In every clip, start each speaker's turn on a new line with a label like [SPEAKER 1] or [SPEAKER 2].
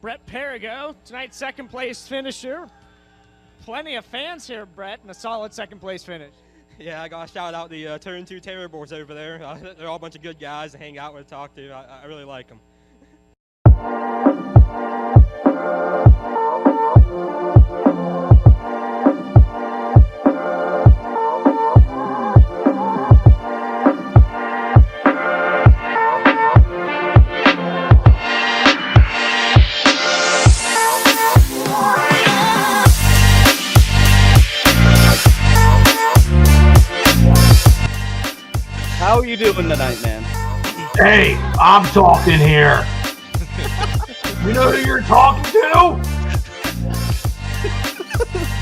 [SPEAKER 1] Brett Perigo, tonight's second place finisher. Plenty of fans here, Brett, and a solid second place finish.
[SPEAKER 2] Yeah, I got to shout out the Turn 2 Terribles over there. They're all a bunch of good guys to hang out with, talk to. I really like them.
[SPEAKER 3] How are you doing tonight, man?
[SPEAKER 4] Hey, I'm talking here. You know who you're talking to?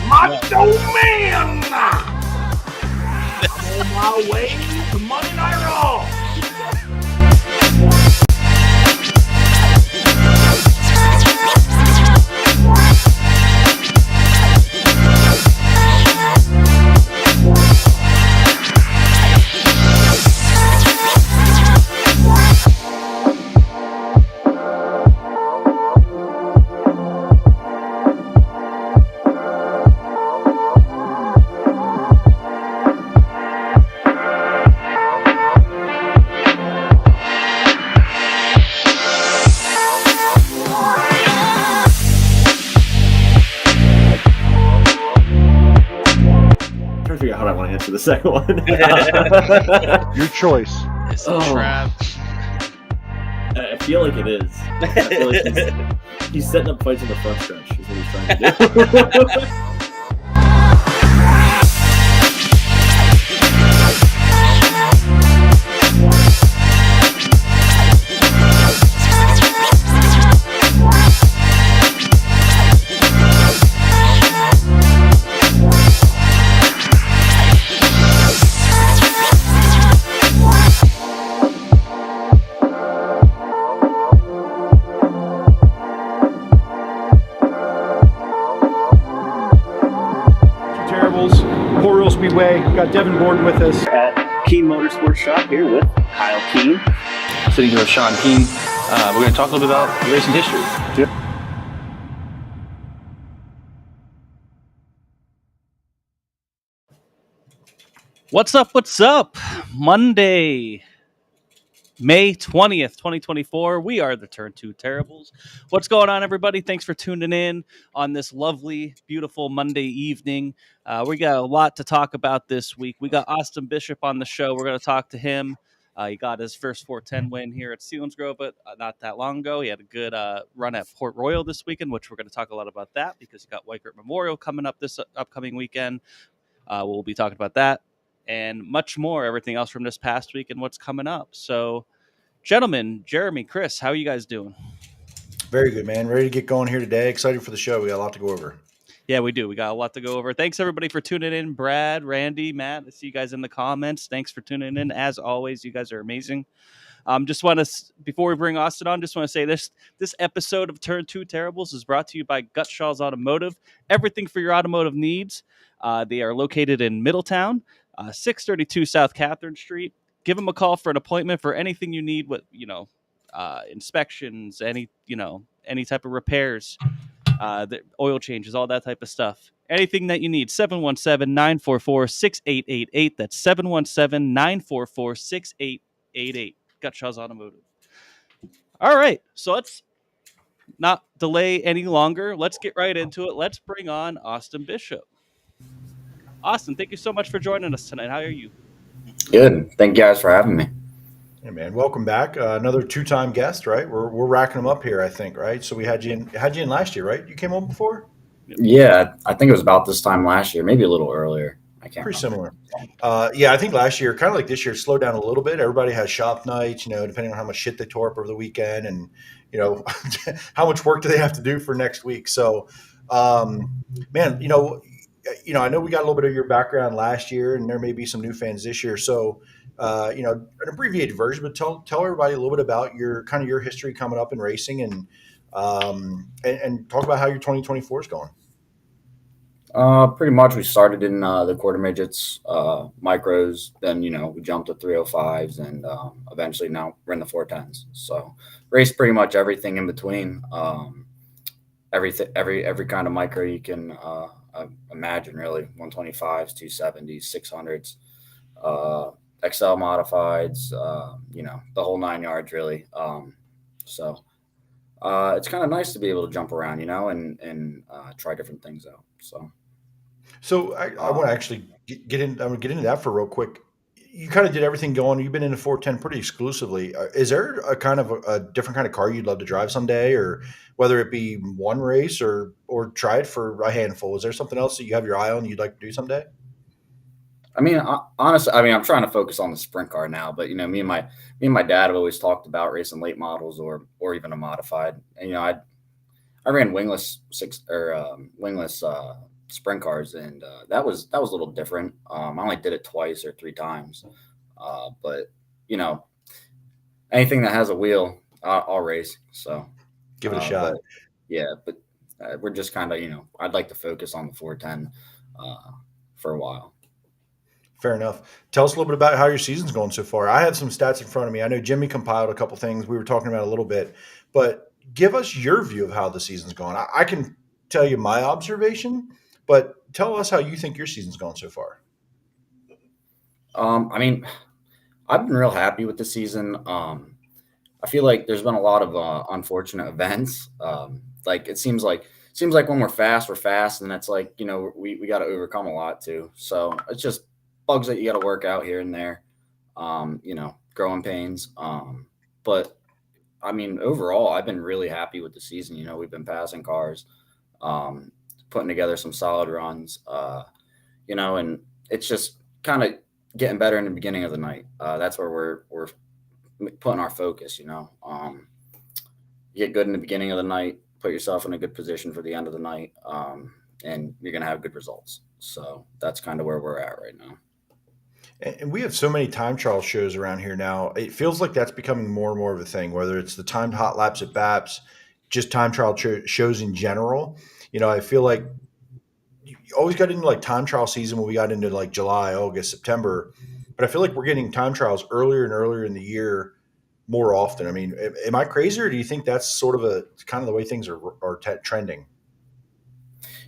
[SPEAKER 4] Macho Man! I'm on my way to Monday Night Raw.
[SPEAKER 5] The second one.
[SPEAKER 6] Your choice.
[SPEAKER 7] It's a trap.
[SPEAKER 5] I feel like it is. I feel like he's setting up fights in the front stretch is what he's trying to do.
[SPEAKER 6] Port Royal Speedway. Got Devin Gordon with us
[SPEAKER 3] At Keene Motorsports Shop here with Kyle Keene.
[SPEAKER 8] Sitting here with Sean Keene. We're going to talk a little bit about racing history.
[SPEAKER 6] Yep.
[SPEAKER 3] What's up? What's up? Monday, May 20th, 2024. We are the Turn 2 Terribles. What's going on, everybody? Thanks for tuning in on this lovely, beautiful Monday evening. We got a lot to talk about this week. We got Austin Bishop on the show. We're going to talk to him. He got his first 410 win here at Selinsgrove, but not that long ago. He had a good run at Port Royal this weekend, which we're going to talk a lot about that because he got Weikert Memorial coming up this upcoming weekend. We'll be talking about that and much more, everything else from this past week and what's coming up. So, gentlemen, Jeremy, Chris, how are you guys doing?
[SPEAKER 9] Very good, man. Ready to get going here today. Excited for the show. We got a lot to go over.
[SPEAKER 3] Yeah, we do. We got a lot to go over. Thanks, everybody, for tuning in. Brad, Randy, Matt, I see you guys in the comments. Thanks for tuning in. As always, you guys are amazing. Just want to, before we bring Austin on, just want to say this episode of Turn 2 Terribles is brought to you by Gutshaw's Automotive. Everything for your automotive needs. They are located in Middletown, 632 South Catherine Street. Give them a call for an appointment for anything you need with, inspections, any type of repairs, the oil changes, all that type of stuff. Anything that you need, 717-944-6888. That's 717-944-6888. Gutshaw's Automotive. All right, so let's not delay any longer. Let's get right into it. Let's bring on Austin Bishop. Austin, thank you so much for joining us tonight. How are you?
[SPEAKER 7] Good. Thank you guys for having me.
[SPEAKER 9] Hey, man. Welcome back. Another two-time guest, right? We're racking them up here, I think, right? So we had you in last year, right? You came on before?
[SPEAKER 7] Yeah, I think it was about this time last year, maybe a little earlier. I can't
[SPEAKER 9] Pretty
[SPEAKER 7] remember.
[SPEAKER 9] similar. Yeah, I think last year, kind of like this year, slowed down a little bit. Everybody has shop nights, depending on how much shit they tore up over the weekend and, how much work do they have to do for next week. So, man, I know we got a little bit of your background last year, and there may be some new fans this year. So, an abbreviated version, but tell everybody a little bit about your history coming up in racing, and talk about how your 2024 is going.
[SPEAKER 7] Pretty much we started in the quarter midgets, micros, then, we jumped to 305s, and eventually now we're in the 410s. So raced pretty much everything in between. every kind of micro you can imagine, really. 125s, 270s, 600s, XL modifieds, the whole 9 yards, really. So it's kind of nice to be able to jump around, and try different things out.
[SPEAKER 9] So I want to actually get in. I'm gonna get into that for real quick. You kind of did everything going. You've been in the 410 pretty exclusively. Is there a kind of a different kind of car you'd love to drive someday, or whether it be one race or try it for a handful? Is there something else that you have your eye on you'd like to do someday?
[SPEAKER 7] I mean, honestly, I'm trying to focus on the sprint car now, but me and my dad have always talked about racing late models or even a modified. And I ran wingless sprint cars, and that was a little different. I only did it twice or 3 times, but anything that has a wheel, I'll race. So
[SPEAKER 9] Give it a shot.
[SPEAKER 7] But we're just kind of I'd like to focus on the 410 for a while.
[SPEAKER 9] Fair enough. Tell us a little bit about how your season's going so far. I have some stats in front of me. I know Jimmy compiled a couple things we were talking about a little bit, but give us your view of how the season's going. I can tell you my observation, but tell us how you think your season's going so far.
[SPEAKER 7] I mean, I've been real happy with the season. I feel like there's been a lot of unfortunate events. Like it seems like when we're fast, and that's like we got to overcome a lot too. So it's just bugs that you got to work out here and there. Growing pains. But I mean, overall, I've been really happy with the season. We've been passing cars, putting together some solid runs. And it's just kind of getting better in the beginning of the night. That's where we're putting our focus. Get good in the beginning of the night, put yourself in a good position for the end of the night, and you're going to have good results. So that's kind of where we're at right now.
[SPEAKER 9] And we have so many time trial shows around here now. It feels like that's becoming more and more of a thing, whether it's the timed hot laps at BAPS, just time trial shows in general. I feel like you always got into like time trial season when we got into like July, August, September. But I feel like we're getting time trials earlier and earlier in the year more often. I mean, am I crazy, or do you think that's sort of kind of the way things are trending?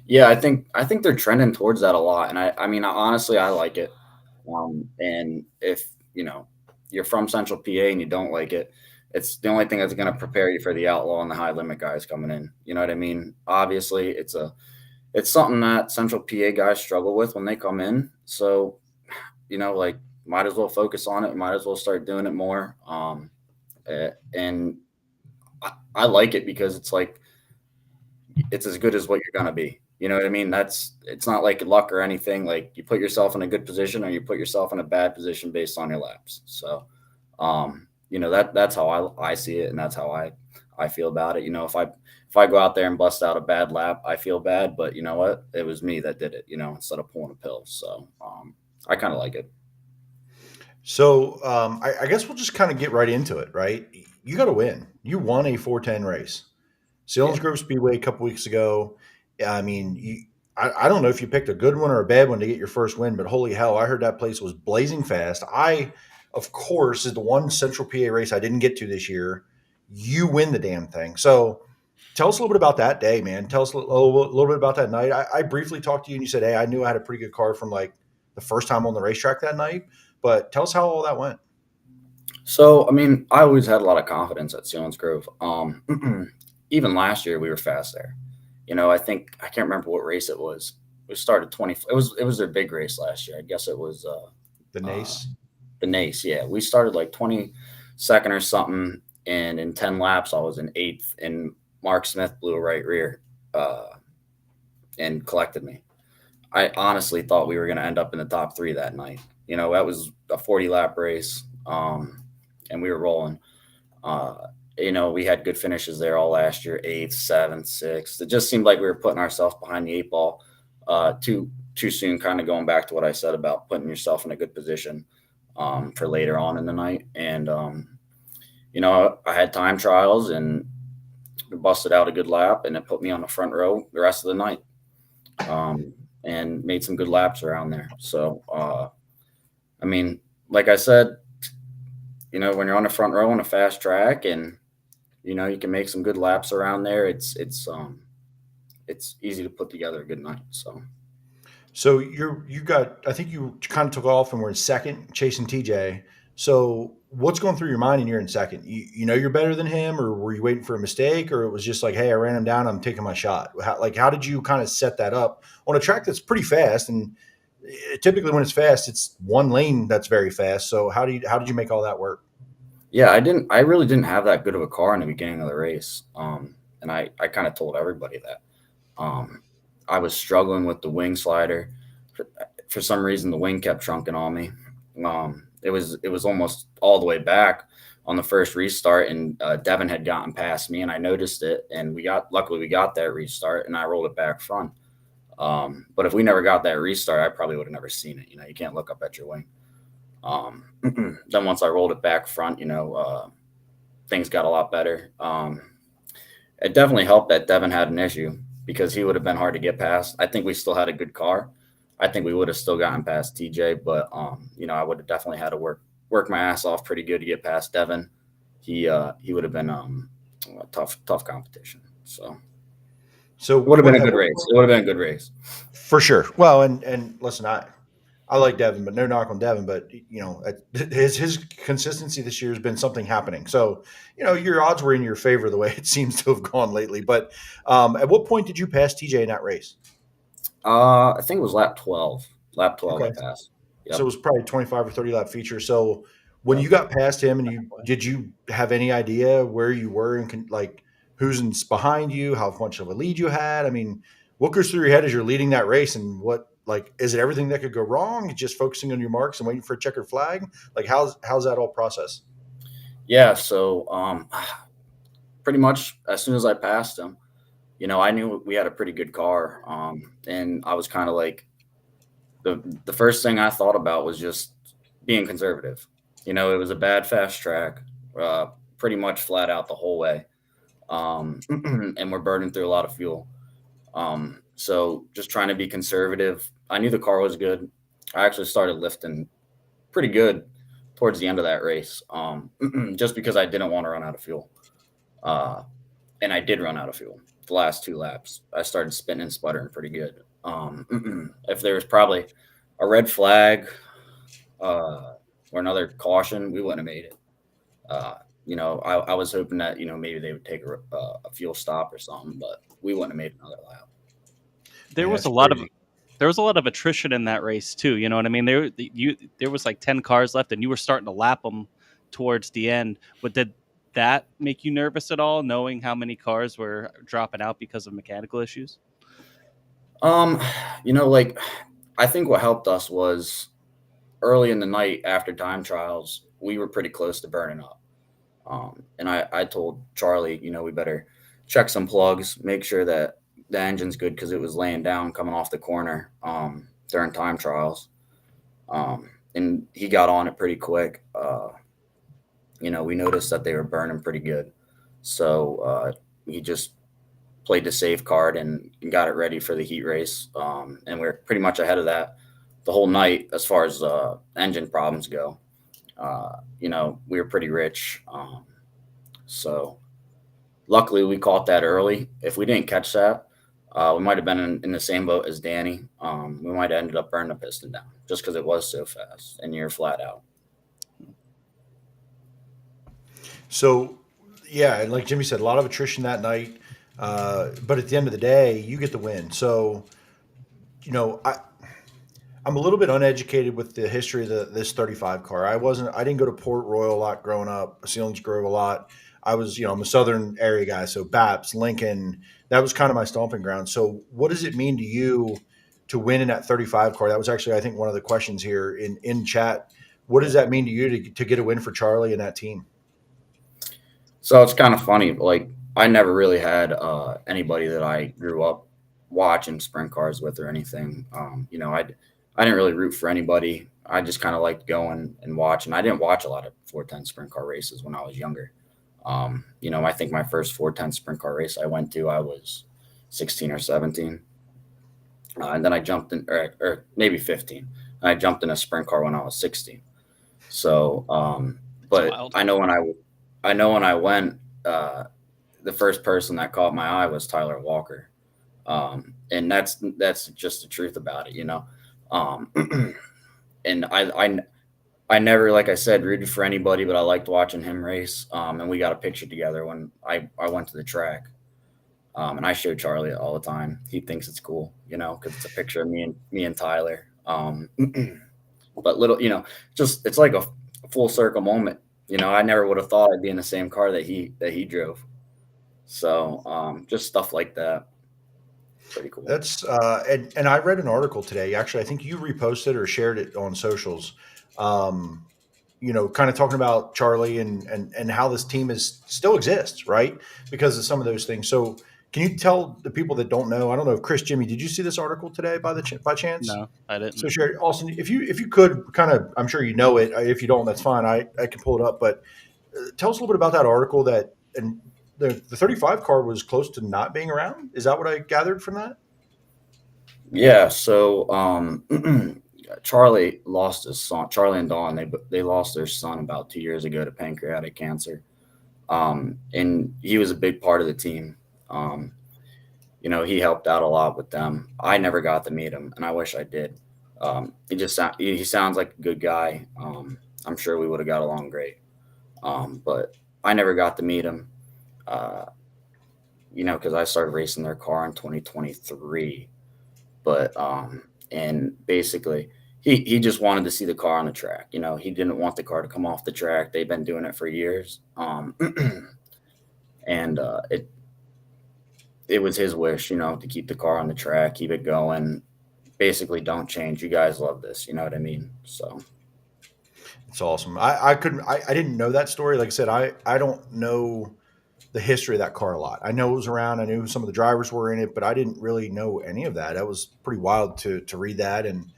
[SPEAKER 7] Yeah, I think they're trending towards that a lot. And I mean, honestly, I like it. And if you're from Central PA and you don't like it, it's the only thing that's going to prepare you for the outlaw and the high limit guys coming in. You know what I mean? Obviously, it's something that Central PA guys struggle with when they come in. So, might as well focus on it. Might as well start doing it more. And I like it because it's like it's as good as what you're going to be. You know what I mean? It's not like luck or anything. Like you put yourself in a good position or you put yourself in a bad position based on your laps. So, that's how I see it. And that's how I feel about it. If I go out there and bust out a bad lap, I feel bad, but you know what? It was me that did it, instead of pulling a pill. So, I kind of like it.
[SPEAKER 9] So, I guess we'll just kind of get right into it, right? You got to win. You won a 410 race. Selinsgrove Speedway a couple weeks ago. I mean, I don't know if you picked a good one or a bad one to get your first win, but holy hell, I heard that place was blazing fast. Of course, is the one Central PA race I didn't get to this year. You win the damn thing. So tell us a little bit about that day, man. Tell us a little bit about that night. I briefly talked to you and you said, hey, I knew I had a pretty good car from like the first time on the racetrack that night, but tell us how all that went.
[SPEAKER 7] So, I mean, I always had a lot of confidence at Selinsgrove. Even last year we were fast there. I can't remember what race it was. We started 20. It was their big race last year. I guess it was
[SPEAKER 9] the Nace.
[SPEAKER 7] The Nace, yeah. We started like 22nd or something, and in 10 laps I was in 8th, and Mark Smith blew a right rear and collected me. I honestly thought we were going to end up in the top 3 that night. That was a 40-lap race, and we were rolling. We had good finishes there all last year, 8th, 7th, 6th. It just seemed like we were putting ourselves behind the 8 ball too soon, kind of going back to what I said about putting yourself in a good position for later on in the night. And, I had time trials and busted out a good lap, and it put me on the front row the rest of the night and made some good laps around there. So, I mean, like I said, when you're on the front row on a fast track and, you can make some good laps around there, it's it's easy to put together a good night.
[SPEAKER 9] So you got, I think you kind of took off and were in second, chasing TJ. So what's going through your mind when you're in second? You know you're better than him, or were you waiting for a mistake, or it was just like, hey, I ran him down, I'm taking my shot. How did you kind of set that up on a track that's pretty fast? And typically when it's fast, it's one lane that's very fast. So how did you make all that work?
[SPEAKER 7] Yeah, I really didn't have that good of a car in the beginning of the race. And I kind of told everybody that. I was struggling with the wing slider. For some reason, the wing kept trunking on me. It was almost all the way back on the first restart, and Devin had gotten past me, and I noticed it. And luckily we got that restart, and I rolled it back front. But if we never got that restart, I probably would have never seen it. You can't look up at your wing. Then once I rolled it back front, things got a lot better. It definitely helped that Devin had an issue, because he would have been hard to get past. I think we still had a good car. I think we would have still gotten past TJ, but I would have definitely had to work my ass off pretty good to get past Devin. He would have been a tough competition. So it would have been a good race. It would have been a good race
[SPEAKER 9] for sure. Well, and listen, I like Devin, but no knock on Devin. But his consistency this year has been something happening. So your odds were in your favor the way it seems to have gone lately. But at what point did you pass TJ in that race?
[SPEAKER 7] I think it was lap 12. Lap 12
[SPEAKER 9] okay.
[SPEAKER 7] I passed. Yep.
[SPEAKER 9] So it was probably 25 or 30 lap feature. So when you got past him, and did you have any idea where you were and who's behind you, how much of a lead you had? I mean, what goes through your head as you're leading that race, and is it everything that could go wrong? Just focusing on your marks and waiting for a checkered flag? How's that all process?
[SPEAKER 7] Yeah. So pretty much as soon as I passed him, I knew we had a pretty good car. And I was kind of like, the first thing I thought about was just being conservative. It was a bad fast track, pretty much flat out the whole way. And we're burning through a lot of fuel. So just trying to be conservative. I knew the car was good. I actually started lifting pretty good towards the end of that race, just because I didn't want to run out of fuel. And I did run out of fuel the last 2 laps. I started spinning and sputtering pretty good. If there was probably a red flag or another caution, we wouldn't have made it. I was hoping that, maybe they would take a fuel stop or something, but we wouldn't have made another lap.
[SPEAKER 3] There was a lot of attrition in that race too. You know what I mean? There was like 10 cars left, and you were starting to lap them towards the end. But did that make you nervous at all, knowing how many cars were dropping out because of mechanical issues?
[SPEAKER 7] I think what helped us was early in the night after time trials, we were pretty close to burning up. And I told Charlie, we better check some plugs, make sure that the engine's good, because it was laying down coming off the corner during time trials. And he got on it pretty quick. We noticed that they were burning pretty good. So he just played the safe card and got it ready for the heat race. And we're pretty much ahead of that the whole night as far as engine problems go. We were pretty rich. So luckily we caught that early. If we didn't catch that, we might have been in the same boat as Danny. We might have ended up burning the piston down just because it was so fast and you're flat out. So,
[SPEAKER 9] yeah, and like Jimmy said, a lot of attrition that night. But at the end of the day, you get the win. So, I'm a little bit uneducated with the history of this 35 car. I didn't go to Port Royal a lot growing up, Selinsgrove a lot. I was, I'm a Southern area guy. So Baps, Lincoln, that was kind of my stomping ground. So what does it mean to you to win in that 35 car? That was actually, I think, one of the questions here in chat. What does that mean to you to get a win for Charlie and that team?
[SPEAKER 7] So it's kind of funny. I never really had anybody that I grew up watching sprint cars with or anything. I didn't really root for anybody. I just kind of liked going and watching. I didn't watch a lot of 410 sprint car races when I was younger. I think my first 410 sprint car race I went to, I was 16 or 17. And then I jumped in, or maybe 15. And I jumped in a sprint car when I was 16. So, but I know when I went, the first person that caught my eye was Tyler Walker. And that's just the truth about it, you know. And I never, like I said, rooted for anybody, but I liked watching him race. And we got a picture together when I went to the track. And I show Charlie it all the time. He thinks it's cool, you know, because it's a picture of me and Tyler. But little, you know, just it's like a full circle moment. You know, I never would have thought I'd be in the same car that he drove. So just stuff like that. Pretty cool.
[SPEAKER 9] That's and I read an article today. Actually, I think you reposted or shared it on socials. You know, kind of talking about Charlie and how this team still exists, right? Because of some of those things. So, can you tell the people that don't know? I don't know if Jimmy, did you see this article today by chance?
[SPEAKER 3] No, I didn't.
[SPEAKER 9] So, Sherry, Austin, if you could kind of, I'm sure you know it. If you don't, that's fine. I can pull it up. But tell us a little bit about that article and the 35 car was close to not being around. Is that what I gathered from that?
[SPEAKER 7] Yeah. So Charlie lost his son. Charlie and Dawn, they lost their son about 2 years ago to pancreatic cancer. And he was a big part of the team. You know, he helped out a lot with them. I never got to meet him, and I wish I did. He sounds like a good guy. I'm sure we would have got along great. But I never got to meet him. You know, because I started racing their car in 2023. But and basically he just wanted to see the car on the track. You know, he didn't want the car to come off the track. They've been doing it for years. And it was his wish, you know, to keep the car on the track, keep it going. Basically, don't change. You guys love this. You know what I mean? So
[SPEAKER 9] it's awesome. I didn't know that story. Like I said, I don't know the history of that car a lot. I know it was around. I knew who some of the drivers were in it, but I didn't really know any of that. That was pretty wild to read that. And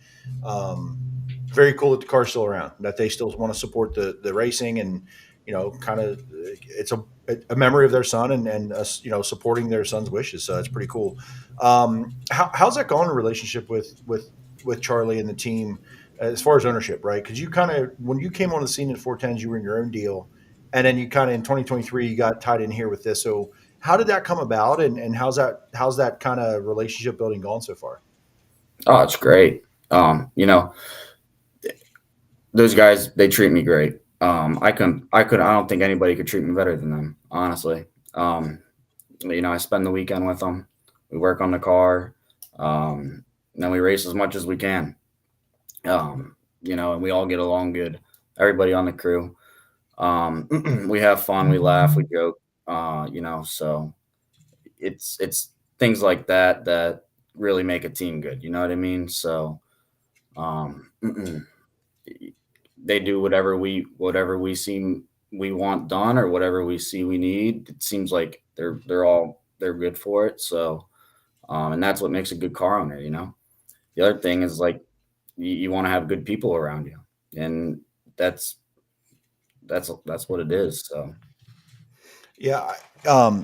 [SPEAKER 9] very cool that the car's still around, that they still want to support the racing and, you know, kind of it's a memory of their son and us, you know, supporting their son's wishes. So that's pretty cool. How's that going in relationship with Charlie and the team as far as ownership, right? Because you kind of, when you came on the scene at 410s, you were in your own deal. And then you kind of in 2023, you got tied in here with this. So how did that come about? And how's that kind of relationship building gone so far?
[SPEAKER 7] Oh, it's great. You know, those guys, they treat me great. I don't think anybody could treat me better than them, honestly. You know, I spend the weekend with them. We work on the car. And then we race as much as we can. You know, and we all get along good. Everybody on the crew. We have fun, we laugh, we joke, you know, so it's things like that really make a team good. You know what I mean? So, they do whatever we see we want done or whatever we see we need. It seems like they're good for it. So, and that's what makes a good car owner, you know. The other thing is like you want to have good people around you, and that's what it is. So,
[SPEAKER 9] yeah.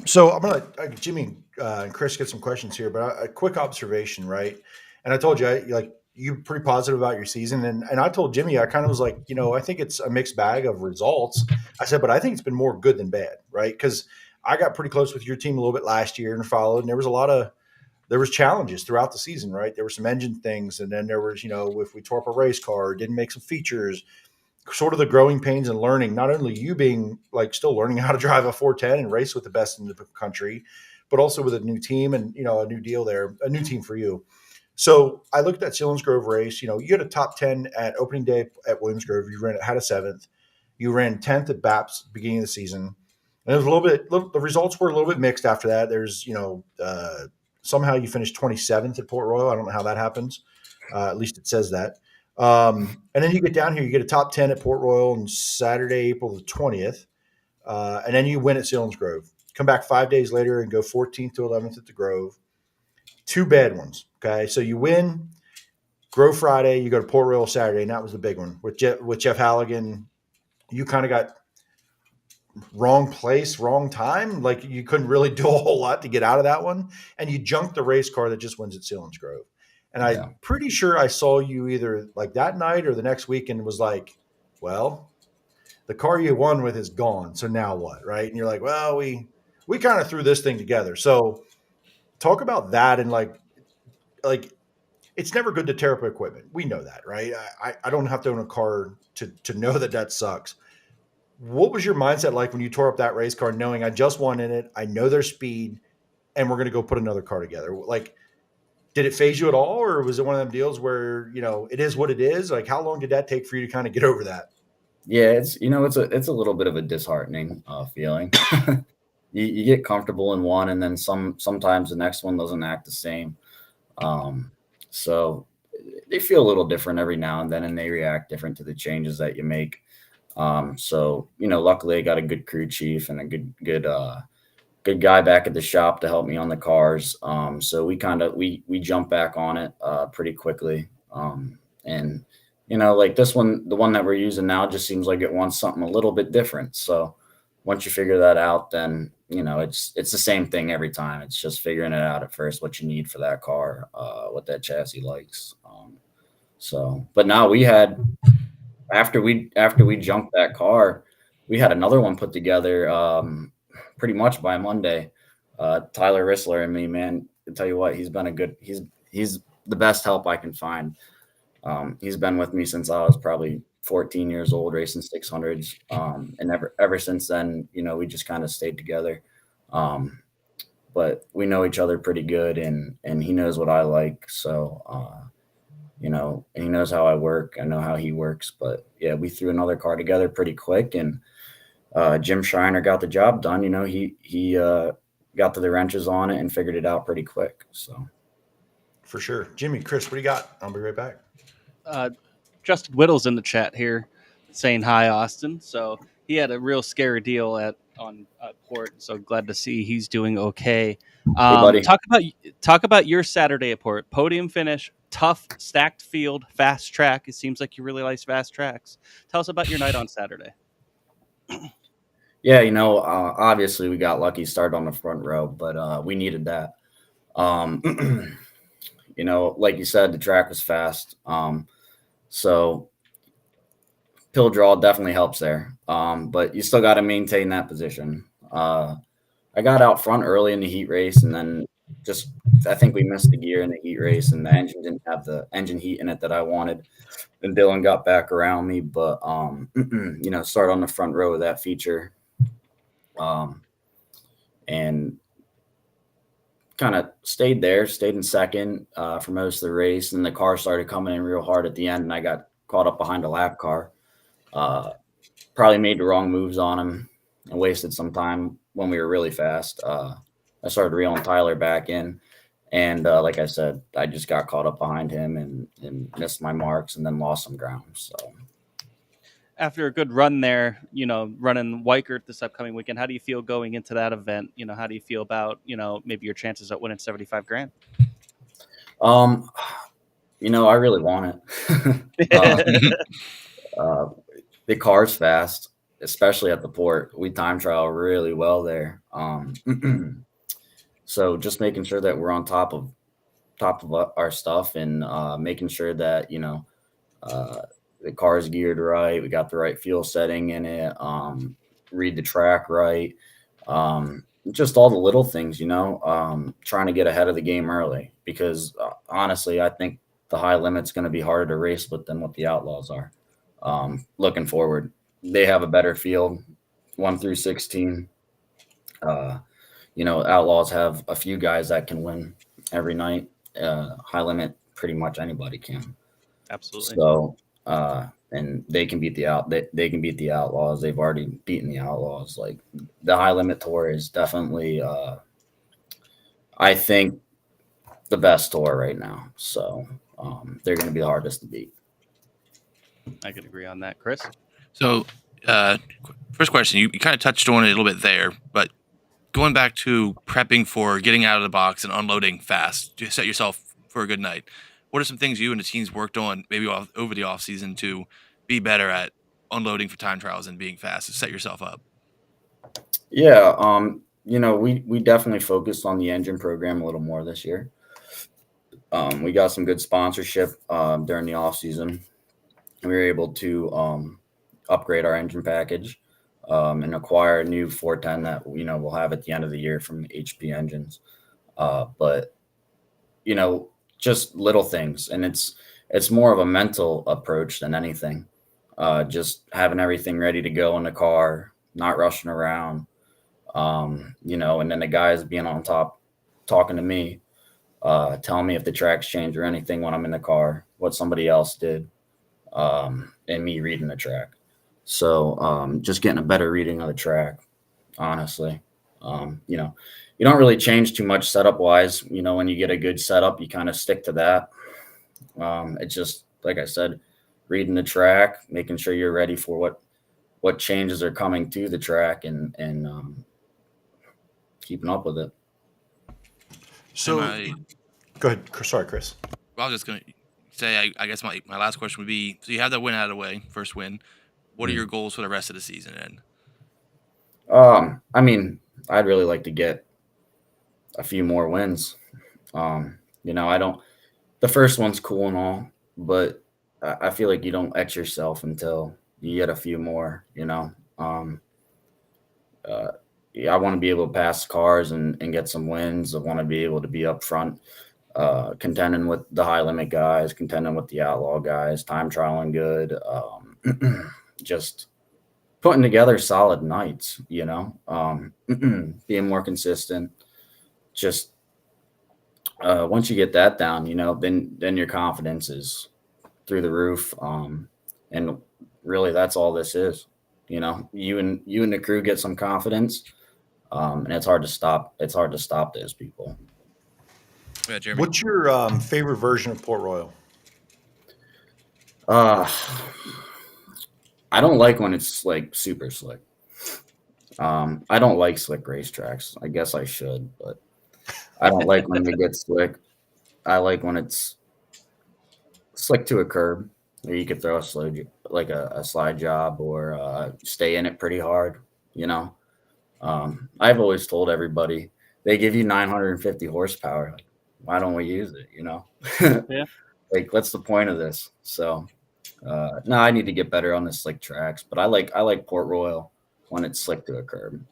[SPEAKER 9] So I'm gonna Jimmy and Chris get some questions here, but a quick observation, right? And I told you, you're pretty positive about your season, and I told Jimmy, I kind of was like, you know, I think it's a mixed bag of results. I said, but I think it's been more good than bad, right? Because I got pretty close with your team a little bit last year and followed, and there was challenges throughout the season, right? There were some engine things, and then there was, you know, if we tore up a race car, didn't make some features. Sort of the growing pains and learning, not only you being like still learning how to drive a 410 and race with the best in the country, but also with a new team and, you know, a new deal there, a new team for you. So I looked at that Selinsgrove race. You know, you had a top 10 at opening day at Williamsgrove. You had a 7th. You ran 10th at BAPS beginning of the season. And it was the results were a little bit mixed after that. There's, you know, somehow you finished 27th at Port Royal. I don't know how that happens. At least it says that. And then you get down here, you get a top 10 at Port Royal on Saturday, April the 20th. And then you win at Selinsgrove. Come back 5 days later and go 14th to 11th at the Grove. 2 bad ones. Okay. So you win Grove Friday, you go to Port Royal Saturday, and that was the big one. With Jeff Halligan, you kind of got wrong place, wrong time. Like you couldn't really do a whole lot to get out of that one. And you junked the race car that just wins at Selinsgrove. And I'm pretty sure I saw you either like that night or the next weekend was like, well, the car you won with is gone. So now what? Right. And you're like, well, we kind of threw this thing together. So talk about that and like it's never good to tear up equipment. We know that, right? I don't have to own a car to know that sucks. What was your mindset like when you tore up that race car, knowing I just won in it, I know their speed, and we're going to go put another car together? Like, did it phase you at all, or was it one of them deals where, you know, it is what it is? Like, how long did that take for you to kind of get over that?
[SPEAKER 7] Yeah, it's a little bit of a disheartening feeling. You get comfortable in one, and then sometimes the next one doesn't act the same. So they feel a little different every now and then, and they react different to the changes that you make. So, you know, luckily I got a good crew chief and a good guy back at the shop to help me on the cars. So we jump back on it pretty quickly. And you know, like this one, the one that we're using now just seems like it wants something a little bit different. So once you figure that out, then, you know, it's the same thing every time. It's just figuring it out at first, what you need for that car, what that chassis likes. But now we had, after we junked that car, we had another one put together pretty much by Monday. Tyler Rissler and me, man, I tell you what, he's the best help I can find. He's been with me since I was probably 14 years old, racing 600s. And ever since then, you know, we just kind of stayed together. But we know each other pretty good, and he knows what I like. So, you know, and he knows how I work. I know how he works. But yeah, we threw another car together pretty quick, and Jim Schreiner got the job done. You know, he got to the wrenches on it and figured it out pretty quick. So
[SPEAKER 9] For sure. Jimmy, Chris, what do you got? I'll be right back.
[SPEAKER 3] Justin Whittle's in the chat here saying hi, Austin. So he had a real scary deal on Port. So glad to see he's doing okay.
[SPEAKER 7] Hey, buddy.
[SPEAKER 3] Talk about your Saturday at Port. Podium finish, tough, stacked field, fast track. It seems like you really like fast tracks. Tell us about your night on Saturday.
[SPEAKER 7] Yeah, you know, obviously we got lucky, started on the front row, but we needed that. You know, like you said, the track was fast. So pill draw definitely helps there. But you still got to maintain that position. I got out front early in the heat race, and then I think we missed the gear in the heat race, and the engine didn't have the engine heat in it that I wanted. And Dylan got back around me, but you know, started on the front row of that feature. And kind of stayed in second for most of the race, and the car started coming in real hard at the end, and I got caught up behind a lap car. Probably made the wrong moves on him and wasted some time when we were really fast. I started reeling Tyler back in, and like I said, I just got caught up behind him and missed my marks, and then lost some ground. So
[SPEAKER 3] After a good run there, you know, running Weikert this upcoming weekend, how do you feel going into that event? You know, how do you feel about, you know, maybe your chances at winning $75,000?
[SPEAKER 7] You know, I really want it. The car's fast, especially at the Port. We time trial really well there. So just making sure that we're on top of our stuff, and making sure that, you know, the car is geared right. We got the right fuel setting in it. Read the track right. Just all the little things, you know, trying to get ahead of the game early, because honestly, I think the high limit's going to be harder to race with than what the Outlaws are. Looking forward, they have a better field, 1 through 16. You know, Outlaws have a few guys that can win every night. High limit, pretty much anybody can.
[SPEAKER 3] Absolutely.
[SPEAKER 7] So, and they can beat they can beat the Outlaws. They've already beaten the Outlaws. Like, the high limit tour is definitely, I think, the best tour right now. So they're going to be the hardest to beat.
[SPEAKER 3] I could agree on that, Chris.
[SPEAKER 10] So, first question, you kind of touched on it a little bit there, but going back to prepping for getting out of the box and unloading fast to set yourself for a good night, what are some things you and the teams worked on maybe over the off season to be better at unloading for time trials and being fast to set yourself up?
[SPEAKER 7] Yeah, you know, we definitely focused on the engine program a little more this year. We got some good sponsorship during the off season. We were able to upgrade our engine package and acquire a new 410 that, you know, we'll have at the end of the year from HP Engines. But just little things, and it's more of a mental approach than anything. Just having everything ready to go in the car, not rushing around. And then the guys being on top, talking to me, telling me if the tracks change or anything when I'm in the car, what somebody else did, and me reading the track. So just getting a better reading of the track, honestly. You don't really change too much setup wise. When you get a good setup, you kind of stick to that. It's just, like I said, reading the track, making sure you're ready for what changes are coming to the track, and keeping up with it.
[SPEAKER 9] So, go ahead. Sorry, Chris.
[SPEAKER 10] Well, I was just going to say, I guess my last question would be, so you have that win out of the way, first win. What are your goals for the rest of the season?
[SPEAKER 7] I'd really like to get a few more wins. The first one's cool and all, but I feel like you don't X yourself until you get a few more, I want to be able to pass cars and get some wins. I want to be able to be up front, contending with the high limit guys, contending with the outlaw guys, time trialing good, just putting together solid nights, being more consistent. Just once you get that down, then your confidence is through the roof. And really, that's all this is. You and the crew get some confidence, and it's hard to stop. It's hard to stop those people.
[SPEAKER 10] Yeah, Jeremy.
[SPEAKER 9] What's your favorite version of Port Royal?
[SPEAKER 7] I don't like when it's like super slick. I don't like slick racetracks. I guess I should, but I don't like when they get slick. I like when it's slick to a curb, where you could throw a slide job, or stay in it pretty hard. I've always told everybody, they give you 950 horsepower. Like, why don't we use it?
[SPEAKER 3] Yeah.
[SPEAKER 7] Like, what's the point of this? So, no, I need to get better on the slick tracks, but I like Port Royal when it's slick to a curb,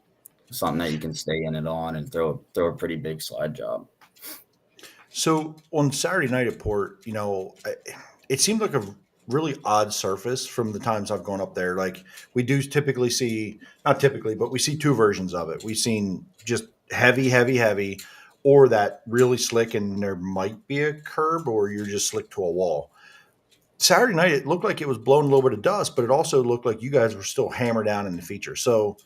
[SPEAKER 7] something that you can stay in it on and throw a pretty big slide job.
[SPEAKER 9] So on Saturday night at Port, it seemed like a really odd surface from the times I've gone up there. Like, we do typically see, not typically, but we see two versions of it. We've seen just heavy, or that really slick and there might be a curb, or you're just slick to a wall. Saturday night, it looked like it was blowing a little bit of dust, but it also looked like you guys were still hammered down in the feature. So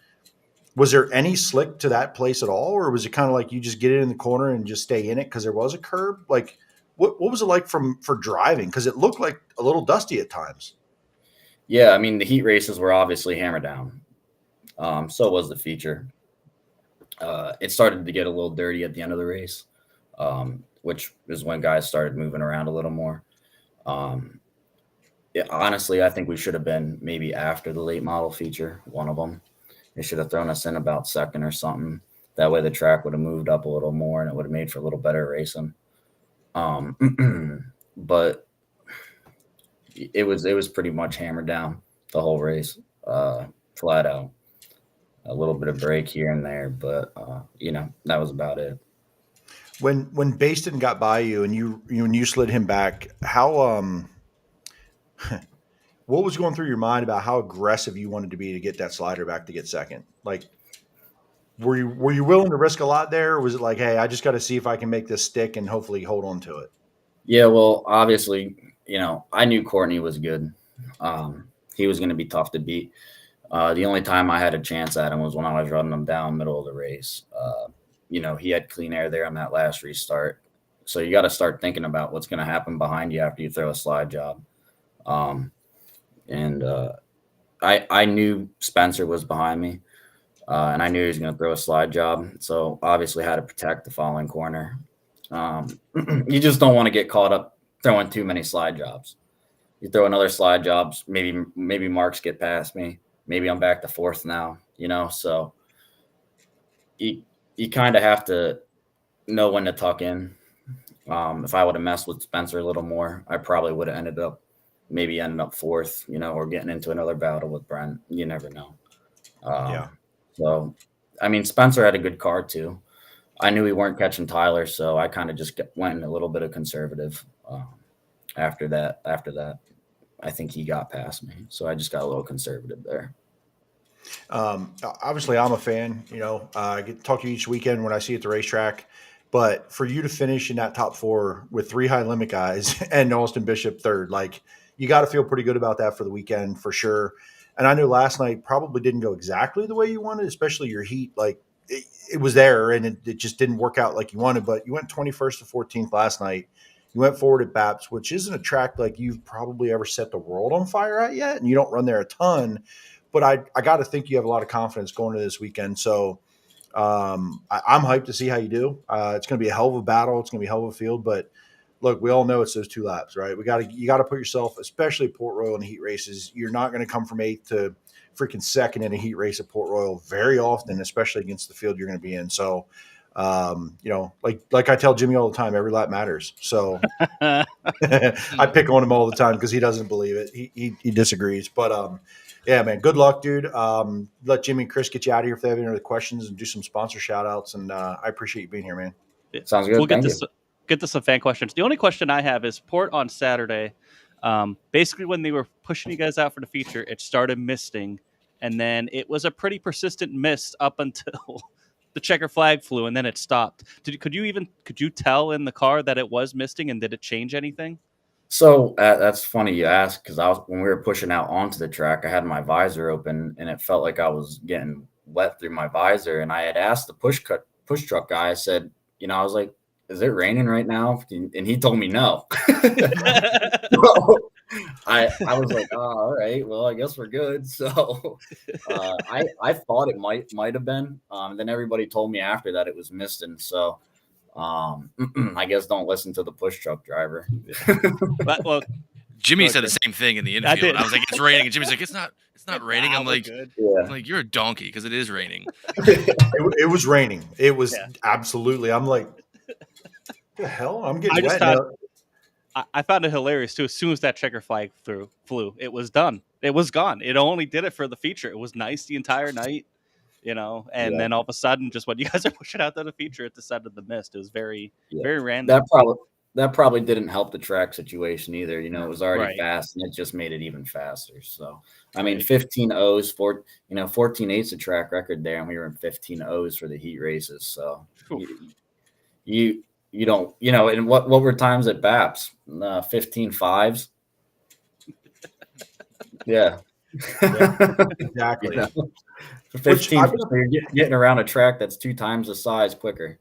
[SPEAKER 9] was there any slick to that place at all? Or was it kind of like you just get it in the corner and just stay in it because there was a curb? Like, what was it like for driving? Because it looked like a little dusty at times.
[SPEAKER 7] Yeah, the heat races were obviously hammered down. So was the feature. It started to get a little dirty at the end of the race, which is when guys started moving around a little more. Honestly, I think we should have been maybe after the late model feature, one of them. They should have thrown us in about second or something. That way the track would have moved up a little more, and it would have made for a little better racing. But it was pretty much hammered down the whole race, flat out. A little bit of break here and there, but that was about it.
[SPEAKER 9] When Baston got by you and you slid him back, how what was going through your mind about how aggressive you wanted to be to get that slider back to get second? Like, were you willing to risk a lot there, or was it like, hey, I just got to see if I can make this stick and hopefully hold on to it?
[SPEAKER 7] Yeah, well, obviously, I knew Courtney was good. He was going to be tough to beat. The only time I had a chance at him was when I was running him down middle of the race. He had clean air there on that last restart. So you got to start thinking about what's going to happen behind you after you throw a slide job. I knew Spencer was behind me, and I knew he was going to throw a slide job. So obviously had to protect the following corner. You just don't want to get caught up throwing too many slide jobs. You throw another slide jobs, maybe marks get past me. Maybe I'm back to fourth now, so you kind of have to know when to tuck in. If I would have messed with Spencer a little more, I probably would have ended up fourth, or getting into another battle with Brent. You never know.
[SPEAKER 9] Yeah.
[SPEAKER 7] So, Spencer had a good car too. I knew we weren't catching Tyler, so I kind of just went in a little bit of conservative. After that, I think he got past me, so I just got a little conservative there.
[SPEAKER 9] Obviously, I'm a fan. I get to talk to you each weekend when I see you at the racetrack. But for you to finish in that top 4 with 3 high limit guys and Austin Bishop third, like, you got to feel pretty good about that for the weekend for sure. And I knew last night probably didn't go exactly the way you wanted, especially your heat. Like, it was there and it just didn't work out like you wanted. But you went 21st to 14th last night. You went forward at BAPS, which isn't a track like you've probably ever set the world on fire at yet, and you don't run there a ton. But I got to think you have a lot of confidence going into this weekend. So I'm hyped to see how you do. It's going to be a hell of a battle. It's going to be a hell of a field. But look, we all know it's those 2 laps, right? You got to put yourself, especially at Port Royal in the heat races. You're not going to come from 8th to freaking 2nd in a heat race at Port Royal very often, especially against the field you're going to be in. So, like I tell Jimmy all the time, every lap matters. So I pick on him all the time because he doesn't believe it. He disagrees. But yeah, man, good luck, dude. Let Jimmy and Chris get you out of here if they have any other questions and do some sponsor shout outs. And I appreciate you being here, man.
[SPEAKER 7] Sounds good.
[SPEAKER 3] We'll get to some fan questions. The only question I have is Port on Saturday. Basically, when they were pushing you guys out for the feature, it started misting. And then it was a pretty persistent mist up until the checker flag flew, and then it stopped. Could you tell in the car that it was misting, and did it change anything?
[SPEAKER 7] So that's funny you ask, because when we were pushing out onto the track, I had my visor open, and it felt like I was getting wet through my visor. And I had asked the push truck guy. I said, I was like, "Is it raining right now?" And he told me no. So I was like, "Oh, all right, well, I guess we're good." So I thought it might have been. Then everybody told me after that it was misting. So I guess don't listen to the push truck driver.
[SPEAKER 10] Well, Jimmy said the same thing in the infield. I was like, "It's raining," and Jimmy's like, "It's not raining." I'm like, "You're a donkey because it is raining."
[SPEAKER 9] It was raining. It was absolutely. I'm like, what the hell? I'm getting wet now.
[SPEAKER 3] I found it hilarious too. As soon as that checker flag flew, it was done. It was gone. It only did it for the feature. It was nice the entire night, and then all of a sudden, just when you guys are pushing out to the feature, it decided to mist. It was very random.
[SPEAKER 7] That probably didn't help the track situation either. It was already fast, and it just made it even faster. So, I mean, 15 O's, 14 eighths a track record there, and we were in 15 O's for the heat races. So, you don't, and what were times at BAPS? 15 5s. Yeah.
[SPEAKER 9] Exactly.
[SPEAKER 7] 15. You're getting around a track that's 2 times the size quicker.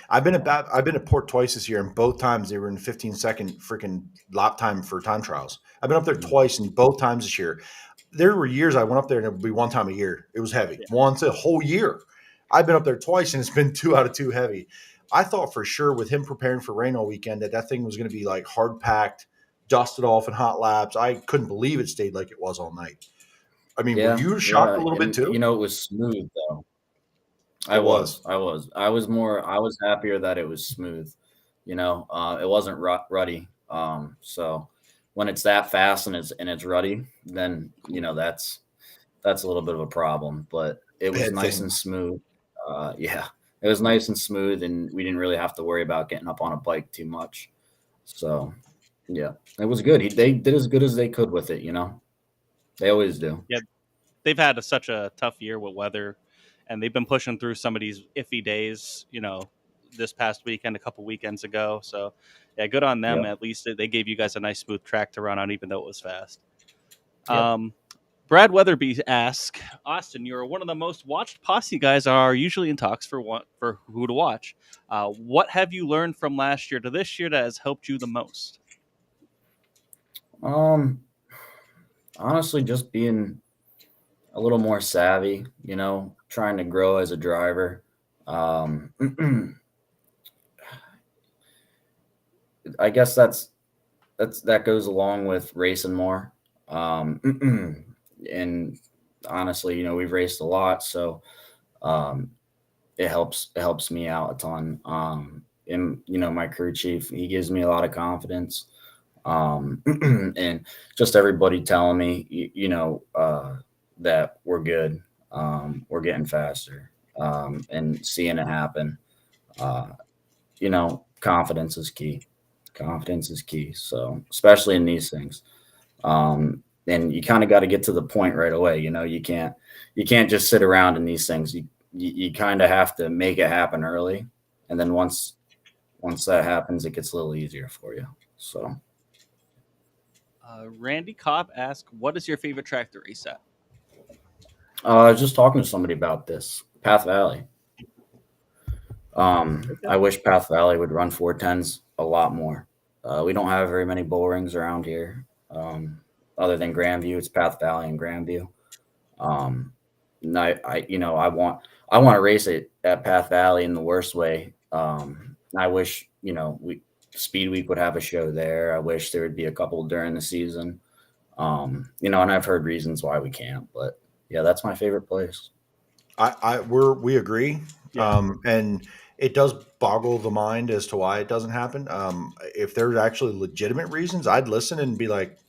[SPEAKER 9] I've been at Port twice this year, and both times they were in 15-second freaking lap time for time trials. I've been up there twice, and both times this year. There were years I went up there, and it would be 1 time a year. It was heavy. Once a whole year. I've been up there twice, and it's been 2 out of 2 heavy. I thought for sure with him preparing for rain all weekend that thing was going to be like hard packed, dusted off in hot laps. I couldn't believe it stayed like it was all night. I mean, were you shocked a little bit too?
[SPEAKER 7] It was smooth though. I was happier that it was smooth. It wasn't ruddy. So when it's that fast and it's ruddy, then that's a little bit of a problem. But it was nice and smooth. It was nice and smooth, and we didn't really have to worry about getting up on a bike too much. So, yeah, it was good. They did as good as they could with it, They always do.
[SPEAKER 3] Yeah, they've had such a tough year with weather, and they've been pushing through some of these iffy days, this past weekend, a couple weekends ago. So, yeah, good on them. At least they gave you guys a nice smooth track to run on, even though it was fast. Brad Weatherby asks, Austin, you're one of the most watched posse guys are usually in talks for who to watch. What have you learned from last year to this year that has helped you the most?
[SPEAKER 7] Honestly, just being a little more savvy, trying to grow as a driver. I guess that goes along with racing more. And honestly, we've raced a lot, so it helps me out a ton. And my crew chief, he gives me a lot of confidence. And just everybody telling me, that we're good. We're getting faster, and seeing it happen. Confidence is key. Confidence is key. So especially in these things, and you kind of got to get to the point right away. You can't just sit around in these things. You kind of have to make it happen early, and then once that happens, it gets a little easier for you. So.
[SPEAKER 3] Randy Kopp asked, "What is your favorite track to race at?"
[SPEAKER 7] I was just talking to somebody about this. Path Valley. I wish Path Valley would run 410s a lot more. We don't have very many bull rings around here. Other than Grandview, it's Path Valley and Grandview. And I want to race it at Path Valley in the worst way. I wish Speed Week would have a show there. I wish there would be a couple during the season. And I've heard reasons why we can't, but yeah, that's my favorite place.
[SPEAKER 9] We agree. Yeah. And it does boggle the mind as to why it doesn't happen. If there's actually legitimate reasons, I'd listen and be like,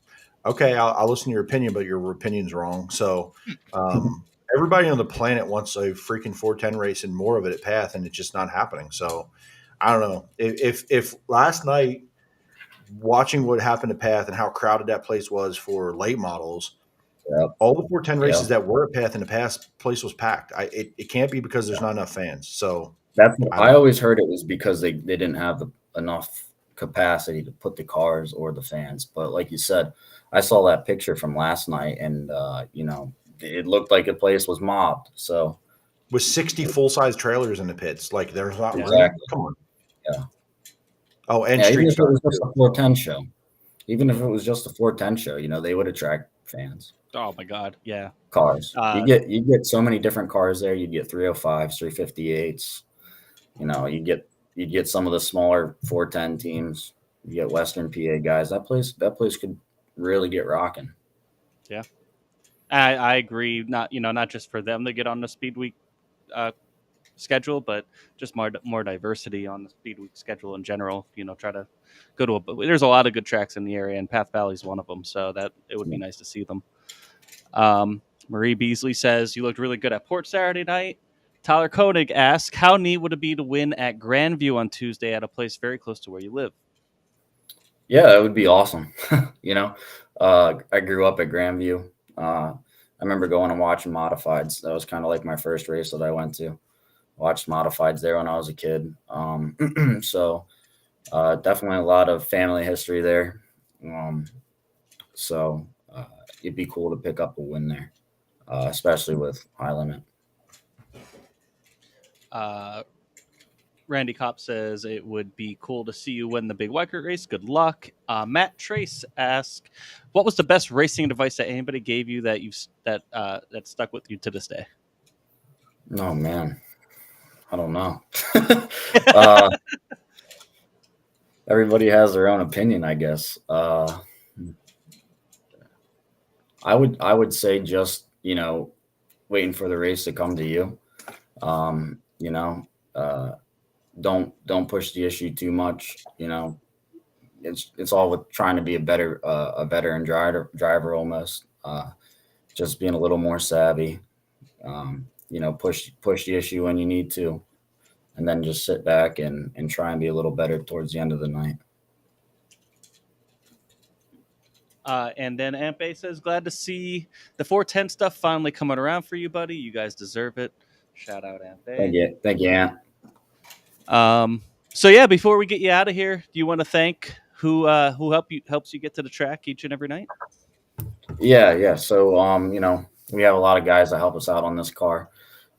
[SPEAKER 9] okay, I'll listen to your opinion, but your opinion's wrong. So everybody on the planet wants a freaking 410 race and more of it at Path, and it's just not happening. So I don't know. If last night, watching what happened at Path and how crowded that place was for late models, all the 410 races that were at Path in the past, place was packed. It can't be because there's not enough fans. So
[SPEAKER 7] I always heard it was because they didn't have enough capacity to put the cars or the fans. But like you said, I saw that picture from last night, and it looked like the place was mobbed. So
[SPEAKER 9] with 60 full-size trailers in the pits, like there's not
[SPEAKER 7] exactly.
[SPEAKER 9] Come on.
[SPEAKER 7] Yeah.
[SPEAKER 9] Oh, and
[SPEAKER 7] even if
[SPEAKER 9] street
[SPEAKER 7] it was just a 410 show. Even if it was just a 410 show, they would attract fans.
[SPEAKER 3] Oh my God, yeah.
[SPEAKER 7] Cars. You get so many different cars there. You get 305s, 358s. You get some of the smaller 410 teams. You get Western PA guys. That place could really get rocking.
[SPEAKER 3] Yeah, I agree. Not just for them to get on the Speed Week schedule, but just more diversity on the Speed Week schedule in general. Try to go to there's a lot of good tracks in the area, and Path Valley is one of them. So that it would be nice to see them. Marie Beasley says, "You looked really good at Port Saturday night." Tyler Koenig asks, "How neat would it be to win at Grandview on Tuesday at a place very close to where you live?"
[SPEAKER 7] Yeah, it would be awesome. I grew up at Grandview. I remember going and watching modifieds. That was kind of like my first race that I went to. Watched modifieds there when I was a kid. So definitely a lot of family history there. So it'd be cool to pick up a win there, especially with high limit.
[SPEAKER 3] Randy Kopp says it would be cool to see you win the big Weikert race. Good luck. Matt Trace asks, "What was the best racing advice that anybody gave you that that stuck with you to this day?"
[SPEAKER 7] Oh man, I don't know. Everybody has their own opinion, I guess. I would say just waiting for the race to come to you. Don't push the issue too much. It's all with trying to be a veteran driver almost. Just being a little more savvy. Push the issue when you need to, and then just sit back and try and be a little better towards the end of the night.
[SPEAKER 3] And then Ampe says, "Glad to see the 410 stuff finally coming around for you, buddy. You guys deserve it." Shout out, Ampe.
[SPEAKER 7] Thank you, Ant.
[SPEAKER 3] So yeah, before we get you out of here, do you want to thank who helps you get to the track each and every night?
[SPEAKER 7] Yeah. So we have a lot of guys that help us out on this car.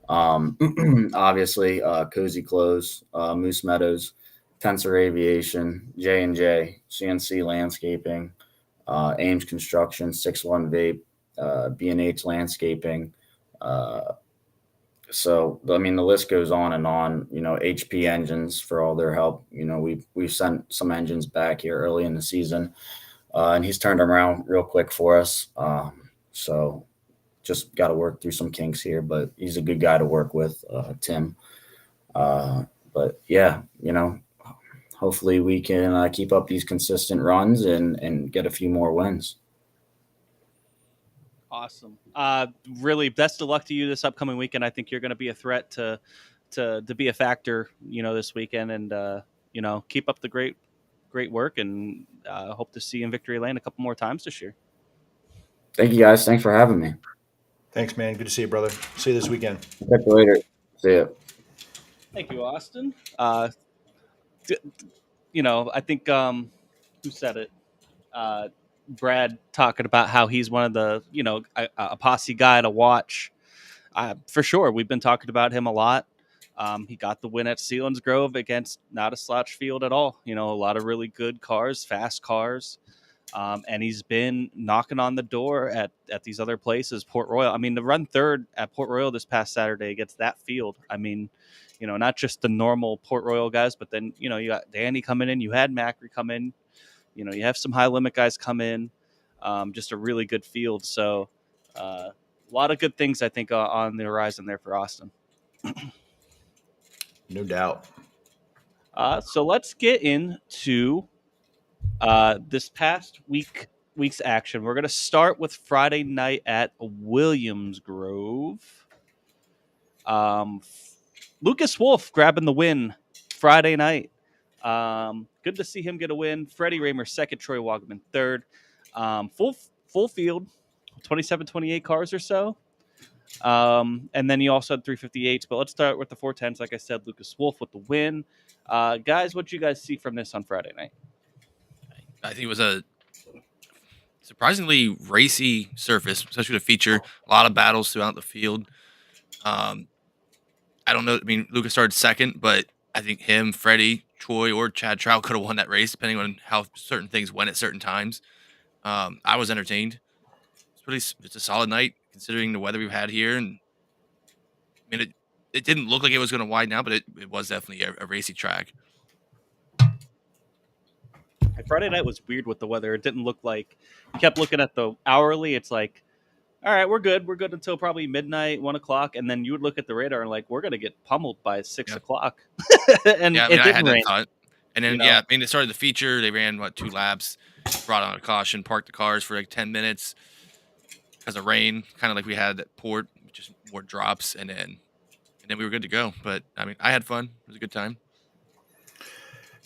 [SPEAKER 7] Obviously, Cozy Clothes, Moose Meadows, Tensor Aviation, J&J, CNC Landscaping, Ames Construction, 6-1 Vape, B&H Landscaping. So the list goes on and on. HP Engines for all their help. We've sent some engines back here early in the season, and he's turned them around real quick for us. So just got to work through some kinks here, but he's a good guy to work with, Tim. But yeah, hopefully we can keep up these consistent runs and get a few more wins.
[SPEAKER 3] Awesome. Really, best of luck to you this upcoming weekend. I think you're going to be a threat to to be a factor, this weekend, and keep up the great work, and hope to see you in victory lane a couple more times this year.
[SPEAKER 7] Thank you, guys. Thanks for having me.
[SPEAKER 9] Thanks, man. Good to see you, brother. See you this weekend.
[SPEAKER 7] Catch you later. See ya.
[SPEAKER 3] Thank you, Austin. I think who said it? Brad talking about how he's one of the a posse guy to watch. For sure, we've been talking about him a lot. He got the win at Selinsgrove against not a slouch field at all. A lot of really good cars, fast cars. And he's been knocking on the door at these other places, Port Royal. I mean, to run third at Port Royal this past Saturday against that field, I mean, not just the normal Port Royal guys, but then, you got Danny coming in, you had Macri come in, you have some high limit guys come in, just a really good field. So a lot of good things, I think, on the horizon there for Austin.
[SPEAKER 9] No doubt.
[SPEAKER 3] So let's get into this past week's action. We're going to start with Friday night at Williamsgrove. Lucas Wolf grabbing the win Friday night. Good to see him get a win. Freddie Raymer second, Troy Wogman third. Full field, 27-28 cars or so. And then you also had 358s, but let's start with the 410s. Like I said, Lucas Wolf with the win. Guys, what did you guys see from this on Friday night?
[SPEAKER 10] I think it was a surprisingly racy surface, especially to feature a lot of battles throughout the field. I don't know. I mean, Lucas started second, but I think him, Freddie, Troy, or Chad Trout could have won that race depending on how certain things went at certain times. I was entertained. It's a solid night considering the weather we've had here, and I mean, it didn't look like it was going to widen out, but it was definitely a racy track.
[SPEAKER 3] Friday night was weird with the weather. It didn't look like, you kept looking at the hourly. It's like, all right, we're good. We're good until probably midnight, 1 o'clock. And then you would look at the radar and like, we're going to get pummeled by 6 o'clock. And
[SPEAKER 10] yeah, I mean,
[SPEAKER 3] it didn't rain.
[SPEAKER 10] Thought. And then, I mean, they started the feature. They ran, 2 laps, brought on a caution, parked the cars for like 10 minutes because of rain, kind of like we had at Port, just more drops. And then we were good to go. But, I mean, I had fun. It was a good time.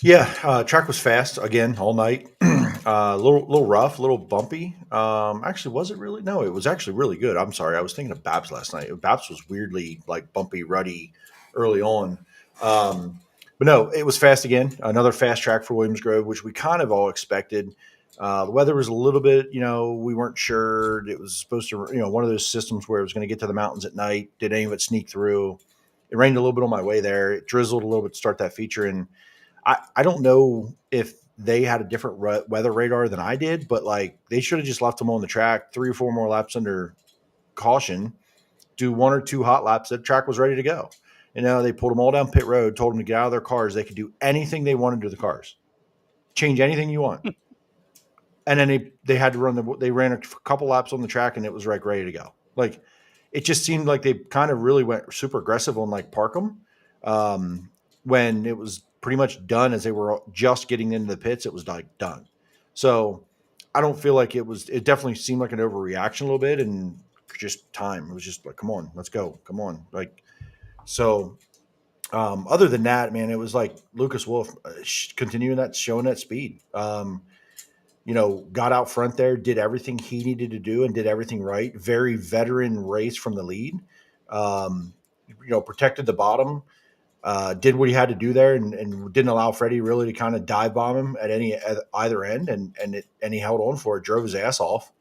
[SPEAKER 9] Yeah, track was fast again all night. A little rough, a little bumpy. Actually, was it really? No, it was actually really good. I'm sorry, I was thinking of Babs last night. Babs was weirdly like bumpy, ruddy early on. But no, it was fast again. Another fast track for Williamsgrove, which we kind of all expected. The weather was a little bit, we weren't sure. It was supposed to, one of those systems where it was going to get to the mountains at night. Did any of it sneak through? It rained a little bit on my way there. It drizzled a little bit to start that feature, and I don't know if they had a different weather radar than I did, but like they should have just left them on the track 3 or 4 more laps under caution, do 1 or 2 hot laps. That track was ready to go. They pulled them all down pit road, told them to get out of their cars. They could do anything they wanted to the cars, change anything you want. And then they had to they ran a couple laps on the track and it was like ready to go. Like it just seemed like they kind of really went super aggressive on like Parkham. When it was pretty much done as they were just getting into the pits, it was like done. So I don't feel like it definitely seemed like an overreaction a little bit and just time. It was just like, come on, let's go. Come on. Like, so other than that, man, it was like Lucas Wolf continuing that, showing that speed. Got out front there, did everything he needed to do and did everything right. Very veteran race from the lead. Protected the bottom. Did what he had to do there and didn't allow Freddie really to kind of dive bomb him at either end, and he held on for it, drove his ass off.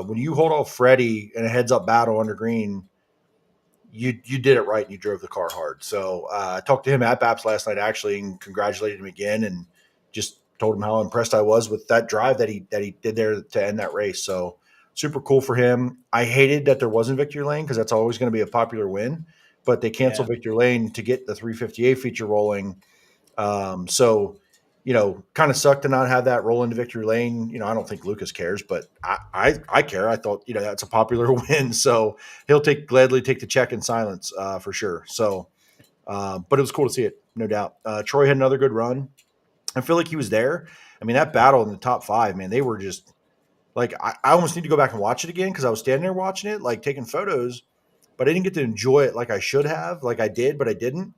[SPEAKER 9] When you hold off Freddie in a heads up battle under green, you did it right and you drove the car hard. So I talked to him at BAPS last night actually and congratulated him again and just told him how impressed I was with that drive that he did there to end that race. So super cool for him. I hated that there wasn't victory lane because that's always going to be a popular win. But they canceled Victory Lane to get the 358 feature rolling. So, kind of sucked to not have that roll into Victory Lane. I don't think Lucas cares, but I care. I thought, that's a popular win. So he'll gladly take the check in silence for sure. So, but it was cool to see it, no doubt. Troy had another good run. I feel like he was there. I mean, that battle in the top 5, man, they were just like, I almost need to go back and watch it again because I was standing there watching it, like taking photos. but I didn't get to enjoy it like I should have, like I did, but I didn't.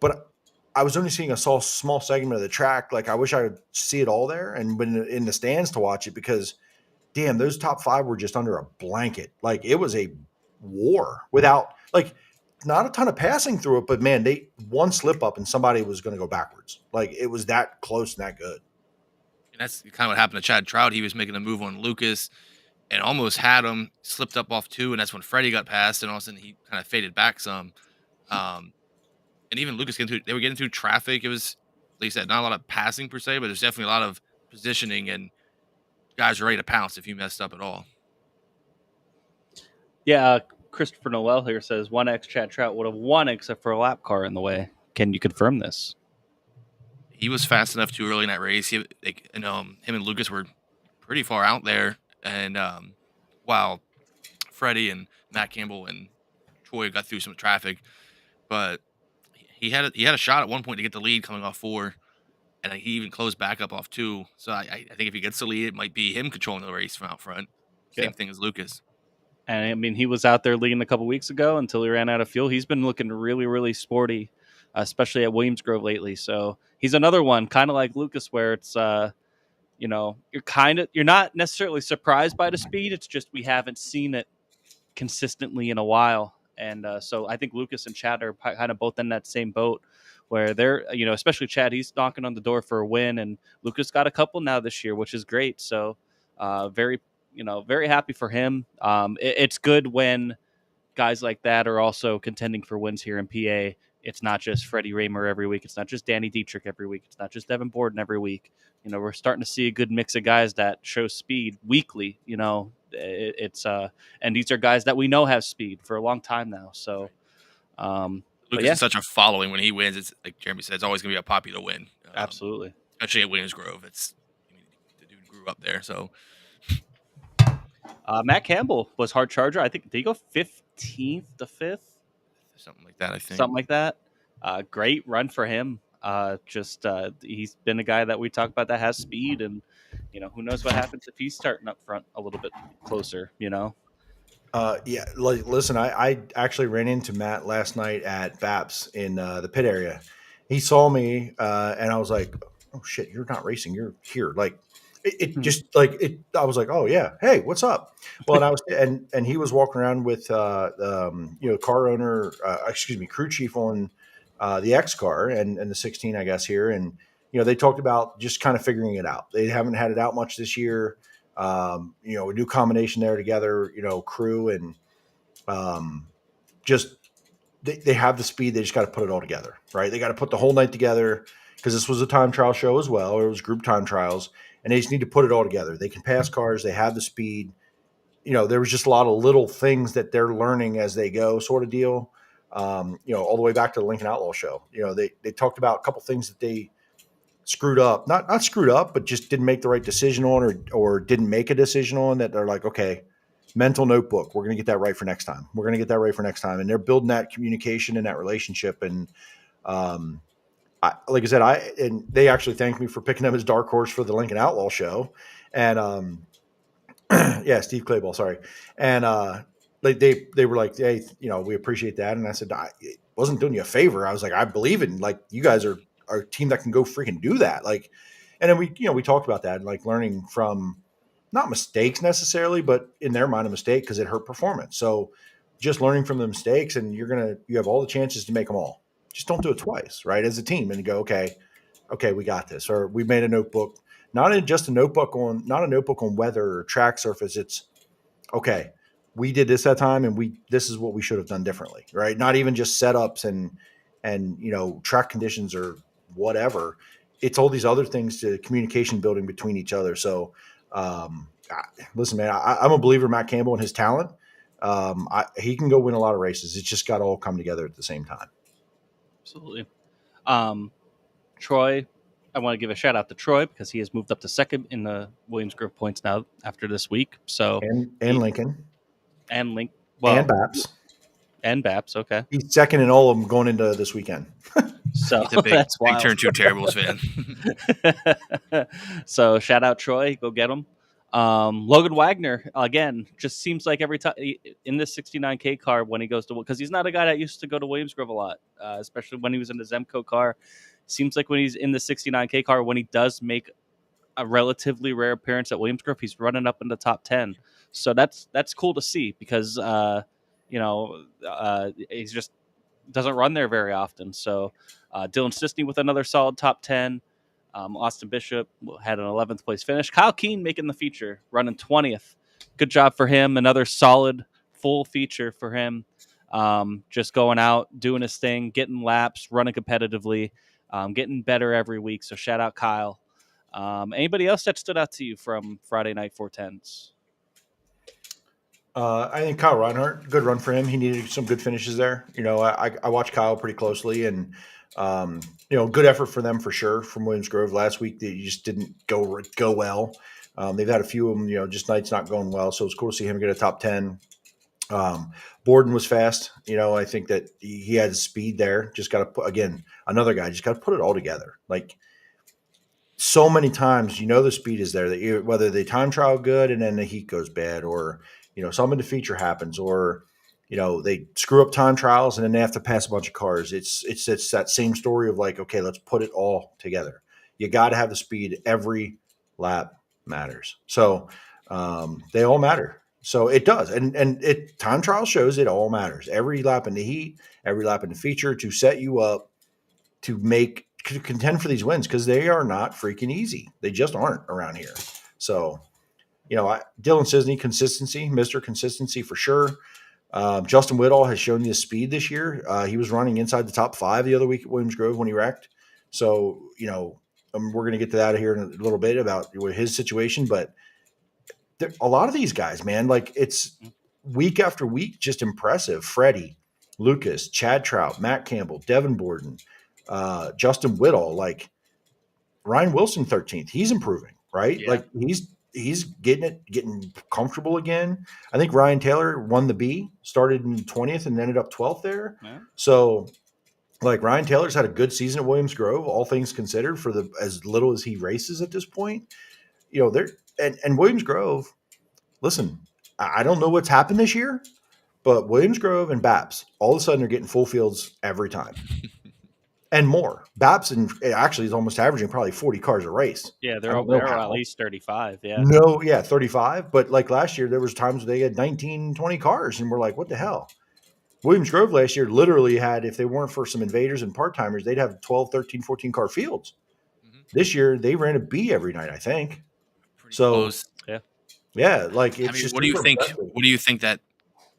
[SPEAKER 9] But I was only seeing a small segment of the track. Like I wish I would see it all there and been in the stands to watch it, because damn, those top 5 were just under a blanket. Like it was a war without, like, not a ton of passing through it, but man, they one slip up and somebody was going to go backwards. Like it was that close and that good.
[SPEAKER 10] And that's kind of what happened to Chad Trout. He was making a move on Lucas and almost had him, slipped up off 2, and that's when Freddie got past, and all of a sudden he kind of faded back some. And even Lucas they were getting through traffic. It was, like you said, not a lot of passing per se, but there's definitely a lot of positioning, and guys are ready to pounce if you messed up at all.
[SPEAKER 3] Yeah, Christopher Noel here says 1X Chad Trout would have won except for a lap car in the way. Can you confirm this?
[SPEAKER 10] He was fast enough too early in that race. Him and Lucas were pretty far out there, and while Freddie and Matt Campbell and Troy got through some traffic, but he had a shot at one point to get the lead coming off 4, and he even closed back up off 2. So I think if he gets the lead, it might be him controlling the race from out front. Same thing as Lucas.
[SPEAKER 3] And I mean, he was out there leading a couple weeks ago until he ran out of fuel. He's been looking really, really sporty, especially at Williamsgrove lately. So he's another one, kind of like Lucas, where it's you're not necessarily surprised by the speed. It's just we haven't seen it consistently in a while. And so I think Lucas and Chad are kind of both in that same boat where they're, especially Chad, he's knocking on the door for a win, and Lucas got a couple now this year, which is great. So very happy for him. It's good when guys like that are also contending for wins here in PA. It's not just Freddie Raymer every week. It's not just Danny Dietrich every week. It's not just Devin Borden every week. We're starting to see a good mix of guys that show speed weekly. And these are guys that we know have speed for a long time now. So,
[SPEAKER 10] Lucas is such a following when he wins. It's like Jeremy said, it's always going to be a popular win.
[SPEAKER 3] Absolutely,
[SPEAKER 10] especially at Williamsgrove. The dude grew up there. So,
[SPEAKER 3] Matt Campbell was hard charger. I think did he go 15th to 5th,
[SPEAKER 10] something like that. I think
[SPEAKER 3] something like that. Great run for him. He's been a guy that we talk about that has speed, and who knows what happens if he's starting up front a little bit closer.
[SPEAKER 9] Listen, I actually ran into Matt last night at Baps in the pit area. He saw me, and I was like, "Oh shit, you're not racing. You're here." Like it just like it. I was like, "Oh yeah, hey, what's up?" Well, and I was and he was walking around with car owner, crew chief on the X car and the 16, I guess here, and they talked about just kind of figuring it out. They haven't had it out much this year. A new combination there together, crew and just they have the speed. They just got to put it all together, right? They got to put the whole night together because this was a time trial show as well. Or it was group time trials, and they just need to put it all together. They can pass cars. They have the speed. There was just a lot of little things that they're learning as they go, sort of deal. All the way back to the Lincoln Outlaw show. They talked about a couple things that they screwed up, not screwed up, but just didn't make the right decision on or didn't make a decision on that. They're like, okay, mental notebook. We're going to get that right for next time. We're going to get that right for next time. And they're building that communication and that relationship. And like I said, and they actually thanked me for picking them as dark horse for the Lincoln Outlaw show. And Steve Clayball, sorry. And they were like, hey, we appreciate that. And I said, it wasn't doing you a favor. I was like, I believe in you guys are a team that can go freaking do that. And then we talked about that, and learning from not mistakes necessarily, but in their mind, a mistake because it hurt performance. So just learning from the mistakes, and you have all the chances to make them all. Just don't do it twice, right? As a team, and go, okay, we got this. Or we made a notebook, not a notebook on weather or track surface. It's okay. We did this that time, and this is what we should have done differently, right? Not even just setups and track conditions or whatever. It's all these other things to communication building between each other. So, listen, man, I'm a believer in Matt Campbell and his talent. He can go win a lot of races. It's just got to all come together at the same time.
[SPEAKER 3] Absolutely. Troy, I want to give a shout out to Troy because he has moved up to second in the Williamsgrove points now after this week. So
[SPEAKER 9] and Lincoln
[SPEAKER 3] and Baps. Okay,
[SPEAKER 9] he's second in all of them going into this weekend.
[SPEAKER 3] So
[SPEAKER 10] he's a big Turn 2 Terribles fan.
[SPEAKER 3] So shout out Troy, go get him. Logan Wagner, again, just seems like every time in this 69K car when he goes to, because he's not a guy that used to go to Williamsgrove a lot, especially when he was in the Zemco car. Seems like when he's in the 69K car, when he does make a relatively rare appearance at Williamsgrove, he's running up in the top 10. So that's cool to see because, he's just doesn't run there very often. So Dylan Sisney with another solid top 10. Austin Bishop had an 11th place finish. Kyle Keene making the feature, running 20th. Good job for him. Another solid full feature for him. Just going out, doing his thing, getting laps, running competitively, getting better every week. So shout out Kyle. Anybody else that stood out to you from Friday night 410s?
[SPEAKER 9] I think Kyle Reinhardt, good run for him. He needed some good finishes there. I watched Kyle pretty closely, and good effort for them for sure from Williamsgrove last week. They just didn't go well. They've had a few of them, just nights not going well. So it's cool to see him get a top 10. Borden was fast. I think that he had speed there. Just got to put, again, another guy, just got to put it all together. Like so many times, the speed is there that whether they time trial good and then the heat goes bad, or, some of the feature happens, or, they screw up time trials and then they have to pass a bunch of cars. It's that same story of like, okay, let's put it all together. You got to have the speed. Every lap matters. So they all matter. So it does. And it time trial shows it all matters. Every lap in the heat, every lap in the feature to set you up to contend for these wins, because they are not freaking easy. They just aren't around here. So, Dylan Sisney, consistency, Mr. Consistency for sure. Justin Whittall has shown you speed this year. He was running inside the top 5 the other week at Williamsgrove when he wrecked. So, we're going to get to that here in a little bit about his situation, but a lot of these guys, man, like it's week after week, just impressive. Freddie, Lucas, Chad Trout, Matt Campbell, Devin Borden, Justin Whittall, like Ryan Wilson, 13th. He's improving, right? Yeah. Like he's getting comfortable again. I think Ryan Taylor won the B, started in 20th and ended up 12th there. Yeah. So like Ryan Taylor's had a good season at Williamsgrove, all things considered, for as little as he races at this point. And Williamsgrove, listen, I don't know what's happened this year, but Williamsgrove and BAPS all of a sudden are getting full fields every time. And more. BAPS actually is almost averaging probably 40 cars a race.
[SPEAKER 3] Yeah, they're at least 35. Yeah.
[SPEAKER 9] 35. But like last year, there was times where they had 19, 20 cars, and we're like, what the hell? Williamsgrove last year literally had, if they weren't for some invaders and part-timers, they'd have 12, 13, 14 car fields. Mm-hmm. This year, they ran a B every night, I think.
[SPEAKER 10] Pretty close.
[SPEAKER 9] Yeah, like it's just.
[SPEAKER 10] What do you think? What do you think that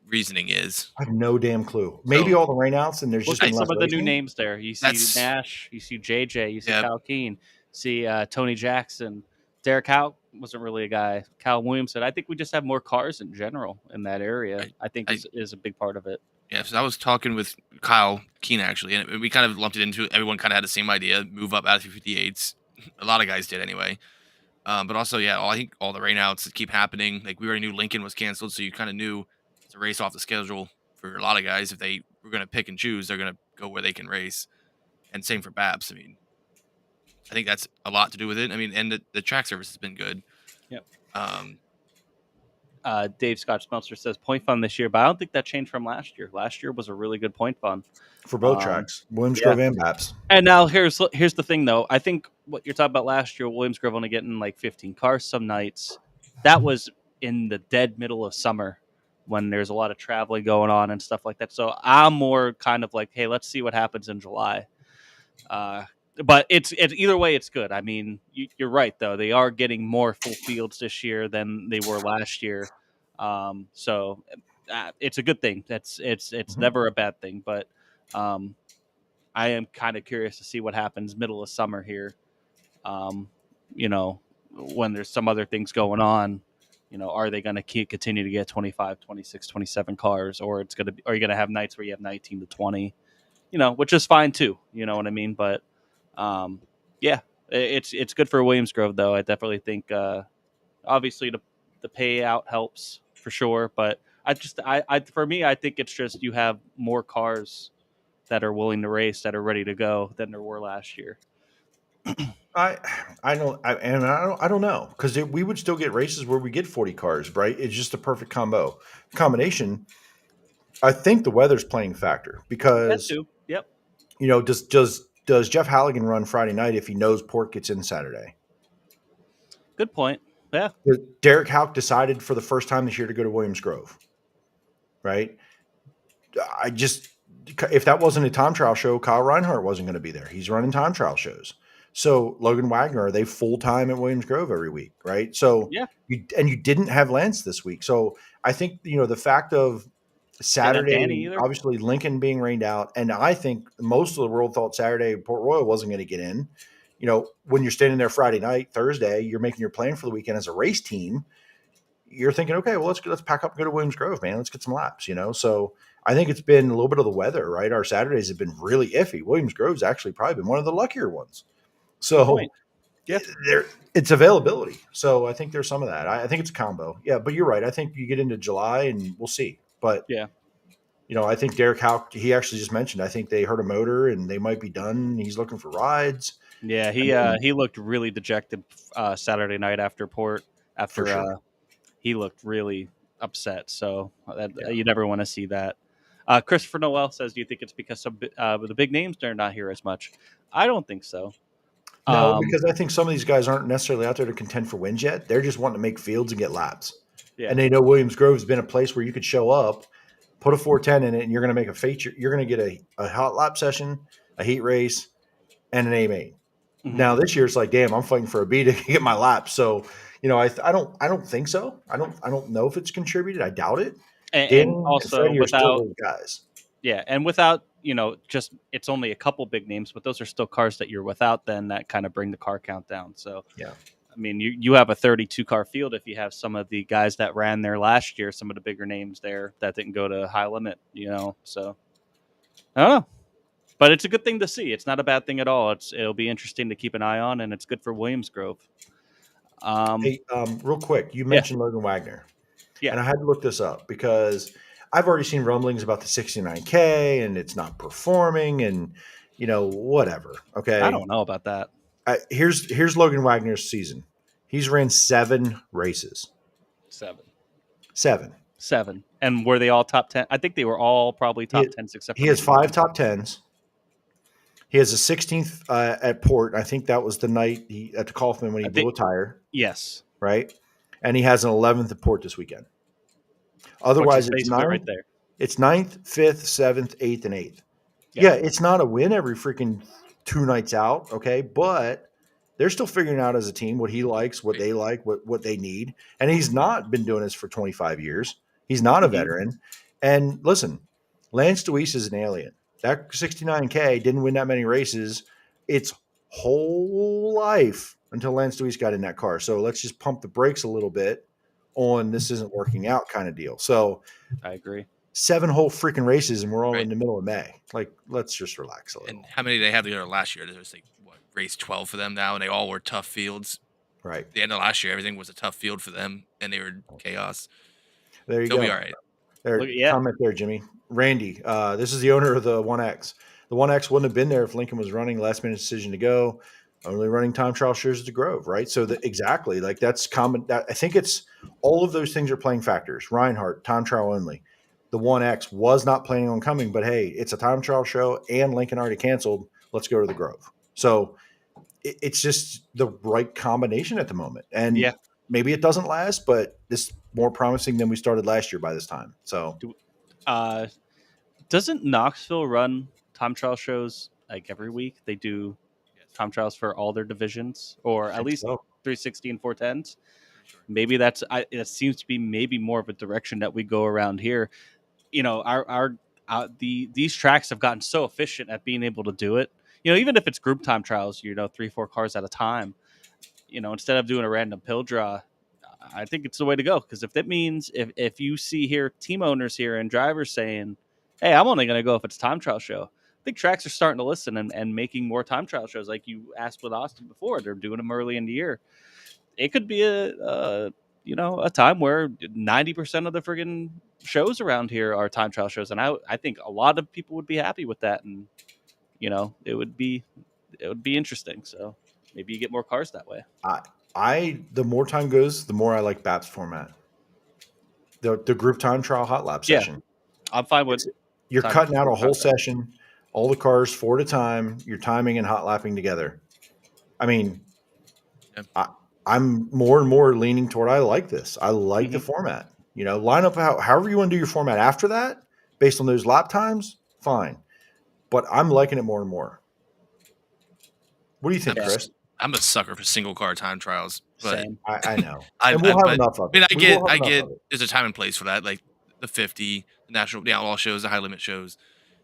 [SPEAKER 10] reasoning is?
[SPEAKER 9] I have no damn clue. Maybe all the rainouts, and there's just
[SPEAKER 3] some of the new names there. You see Nash, you see JJ, you see Kyle Keene, see Tony Jackson. Derek Howe wasn't really a guy. Kyle Williamson. I think we just have more cars in general in that area. I think is a big part of it.
[SPEAKER 10] Yeah, so I was talking with Kyle Keene actually, and we kind of lumped it into. Everyone kind of had the same idea: move up out of 58s. A lot of guys did anyway. But also, I think all the rainouts that keep happening. Like we already knew Lincoln was canceled, so you kind of knew to race off the schedule for a lot of guys. If they were going to pick and choose, they're going to go where they can race. And same for BAPS. I mean, I think that's a lot to do with it. I mean, and the track service has been good.
[SPEAKER 3] Yep. Dave Scott Smeltzer says point fun this year, but I don't think that changed from last year. Last year was a really good point fun
[SPEAKER 9] for both tracks, Williamsgrove and BAPS.
[SPEAKER 3] And now here's the thing, though. I think what you're talking about last year, Williamsgrove only getting like 15 cars some nights. That was in the dead middle of summer when there's a lot of traveling going on and stuff like that. So I'm more kind of like, hey, let's see what happens in July. But it's either way, it's good. I mean, you're right, though. They are getting more full fields this year than they were last year. So it's a good thing. It's never a bad thing. But I am kind of curious to see what happens middle of summer here. When there's some other things going on, are they going to continue to get 25, 26, 27 cars, or are you going to have nights where you have 19 to 20, which is fine too. You know what I mean? But it's good for Williamsgrove, though. I definitely think, obviously the payout helps for sure, but for me, I think it's just you have more cars that are willing to race, that are ready to go than there were last year.
[SPEAKER 9] I don't know because we would still get races where we get 40 cars, right? It's just a perfect combination. I think the weather's playing a factor
[SPEAKER 3] That
[SPEAKER 9] because
[SPEAKER 3] too. Yep.
[SPEAKER 9] does Jeff Halligan run Friday night if he knows Port gets in Saturday?
[SPEAKER 3] Good point. Yeah.
[SPEAKER 9] Derek Houck decided for the first time this year to go to Williams Grove, right? If that wasn't a time trial show, Kyle Reinhart wasn't going to be there. He's running time trial shows. So Logan Wagner, are they full time at Williams Grove every week, right? So
[SPEAKER 3] Yeah.
[SPEAKER 9] you didn't have Lance this week. So I think the fact of Saturday, obviously Lincoln being rained out, and I think most of the world thought Saturday Port Royal wasn't going to get in. When you're standing there Friday night, Thursday, you're making your plan for the weekend as a race team. You're thinking, okay, well, let's pack up and go to Williams Grove, man. Let's get some laps, So I think it's been a little bit of the weather, right? Our Saturdays have been really iffy. Williams Grove's actually probably been one of the luckier ones. So it's availability. So I think there's some of that. I think it's a combo. Yeah, but you're right. I think you get into July and we'll see. But
[SPEAKER 3] yeah,
[SPEAKER 9] I think Derek Houck, he actually just mentioned, I think they heard a motor and they might be done. He's looking for rides.
[SPEAKER 3] Yeah, he looked really dejected Saturday night after Port. He looked really upset. So you never want to see that. Christopher Noel says, do you think it's because the big names are not here as much? I don't think so.
[SPEAKER 9] No, because I think some of these guys aren't necessarily out there to contend for wins yet. They're just wanting to make fields and get laps. Yeah. And they know Williams Grove's been a place where you could show up, put a 410 in it, and you're going to make a feature. You're going to get a hot lap session, a heat race, and an A-main. Mm-hmm. Now this year it's like, damn, I'm fighting for a B to get my lap. So, I don't think so. I don't know if it's contributed. I doubt it.
[SPEAKER 3] And also without
[SPEAKER 9] guys.
[SPEAKER 3] Yeah, and without, just it's only a couple big names, but those are still cars that you're without then that kind of bring the car count down. So,
[SPEAKER 9] yeah.
[SPEAKER 3] I mean, you have a 32-car field if you have some of the guys that ran there last year, some of the bigger names there that didn't go to high limit, So, I don't know. But it's a good thing to see. It's not a bad thing at all. It'll be interesting to keep an eye on, and it's good for Williams Grove.
[SPEAKER 9] Real quick, you mentioned Logan Wagner.
[SPEAKER 3] Yeah.
[SPEAKER 9] And I had to look this up because I've already seen rumblings about the 69K and it's not performing and, whatever. Okay.
[SPEAKER 3] I don't know about that.
[SPEAKER 9] Here's Logan Wagner's season. He's ran 7 races. 7.
[SPEAKER 3] And were they all top 10? I think they were all probably top 10s except for
[SPEAKER 9] he has 5 top 10s. He has a 16th at Port. I think that was the night at the Kaufman when he blew a tire.
[SPEAKER 3] Yes.
[SPEAKER 9] Right. And he has an 11th at Port this weekend. Otherwise, it's 9th,
[SPEAKER 3] right there.
[SPEAKER 9] It's 9th, 5th, 7th, 8th, and 8th. Yeah, it's not a win every freaking 2 nights out, okay? But they're still figuring out as a team what he likes, what they like, what they need. And he's not been doing this for 25 years. He's not a veteran. And listen, Lance Deweese is an alien. That 69K didn't win that many races its whole life until Lance Deweese got in that car. So let's just pump the brakes a little bit on this isn't working out kind of deal. So
[SPEAKER 3] I agree.
[SPEAKER 9] 7 whole freaking races and we're all in the middle of May. Like, let's just relax a little.
[SPEAKER 10] And how many did they have together last year? There's race 12 for them now, and they all were tough fields.
[SPEAKER 9] Right.
[SPEAKER 10] At the end of last year, everything was a tough field for them, and they were chaos.
[SPEAKER 9] There you go.
[SPEAKER 10] They'll be all right.
[SPEAKER 9] Comment there, Jimmy. Randy, this is the owner of the 1X. The 1X wouldn't have been there if Lincoln was running. Last minute decision to go. Only running time trial shares at the Grove, right? So exactly, like that's common. I think it's all of those things are playing factors. Reinhardt, time trial only. The 1X was not planning on coming, but hey, it's a time trial show and Lincoln already canceled. Let's go to the Grove. So it's just the right combination at the moment. And maybe it doesn't last, but it's more promising than we started last year by this time. So
[SPEAKER 3] doesn't Knoxville run time trial shows like every week? They do time trials for all their divisions, or at least 360 and 410s. Maybe it seems to be maybe more of a direction that we go around here. These tracks have gotten so efficient at being able to do it. Even if it's group time trials, 3-4 cars at a time. Instead of doing a random pill draw, I think it's the way to go. Because if that means if you see here team owners here and drivers saying, "Hey, I'm only going to go if it's a time trial show," I think tracks are starting to listen and making more time trial shows, like you asked with Austin before. They're doing them early in the year. It could be a time where 90% of the friggin' shows around here are time trial shows, and I think a lot of people would be happy with that, and it would be interesting. So maybe you get more cars that way.
[SPEAKER 9] The more time goes, the more I like BAP's format. The group time trial hot lap
[SPEAKER 3] Yeah.
[SPEAKER 9] session.
[SPEAKER 3] I'm fine with.
[SPEAKER 9] You're
[SPEAKER 3] time
[SPEAKER 9] cutting out a whole
[SPEAKER 3] concept.
[SPEAKER 9] session, all the cars 4 at a time. You're timing and hot lapping together. I mean, I'm more and more leaning toward I like this. I like the format. You know, line up however you want to do your format after that, based on those lap times, fine. But I'm liking it more and more. What do you think, Chris?
[SPEAKER 10] I'm a sucker for single car time trials. But
[SPEAKER 3] Same.
[SPEAKER 9] I know. And we'll have enough of it.
[SPEAKER 10] I mean, I get there's a time and place for that, like the 50, the national, the outlaw shows, the high limit shows.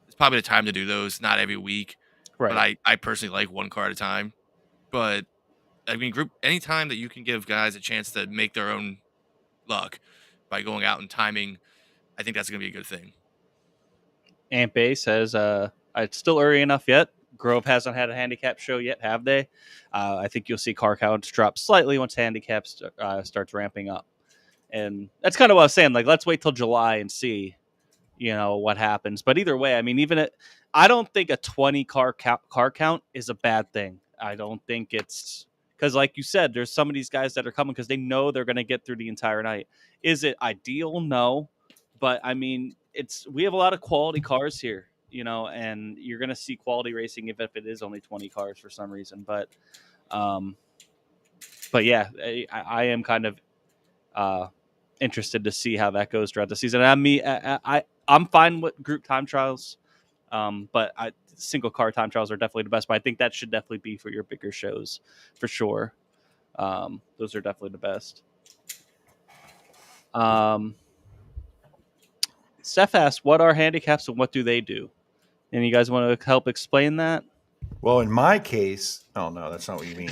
[SPEAKER 10] It's probably the time to do those, not every week.
[SPEAKER 3] Right.
[SPEAKER 10] But I personally like one car at a time. But I mean, anytime that you can give guys a chance to make their own luck by going out and timing, I think that's going to be a good thing.
[SPEAKER 3] Amp A says, it's still early enough yet. Grove hasn't had a handicap show yet, have they? I think you'll see car counts drop slightly once handicaps starts ramping up. And that's kind of what I was saying. Like, let's wait till July and see, what happens. But either way, I mean, I don't think a 20 car count is a bad thing. I don't think it's because, like you said, there's some of these guys that are coming because they know they're going to get through the entire night. Is it ideal? No. But, I mean, we have a lot of quality cars here, and you're going to see quality racing even if it is only 20 cars for some reason. But yeah, I am kind of interested to see how that goes throughout the season. I'm fine with group time trials, but single car time trials are definitely the best. But I think that should definitely be for your bigger shows for sure. Those are definitely the best. Steph asked, what are handicaps and what do they do? And you guys want to help explain that?
[SPEAKER 9] Well, in my case, oh no, that's not what you mean.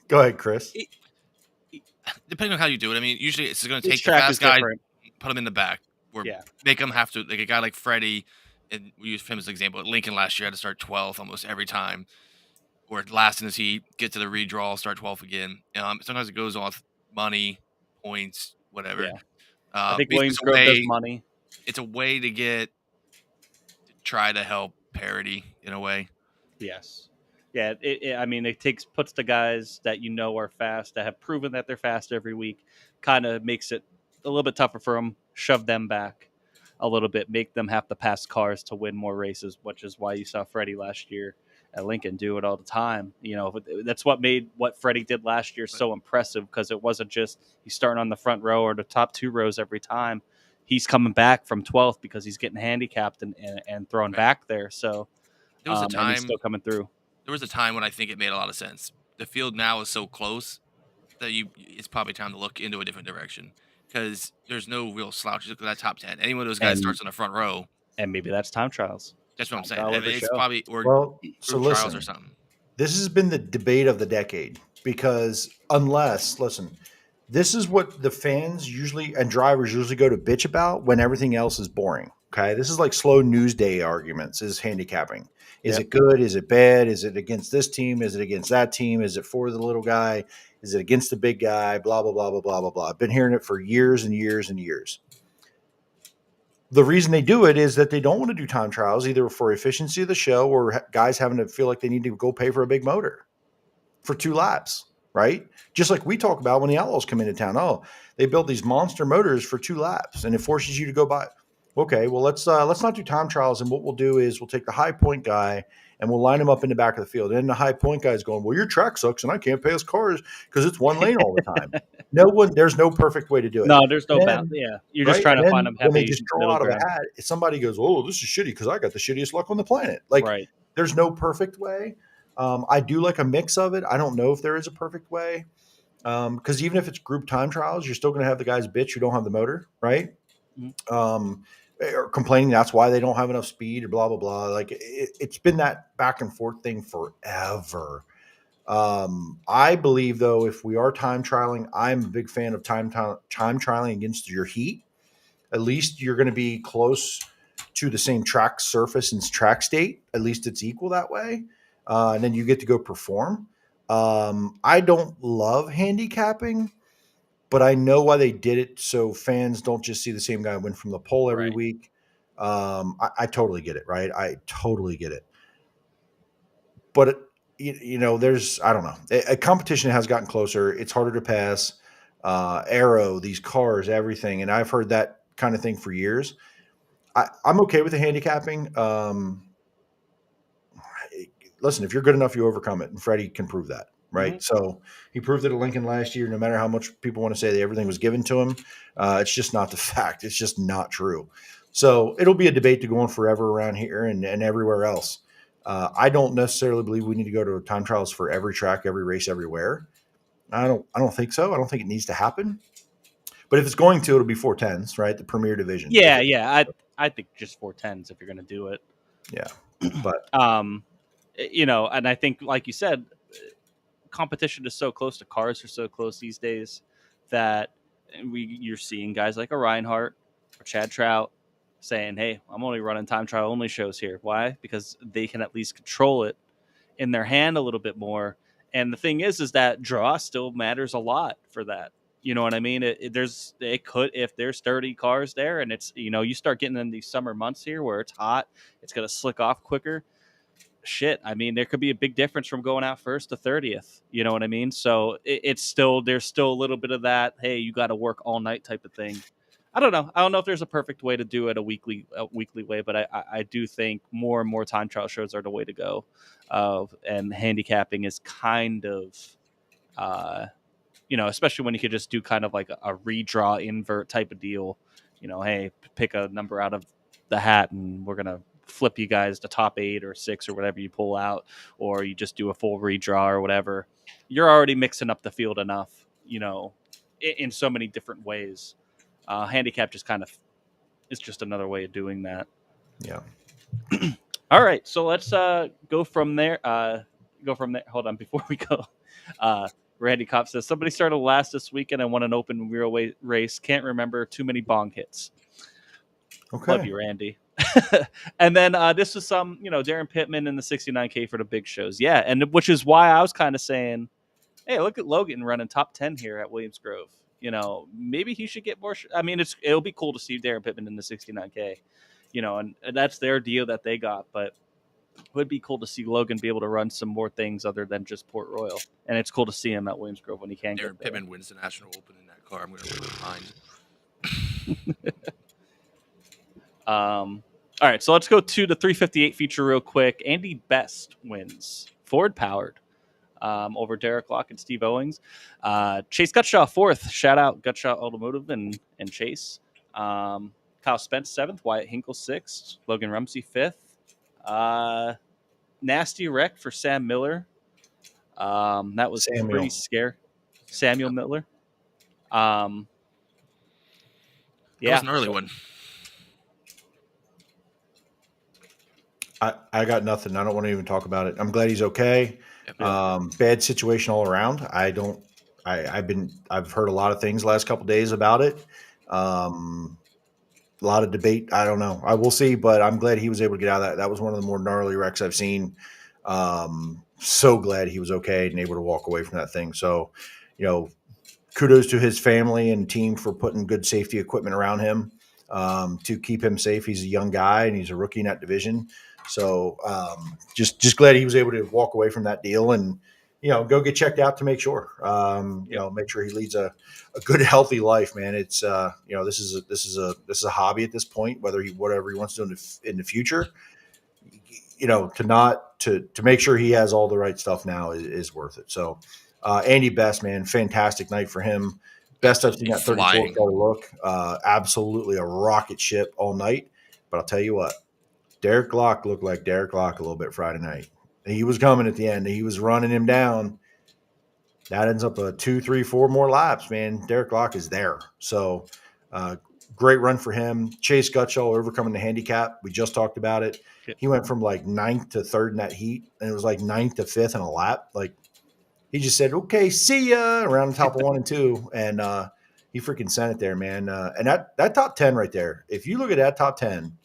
[SPEAKER 9] Go ahead, Chris.
[SPEAKER 10] Depending on how you do it, I mean, usually it's going to take the fast guy, put him in the back, or make him have to, like a guy like Freddie, and we use him as an example. Lincoln last year had to start 12th almost every time, or last in his heat, get to the redraw, start 12th again. Sometimes it goes off money, points, whatever.
[SPEAKER 3] Yeah. I think Williamsgrove does money.
[SPEAKER 10] It's a way to try to help parity in a way.
[SPEAKER 3] Yes. Yeah, it puts the guys that are fast, that have proven that they're fast every week, kind of makes it a little bit tougher for them, shove them back a little bit, make them have to pass cars to win more races, which is why you saw Freddie last year at Lincoln do it all the time. That's what made what Freddie did last year so impressive, because it wasn't just he's starting on the front row or the top 2 rows every time. He's coming back from 12th because he's getting handicapped and thrown back there. So
[SPEAKER 10] there was a time,
[SPEAKER 3] and he's still coming through.
[SPEAKER 10] There was a time when I think it made a lot of sense. The field now is so close that it's probably time to look into a different direction, because there's no real slouch. Look at that top 10. Any one of those guys starts on the front row.
[SPEAKER 3] And maybe that's time trials.
[SPEAKER 10] That's what I'm saying. It's probably
[SPEAKER 9] trials
[SPEAKER 10] or something.
[SPEAKER 9] This has been the debate of the decade, because this is what the fans usually and drivers usually go to bitch about when everything else is boring. Okay. This is like slow news day arguments, is handicapping. Is it good? Is it bad? Is it against this team? Is it against that team? Is it for the little guy? Is it against the big guy? Blah, blah, blah, blah, blah, blah, blah. I've been hearing it for years and years and years. The reason they do it is that they don't want to do time trials, either for efficiency of the show or guys having to feel like they need to go pay for a big motor for 2 laps, right? Just like we talk about when the Outlaws come into town. Oh, they built these monster motors for 2 laps, and it forces you to go by. Okay, well, let's not do time trials, and what we'll do is we'll take the high point guy and we'll line him up in the back of the field. And the high point guy is going, well, your track sucks, and I can't pass cars because it's one lane all the time. There's no perfect way to do it.
[SPEAKER 3] No, there's no balance. Yeah, you're just trying to find them.
[SPEAKER 9] When they just draw out of a hat, if somebody goes, oh, this is shitty because I got the shittiest luck on the planet. There's no perfect way. I do like a mix of it. I don't know if there is a perfect way, because even if it's group time trials, you're still going to have the guys bitch who don't have the motor, right? Mm-hmm. Or complaining that's why they don't have enough speed or blah, blah, blah. Like it's been that back and forth thing forever. I believe, though, if we are time trialing, I'm a big fan of time trialing against your heat. At least you're going to be close to the same track surface and track state. At least it's equal that way. And then you get to go perform. I don't love handicapping, but I know why they did it, so fans don't just see the same guy win from the pole every week. I totally get it, right? I totally get it. but there's, I don't know, a competition has gotten closer. It's harder to pass. Aero, these cars, everything, and I've heard that kind of thing for years. I'm okay with the handicapping. Listen, if you're good enough, you overcome it, and Freddie can prove that, right?
[SPEAKER 3] Mhm.
[SPEAKER 9] So he proved it at Lincoln last year. No matter how much people want to say that everything was given to him, it's just not the fact. It's just not true. So it'll be a debate to go on forever around here and everywhere else. I don't necessarily believe we need to go to time trials for every track, every race, everywhere. I don't think so. I don't think it needs to happen. But if it's going to, it'll be 410s, right? The premier division.
[SPEAKER 3] Yeah. I think just 410s if you're going to do it.
[SPEAKER 9] Yeah. But
[SPEAKER 3] and I think, like you said, competition is so close to cars are so close these days that you're seeing guys like a Reinhardt or Chad Trout saying, "Hey, I'm only running time trial only shows here." Why? Because they can at least control it in their hand a little bit more. And the thing is that draw still matters a lot for that. You know what I mean? It could, if there's 30 cars there and it's, you start getting in these summer months here where it's hot, it's going to slick off quicker. Shit. I mean, there could be a big difference from going out first to 30th. You know what I mean? So there's still a little bit of that. Hey, you got to work all night type of thing. I don't know. I don't know if there's a perfect way to do it a weekly way, but I do think more and more time trial shows are the way to go. And handicapping is kind of, especially when you could just do kind of like a redraw invert type of deal. Hey, pick a number out of the hat and we're going to flip you guys to top 8 or 6 or whatever you pull out, or you just do a full redraw or whatever. You're already mixing up the field enough, in so many different ways. Handicap just kind of is just another way of doing that.
[SPEAKER 9] Yeah.
[SPEAKER 3] All right, so let's go from there. Hold on, before we go. Randy Kopp says, somebody started last this weekend and won an open wheel race. Can't remember, too many bong hits.
[SPEAKER 9] Okay.
[SPEAKER 3] Love you, Randy. And then this was some, Darren Pittman in the 69K for the big shows. Yeah, and which is why I was kind of saying, hey, look at Logan running top 10 here at Williamsgrove. Maybe he should get more. It'll be cool to see Darren Pittman in the 69K, and that's their deal that they got. But it would be cool to see Logan be able to run some more things other than just Port Royal. And it's cool to see him at Williamsgrove when he can.
[SPEAKER 10] Darren Pittman wins the National Open in that car. I'm going to lose my mind.
[SPEAKER 3] All right, so let's go to the 358 feature real quick. Andy Best wins, Ford powered, over Derek Locke and Steve Owings. Chase Gutshaw fourth. Shout out Gutshaw Automotive and Chase. Kyle Spence seventh. Wyatt Hinkle sixth. Logan Rumsey fifth. Nasty wreck for Sam Miller. That was pretty scary. Samuel Miller.
[SPEAKER 10] That was an early one.
[SPEAKER 9] I got nothing. I don't want to even talk about it. I'm glad he's okay. Bad situation all around. I've heard a lot of things the last couple of days about it. A lot of debate. I don't know. I will see, but I'm glad he was able to get out of that. That was one of the more gnarly wrecks I've seen. So glad he was okay and able to walk away from that thing. So, kudos to his family and team for putting good safety equipment around him to keep him safe. He's a young guy and he's a rookie in that division. So just glad he was able to walk away from that deal and, go get checked out to make sure, make sure he leads a good, healthy life, man. It's, this is a hobby at this point, whatever he wants to do in the future, to make sure he has all the right stuff now is worth it. So Andy Best, man, fantastic night for him. Best I've seen that 34 car look. Absolutely a rocket ship all night. But I'll tell you what, Derek Locke looked like Derek Locke a little bit Friday night. He was coming at the end. He was running him down. That ends up a 2, 3, 4 more laps, man. Derek Locke is there. So great run for him. Chase Gutshaw overcoming the handicap. We just talked about it. He went from like 9th to 3rd in that heat, and it was like 9th to 5th in a lap. Like he just said, okay, see ya, around the top of 1 and 2. And he freaking sent it there, man. And that top 10 right there, if you look at that top 10,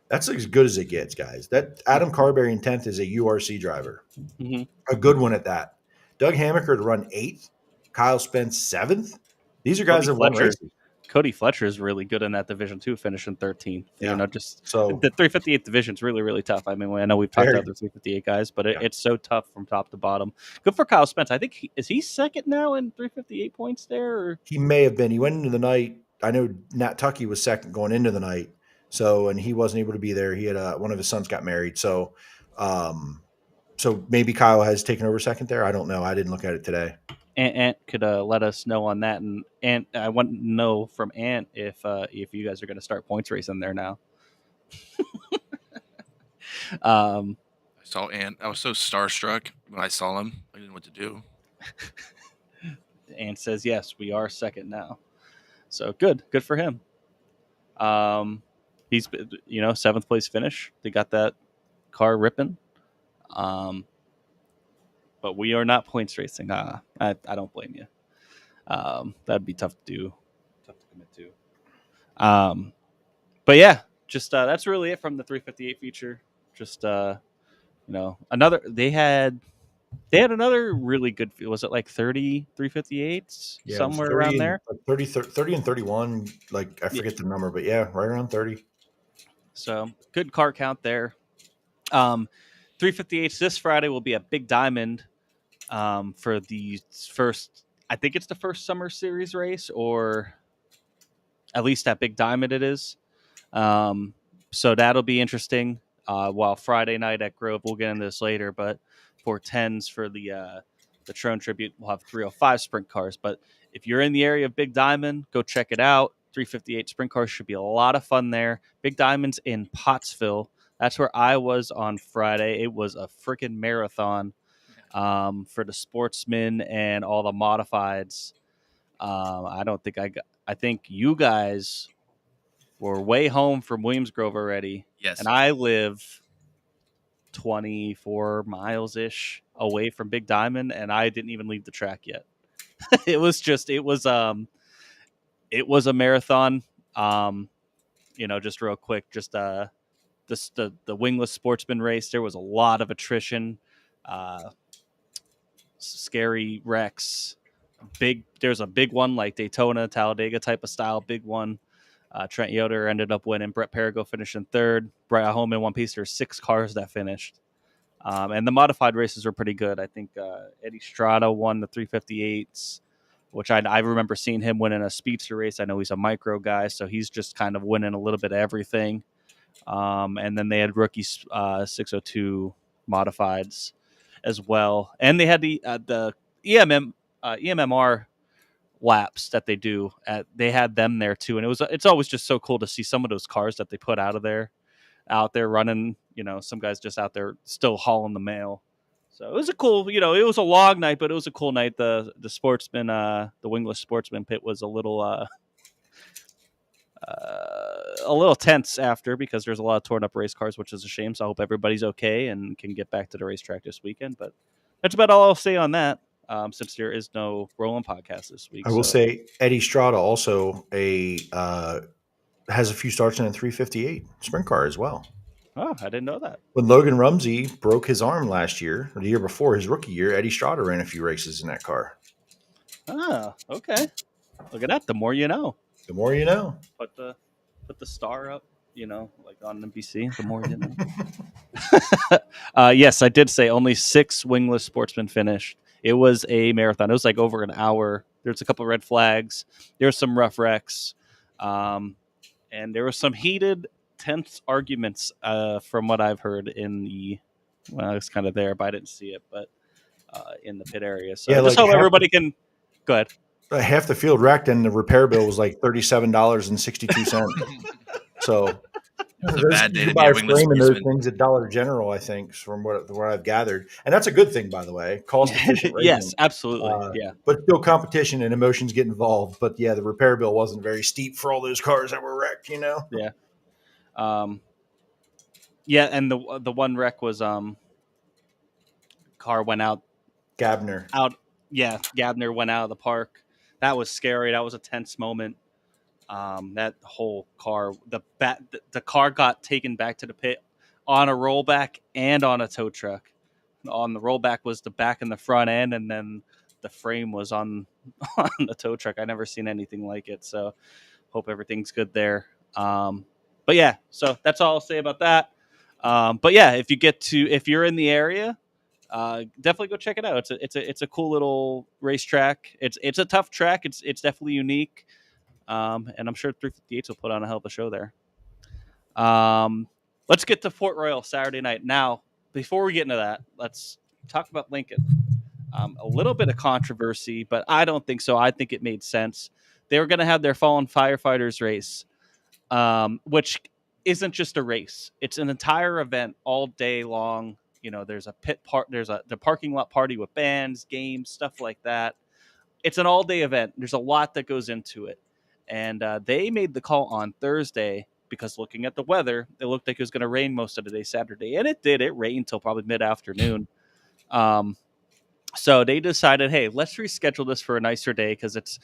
[SPEAKER 9] that's as good as it gets, guys. That Adam Carberry in 10th is a URC driver.
[SPEAKER 3] Mm-hmm.
[SPEAKER 9] A good one at that. Doug Hammaker to run 8th. Kyle Spence 7th. These are guys that won races.
[SPEAKER 3] Cody Fletcher is really good in that division too, finishing 13th.
[SPEAKER 9] Yeah.
[SPEAKER 3] You know, just
[SPEAKER 9] So
[SPEAKER 3] the 358 division is really, really tough. I mean, I know we've talked to other 358 guys, but it's so tough from top to bottom. Good for Kyle Spence. I think is he second now in 358 points there? Or?
[SPEAKER 9] he may have been. He went into the night. I know Nat Tucky was second going into the night. So, and he wasn't able to be there. He had one of his sons got married. So, so maybe Kyle has taken over second there. I don't know. I didn't look at it today.
[SPEAKER 3] Ant could let us know on that, and I want to know from Ant if you guys are going to start points racing there now.
[SPEAKER 10] I saw Ant. I was so starstruck when I saw him. I didn't know what to do.
[SPEAKER 3] Ant says yes, we are second now. So good for him. He's 7th place finish. They got that car ripping. But we are not points racing. I don't blame you. That'd be tough to commit to. But yeah, just that's really it from the 358 feature. Just another. They had another really good. Was it like 30 358s somewhere around there?
[SPEAKER 9] 30 and 31. Like I forget the number, but yeah, right around 30.
[SPEAKER 3] So good car count there. 358s this Friday will be a big diamond for the first. I think it's the first summer series race, or at least at Big Diamond it is. So that'll be interesting. While Friday night at Grove, we'll get into this later, but for 10s for the Trone Tribute, we'll have 305 sprint cars. But if you're in the area of Big Diamond, go check it out. 358 sprint cars should be a lot of fun there. Big Diamond's in Pottsville. That's where I was on Friday. It was a freaking marathon for the sportsmen and all the modifieds. I think you guys were way home from Williamsgrove already.
[SPEAKER 10] Yes.
[SPEAKER 3] And I live 24 miles-ish away from Big Diamond, and I didn't even leave the track yet. It was a marathon. Just real quick, just the wingless sportsman race. There was a lot
[SPEAKER 10] Mm-hmm.
[SPEAKER 3] of attrition, scary wrecks. There's a big one like Daytona, Talladega type of style, big one. Trent Yoder ended up winning. Brett Perigo finishing third. Brian Holman one piece. There's 6 cars that finished. And the modified races were pretty good. I think Eddie Strada won the 358s, which I remember seeing him winning a speedster race. I know he's a micro guy, so he's just kind of winning a little bit of everything. And then they had rookie 602 modifieds as well. And they had the EMMR laps that they do. They had them there too, and it's always just so cool to see some of those cars that they put out there running. Some guys just out there still hauling the mail. So it was a cool. It was a long night, but it was a cool night. The sportsman, the wingless sportsman pit was a little tense after, because there's a lot of torn up race cars, which is a shame. So I hope everybody's okay and can get back to the racetrack this weekend. But that's about all I'll say on that. Since there is no Roland podcast this week.
[SPEAKER 9] I will say Eddie Strada also has a few starts in a 358 sprint car as well.
[SPEAKER 3] Oh, I didn't know that.
[SPEAKER 9] When Logan Rumsey broke his arm last year, or the year before, his rookie year, Eddie Strada ran a few races in that car.
[SPEAKER 3] Oh, okay. Look at that. The more you know.
[SPEAKER 9] The more you know.
[SPEAKER 3] Put the star up, like on NBC. The more you know. Yes, I did say only 6 wingless sportsmen finished. It was a marathon. It was like over an hour. There's a couple of red flags. There were some rough wrecks. And there were some heated, tense arguments from what I've heard I was kind of there, but I didn't see it, but in the pit area. So yeah, just hope everybody can go ahead.
[SPEAKER 9] Half the field wrecked, and the repair bill was like $37.62. So
[SPEAKER 10] It's a bad day to be
[SPEAKER 9] buy
[SPEAKER 10] a wingless
[SPEAKER 9] framing those
[SPEAKER 10] sportsman.
[SPEAKER 9] things at Dollar General, I think, from what I've gathered, and that's a good thing, by the way. Cost efficient racing.
[SPEAKER 3] Yes, absolutely. Yeah,
[SPEAKER 9] but still, competition and emotions get involved. But yeah, the repair bill wasn't very steep for all those cars that were wrecked.
[SPEAKER 3] Yeah. Yeah, and the one wreck was car went out.
[SPEAKER 9] Gabner.
[SPEAKER 3] Gabner went out of the park. That was scary. That was a tense moment. That whole car, the car got taken back to the pit on a rollback and on a tow truck. On the rollback was the back and the front end, and then the frame was on the tow truck. I never seen anything like it. So Hope everything's good there. But yeah, so that's all I'll say about that. But yeah, if you're in the area, definitely go check it out. It's a cool little racetrack. It's a tough track. It's definitely unique. And I'm sure 358s will put on a hell of a show there. Let's get to Port Royal Saturday night. Now, before we get into that, let's talk about Lincoln. A little bit of controversy, but I don't think so. I think it made sense. They were going to have their fallen firefighters race, which isn't just a race. It's an entire event all day long. You know, there's a the parking lot party with bands, games, stuff like that. It's an all day event. There's a lot that goes into it. And they made the call on Thursday because looking at the weather, it looked like it was going to rain most of the day Saturday. And it did. It rained until probably mid-afternoon. So they decided, hey, let's reschedule this for a nicer day because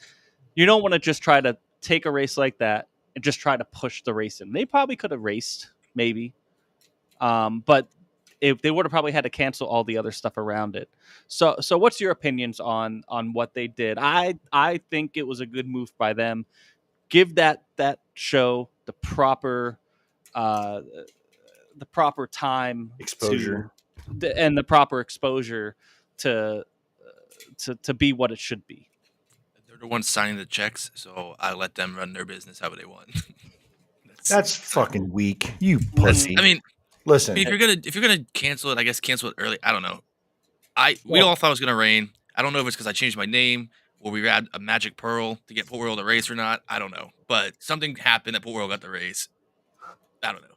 [SPEAKER 3] you don't want to just try to take a race like that and just try to push the race in. They probably could have raced, maybe. But they would have probably had to cancel all the other stuff around it. So what's your opinions on what they did? I think it was a good move by them. Give that show the proper time,
[SPEAKER 9] Exposure.
[SPEAKER 3] and the proper exposure to be what it should be.
[SPEAKER 10] They're the ones signing the checks, so I let them run their business however they want.
[SPEAKER 9] That's fucking weak. You pussy.
[SPEAKER 10] I mean,
[SPEAKER 9] listen.
[SPEAKER 10] if you're gonna cancel it, I guess cancel it early. I don't know. We all thought it was gonna rain. I don't know if it's because I changed my name or we had a magic pearl to get Port Royal to race or not. I don't know, but something happened that Port Royal got the race. I don't know.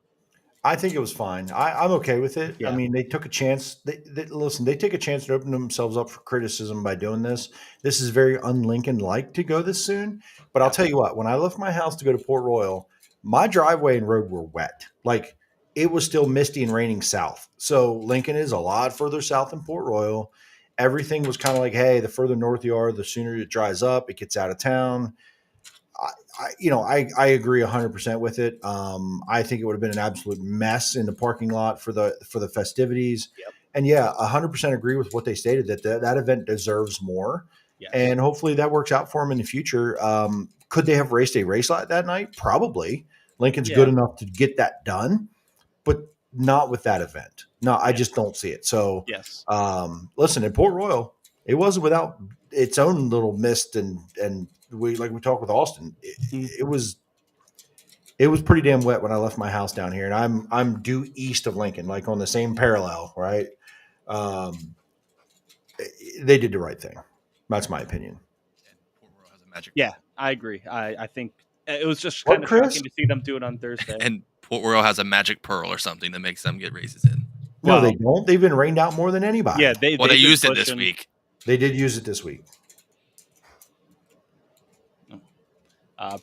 [SPEAKER 9] I think it was fine. I'm okay with it.
[SPEAKER 3] Yeah.
[SPEAKER 9] I mean, they took a chance. Listen, they take a chance to open themselves up for criticism by doing this. This is very un-Lincoln-like to go this soon. But I'll tell you what, when I left my house to go to Port Royal, my driveway and road were wet. Like, it was still misty and raining south. So Lincoln is a lot further south than Port Royal. Everything was kind of like, hey, the further north you are, the sooner it dries up, it gets out of town. I agree 100% with it. I think it would have been an absolute mess in the parking lot for the festivities.
[SPEAKER 3] Yep.
[SPEAKER 9] And yeah, 100% agree with what they stated that event deserves more.
[SPEAKER 3] Yes.
[SPEAKER 9] And hopefully that works out for them in the future. Could they have raced a race lot that night? Probably. Lincoln's good enough to get that done, but not with that event. No, I just don't see it. So
[SPEAKER 3] yes.
[SPEAKER 9] Listen, in Port Royal, it wasn't without its own little mist and we talked with Austin. It was pretty damn wet when I left my house down here, and I'm due east of Lincoln, like on the same parallel, right? They did the right thing. That's my opinion.
[SPEAKER 3] Yeah, I agree. I think it was just kind of shocking to see them do it on Thursday.
[SPEAKER 10] And Port Royal has a magic pearl or something that makes them get races in.
[SPEAKER 9] No, they don't. They've been rained out more than anybody.
[SPEAKER 3] Yeah,
[SPEAKER 10] they used it this week.
[SPEAKER 9] They did use it this week.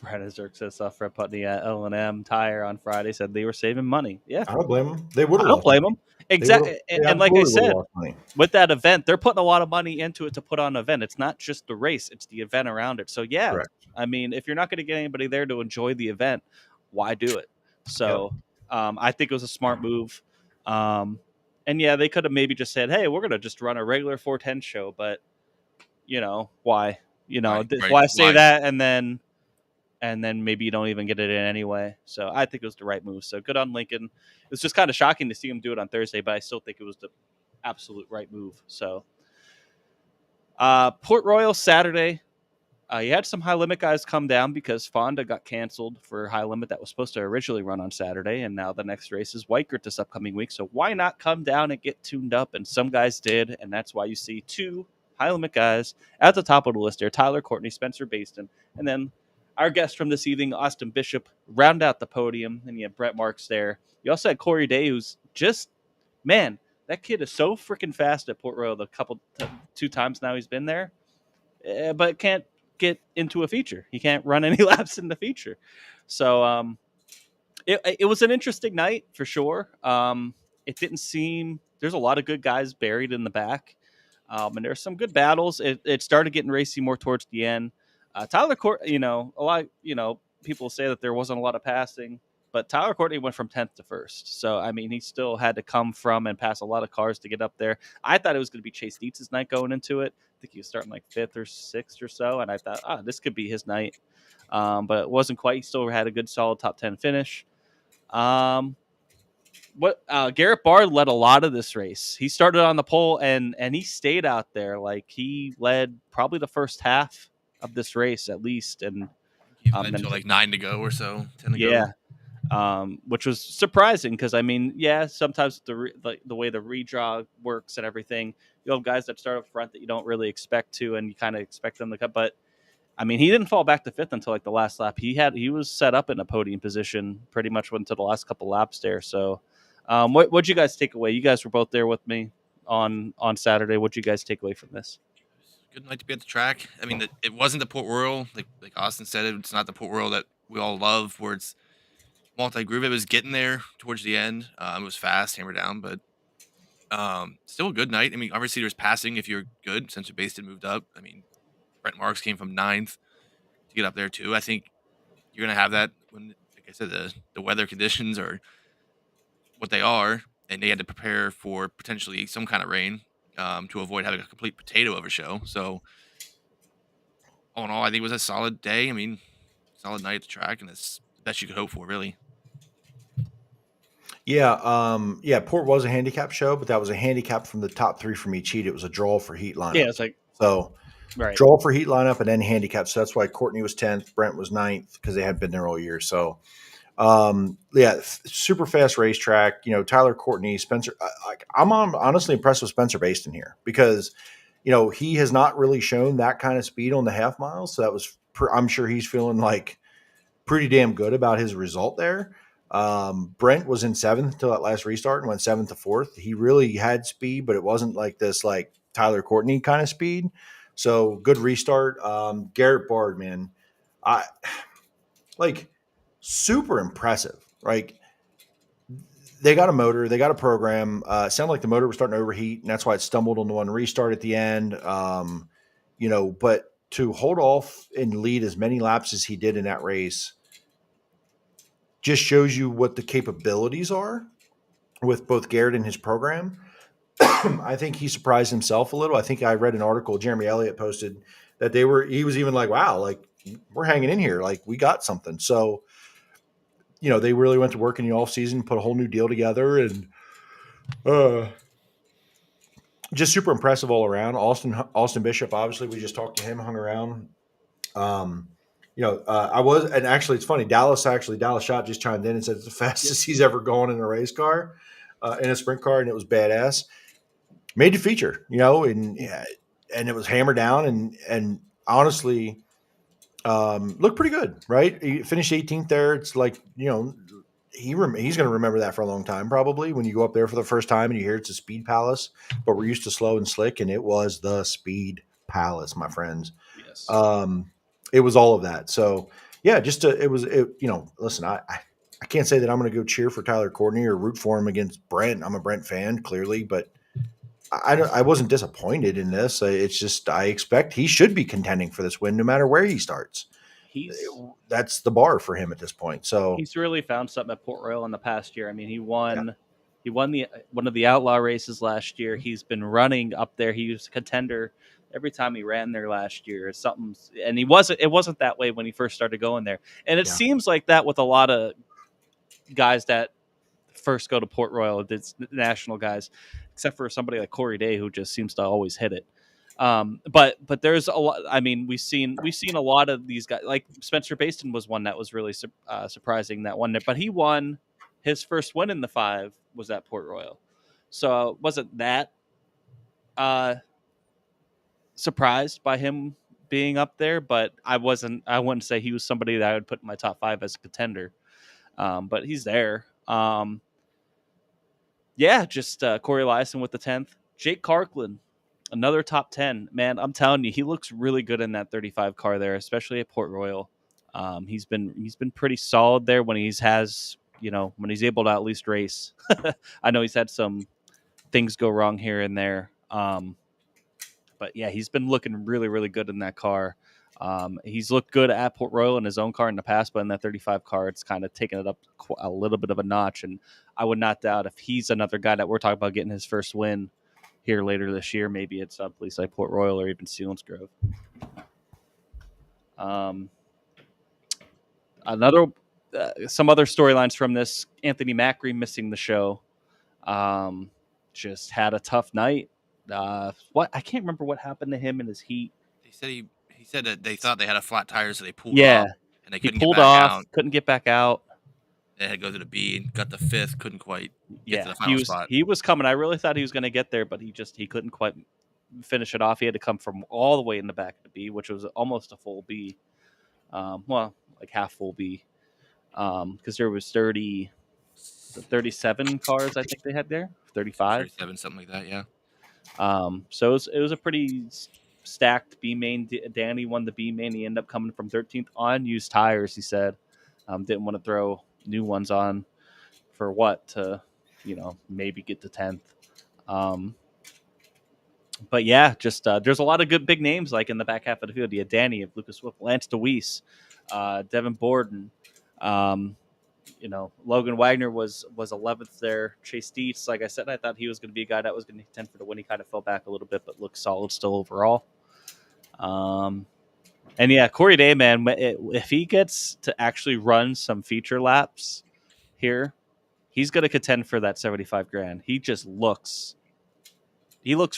[SPEAKER 3] Brad Zerk says Fred Putney at L&M Tire on Friday said they were saving money. Yeah,
[SPEAKER 9] I don't blame them. They would have.
[SPEAKER 3] I don't blame them. Exactly. And like I said, with that event, they're putting a lot of money into it to put on an event. It's not just the race; it's the event around it. So yeah, correct. I mean, if you're not going to get anybody there to enjoy the event, why do it? So I think it was a smart move. And yeah, they could have maybe just said, "Hey, we're going to just run a regular 410 show," but why? Why say that and then maybe you don't even get it in anyway. So I think it was the right move. So good on Lincoln. It was just kind of shocking to see him do it on Thursday, but I still think it was the absolute right move. So Port Royal Saturday, you had some high limit guys come down because Fonda got canceled for high limit that was supposed to originally run on Saturday, and now the next race is Weikert this upcoming week. So why not come down and get tuned up? And some guys did, and that's why you see two high limit guys at the top of the list there: Tyler Courtney, Spencer Baston, and then our guest from this evening, Austin Bishop, round out the podium, and you have Brett Marks there. You also had Corey Day, who's just, man, that kid is so freaking fast at Port Royal. Two times now he's been there, but can't get into a feature. He can't run any laps in the feature. So it was an interesting night for sure. It didn't seem there's a lot of good guys buried in the back, and there's some good battles. It started getting racy more towards the end. Tyler Court, a lot, people say that there wasn't a lot of passing. but Tyler Courtney went from 10th to 1st. So, I mean, he still had to come from and pass a lot of cars to get up there. I thought it was going to be Chase Dietz's night going into it. I think he was starting like 5th or 6th or so, and I thought, this could be his night. But it wasn't quite. He still had a good, solid top 10 finish. Garrett Bard led a lot of this race. He started on the pole and he stayed out there. Like, he led probably the first half of this race at least, and
[SPEAKER 10] He led until like 9 to go or so, 10 to go.
[SPEAKER 3] Which was surprising because, I mean, sometimes the way the redraw works and everything, you have guys that start up front that you don't really expect to, and you kind of expect them to cut. But I mean, he didn't fall back to 5th until like the last lap. He was set up in a podium position pretty much until the last couple laps there. So, what'd you guys take away? You guys were both there with me on Saturday. What'd you guys take away from this?
[SPEAKER 10] Good night to be at the track. I mean, it wasn't the Port Royal, like Austin said. It's not the Port Royal that we all love, where it's multi-groove. It was getting there towards the end. It was fast, hammer down, but still a good night. I mean, obviously there's passing if you're good. Since your base did moved up. I mean, Brent Marks came from 9th to get up there too. I think you're gonna have that when, like I said, the weather conditions are what they are, and they had to prepare for potentially some kind of rain to avoid having a complete potato of a show. So all in all, I think it was a solid day. I mean, solid night at the track, and it's the best you could hope for, really.
[SPEAKER 9] Yeah, Port was a handicap show, but that was a handicap from the top 3 from each heat. It was a draw for heat lineup.
[SPEAKER 3] Yeah, it's like right.
[SPEAKER 9] Draw for heat lineup and then handicap. So that's why Courtney was 10th, Brent was 9th because they had been there all year. So, super fast racetrack. You know, Tyler Courtney, Spencer. I'm honestly impressed with Spencer Baston here because, you know, he has not really shown that kind of speed on the half miles. So that was, I'm sure he's feeling like pretty damn good about his result there. Brent was in 7th until that last restart and went 7th to 4th. He really had speed, but it wasn't like this like Tyler Courtney kind of speed. So good restart. Garrett Bard, man, super impressive. Like, they got a motor, they got a program. It sounded like the motor was starting to overheat, and that's why it stumbled on the one restart at the end. You know, but to hold off and lead as many laps as he did in that race just shows you what the capabilities are with both Garrett and his program. I think he surprised himself a little. I think I read an article Jeremy Elliott posted that he was even like, wow, like, we're hanging in here. Like, we got something. So, you know, they really went to work in the off season, put a whole new deal together, and just super impressive all around. Austin Bishop, obviously, we just talked to him, hung around. And actually, it's funny. Dallas Shot just chimed in and said it's the fastest he's ever gone in a race car, in a sprint car, and it was badass. Made the feature, you know, and it was hammered down, and honestly, looked pretty good, right? He finished 18th there. It's like, you know, he's going to remember that for a long time, probably, when you go up there for the first time and you hear it's a speed palace, but we're used to slow and slick, and it was the speed palace, my friends.
[SPEAKER 3] Yes.
[SPEAKER 9] It was all of that. So yeah, listen, I can't say that I'm going to go cheer for Tyler Courtney or root for him against Brent. I'm a Brent fan, clearly, but I wasn't disappointed in this. It's just, I expect he should be contending for this win no matter where he starts. That's the bar for him at this point. So
[SPEAKER 3] he's really found something at Port Royal in the past year. I mean, he won one of the outlaw races last year. He's been running up there. He was a contender every time he ran there last year. And it wasn't that way when he first started going there. And it seems like that with a lot of guys that first go to Port Royal, it's national guys, except for somebody like Corey Day, who just seems to always hit it. But there's a lot. I mean, we've seen a lot of these guys. Like Spencer Baston was one that was really surprising that one. But he won his first win in the 5 was at Port Royal, so it wasn't that surprised by him being up there. But I wouldn't say he was somebody that I would put in my top 5 as a contender. But he's there. Just Corey Eliason with the 10th. Jake Carklin, another top 10. Man, I'm telling you, he looks really good in that 35 car there, especially at Port Royal. He's been pretty solid there when he's able to at least race. I know he's had some things go wrong here and there. But yeah, he's been looking really, really good in that car. He's looked good at Port Royal in his own car in the past, but in that 35 car, it's kind of taken it up a little bit of a notch. And I would not doubt if he's another guy that we're talking about getting his first win here later this year. Maybe it's a place like Port Royal or even Selinsgrove. Some other storylines from this: Anthony Macri missing the show. Just had a tough night. What I can't remember what happened to him in his heat.
[SPEAKER 10] They said he said that they thought they had a flat tire, so they pulled
[SPEAKER 3] Yeah,
[SPEAKER 10] off, and they
[SPEAKER 3] he
[SPEAKER 10] couldn't
[SPEAKER 3] pulled
[SPEAKER 10] get back
[SPEAKER 3] off,
[SPEAKER 10] out.
[SPEAKER 3] couldn't get back out.
[SPEAKER 10] They had to go to the B and got the 5th, couldn't quite get to the
[SPEAKER 3] Yeah,
[SPEAKER 10] final spot.
[SPEAKER 3] he was coming. I really thought he was going to get there, but he couldn't quite finish it off. He had to come from all the way in the back of the B, which was almost a full B. Well, like half full B, because there was 37 cars I think they had there, 35,
[SPEAKER 10] 37, something like that. Yeah.
[SPEAKER 3] So it was a pretty stacked B main. Danny won the B main. He ended up coming from 13th on used tires. He said didn't want to throw new ones on for what to maybe get to 10th. But yeah, just there's a lot of good big names like in the back half of the field. You had Danny, of Lucas Swift, Lance DeWeese, Devin Borden. Logan Wagner was 11th there. Chase Dietz, like I said, I thought he was going to be a guy that was going to contend for the win. He kind of fell back a little bit, but looked solid still overall. And yeah, Corey Day, man, if he gets to actually run some feature laps here, he's going to contend for that $75,000. He just looks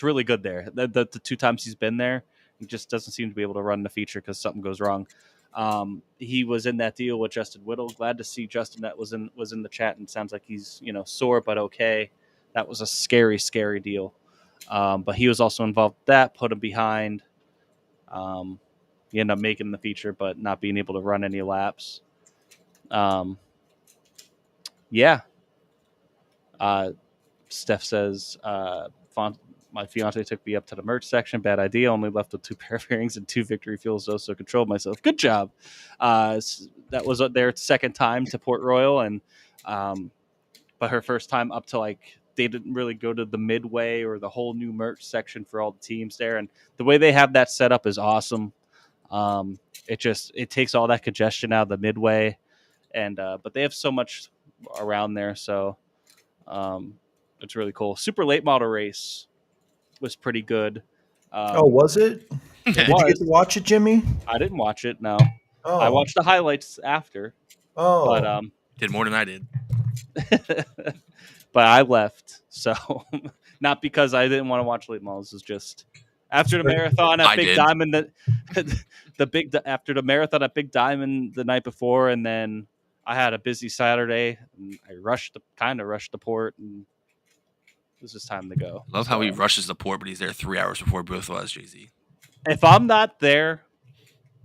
[SPEAKER 3] really good there. The 2 times he's been there, he just doesn't seem to be able to run the feature because something goes wrong. He was in that deal with Justin Whittle. Glad to see Justin that was in the chat, and sounds like he's sore but okay. That was a scary deal. But he was also involved with that, put him behind. He ended up making the feature, but not being able to run any laps. Steph says, my fiance took me up to the merch section. Bad idea. Only left with 2 pair of earrings and 2 victory fuels, though, so controlled myself. Good job. That was their second time to Port Royal, and but her first time up to they didn't really go to the midway or the whole new merch section for all the teams there. And the way they have that set up is awesome. It takes all that congestion out of the midway, and but they have so much around there, so it's really cool. Super late model race was pretty good.
[SPEAKER 9] Was it? Did you get to watch it, Jimmy?
[SPEAKER 3] I didn't watch it. No.
[SPEAKER 9] Oh.
[SPEAKER 3] I watched the highlights after.
[SPEAKER 9] Oh.
[SPEAKER 3] But
[SPEAKER 10] did more than I did.
[SPEAKER 3] But I left, so not because I didn't want to watch late models. It's just after the marathon at Big Diamond, after the marathon at Big Diamond the night before, and then I had a busy Saturday. And I rushed the port, and it was just time to go.
[SPEAKER 10] Love how he rushes the port, but he's there 3 hours before both of us, Jay-Z.
[SPEAKER 3] If I'm not there,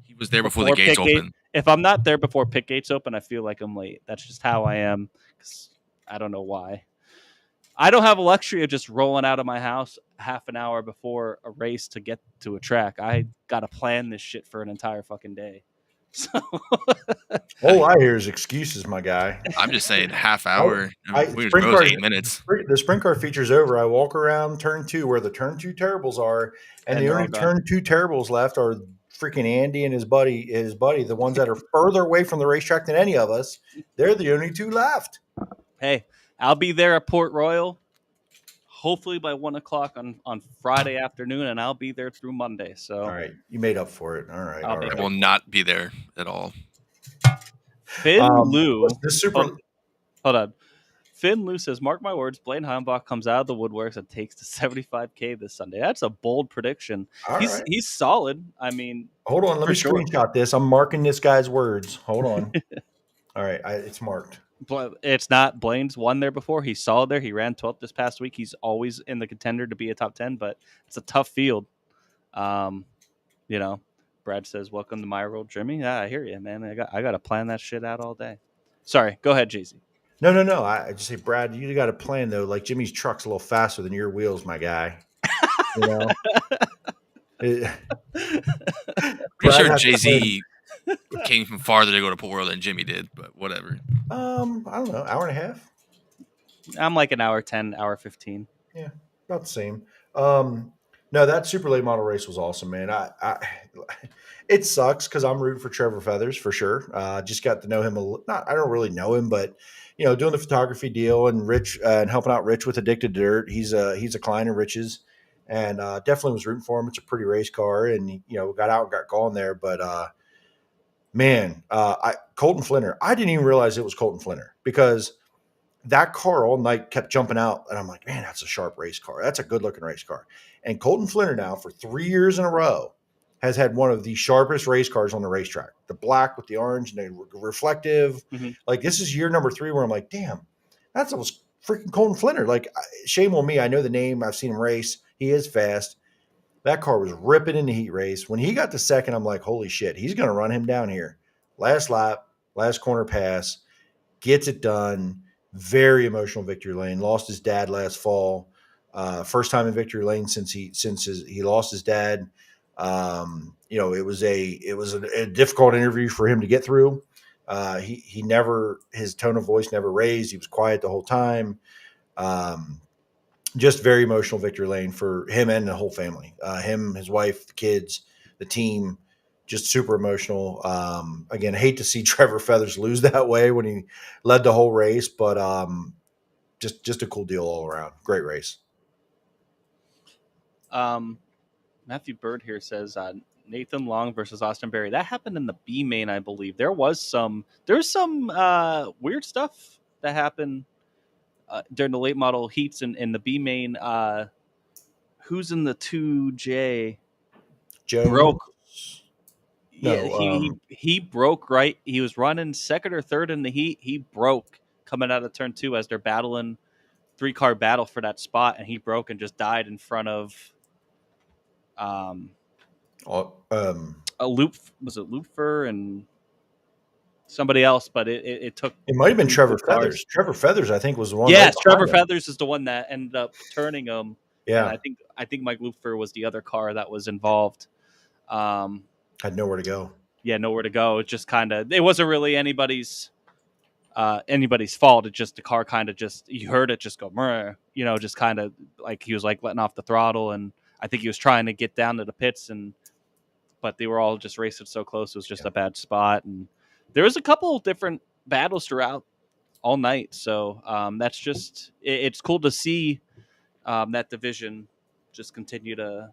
[SPEAKER 10] he was there before the gates open.
[SPEAKER 3] If I'm not there before pit gates open, I feel like I'm late. That's just how I am. 'Cause I don't know why. I don't have a luxury of just rolling out of my house half an hour before a race to get to a track. I got to plan this shit for an entire fucking day. So
[SPEAKER 9] all I hear is excuses, my guy.
[SPEAKER 10] I'm just saying half hour. We
[SPEAKER 9] sprint
[SPEAKER 10] rose
[SPEAKER 9] car,
[SPEAKER 10] 8 minutes.
[SPEAKER 9] The sprint car feature's over. I walk around turn 2 where the turn 2 terribles are, and the only turn 2 terribles left are freaking Andy and his buddy, the ones that are further away from the racetrack than any of us. They're the only 2 left.
[SPEAKER 3] Hey, I'll be there at Port Royal, hopefully by 1:00 on Friday afternoon, and I'll be there through Monday. So,
[SPEAKER 9] all right, you made up for it. All right,
[SPEAKER 10] I will not be there at all.
[SPEAKER 3] Finn Lou,
[SPEAKER 9] hold
[SPEAKER 3] on. Finn Lou says, "Mark my words, Blaine Heimbach comes out of the woodworks and takes the $75,000 this Sunday." That's a bold prediction. He's solid. I mean,
[SPEAKER 9] hold on, let me screenshot this. I'm marking this guy's words. Hold on. All right, it's marked.
[SPEAKER 3] It's not. Blaine's won there before. He's solid there. He ran 12th this past week. He's always in the contender to be a top 10, but it's a tough field. Brad says, "Welcome to my world, Jimmy." Yeah, I hear you, man. I got to plan that shit out all day. Sorry, go ahead, JC.
[SPEAKER 9] No. I just say, Brad, you got a plan though. Like Jimmy's truck's a little faster than your wheels, my guy.
[SPEAKER 10] Pretty sure Jay-Z came from farther to go to Port Royal than Jimmy did, but whatever.
[SPEAKER 9] I don't know, hour and a half.
[SPEAKER 3] I'm like an hour 10, hour 15.
[SPEAKER 9] Yeah, about the same. No, that super late model race was awesome, man. It sucks because I'm rooting for Trevor Feathers for sure. Just got to know him not. I don't really know him, but doing the photography deal and Rich and helping out Rich with Addicted to Dirt. He's a client of Rich's, and definitely was rooting for him. It's a pretty race car, and got out and got going there. But man, Colton Flinner. I didn't even realize it was Colton Flinner because that car all night kept jumping out, and I'm like, man, that's a sharp race car. That's a good looking race car. And Colton Flinner now for 3 years in a row has had one of the sharpest race cars on the racetrack. The black with the orange and the reflective.
[SPEAKER 3] Mm-hmm.
[SPEAKER 9] Like this is year number 3 where I'm like, damn, that's almost freaking Colton Flinner. Like shame on me. I know the name. I've seen him race. He is fast. That car was ripping in the heat race. When he got to second, I'm like, holy shit, he's going to run him down here. Last lap, last corner pass, gets it done. Very emotional victory lane. Lost his dad last fall. First time in victory lane since he lost his dad. It was a difficult interview for him to get through. His tone of voice never raised. He was quiet the whole time. Just very emotional victory lane for him and the whole family. Him, his wife, the kids, the team. Just super emotional. Again, hate to see Trevor Feathers lose that way when he led the whole race, but just a cool deal all around. Great race.
[SPEAKER 3] Matthew Bird here says Nathan Long versus Austin Berry. That happened in the B main, I believe. There's some weird stuff that happened during the late model heats in the B main. Who's in the 2J?
[SPEAKER 9] Jones.
[SPEAKER 3] Broke.
[SPEAKER 9] No,
[SPEAKER 3] Yeah, he broke, right? He was running second or third in the heat. He broke coming out of turn 2 as they're battling 3-car battle for that spot, and he broke and just died in front of a loop. Was it Looper and somebody else? But it took.
[SPEAKER 9] It might have been Trevor Feathers.
[SPEAKER 3] Cars.
[SPEAKER 9] Trevor Feathers, I think, was the one.
[SPEAKER 3] Yes, Trevor Feathers is the one that ended up turning him.
[SPEAKER 9] Yeah,
[SPEAKER 3] and I think Mike Looper was the other car that was involved.
[SPEAKER 9] Had nowhere to go.
[SPEAKER 3] Yeah, nowhere to go. It just it wasn't really anybody's fault. It just the car kind of just, you heard it just go, just kind of like he was like letting off the throttle, and I think he was trying to get down to the pits, but they were all just racing so close. It was just a bad spot, and there was a couple different battles throughout all night. So that's just it's cool to see that division just continue to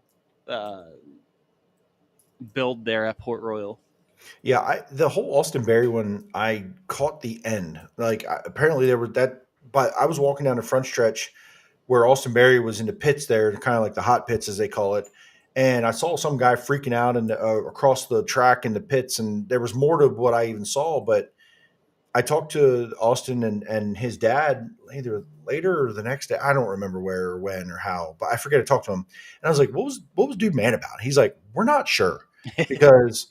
[SPEAKER 3] build there at Port Royal.
[SPEAKER 9] Yeah, the whole Austin Berry one, I caught the end. Like apparently there were but I was walking down the front stretch where Austin Berry was in the pits there, kind of like the hot pits as they call it, and I saw some guy freaking out across the track in the pits, and there was more to what I even saw. But I talked to Austin and his dad either later or the next day. I don't remember where or when or how, but I forget to talk to him. And I was like, what was dude mad about? He's like, we're not sure because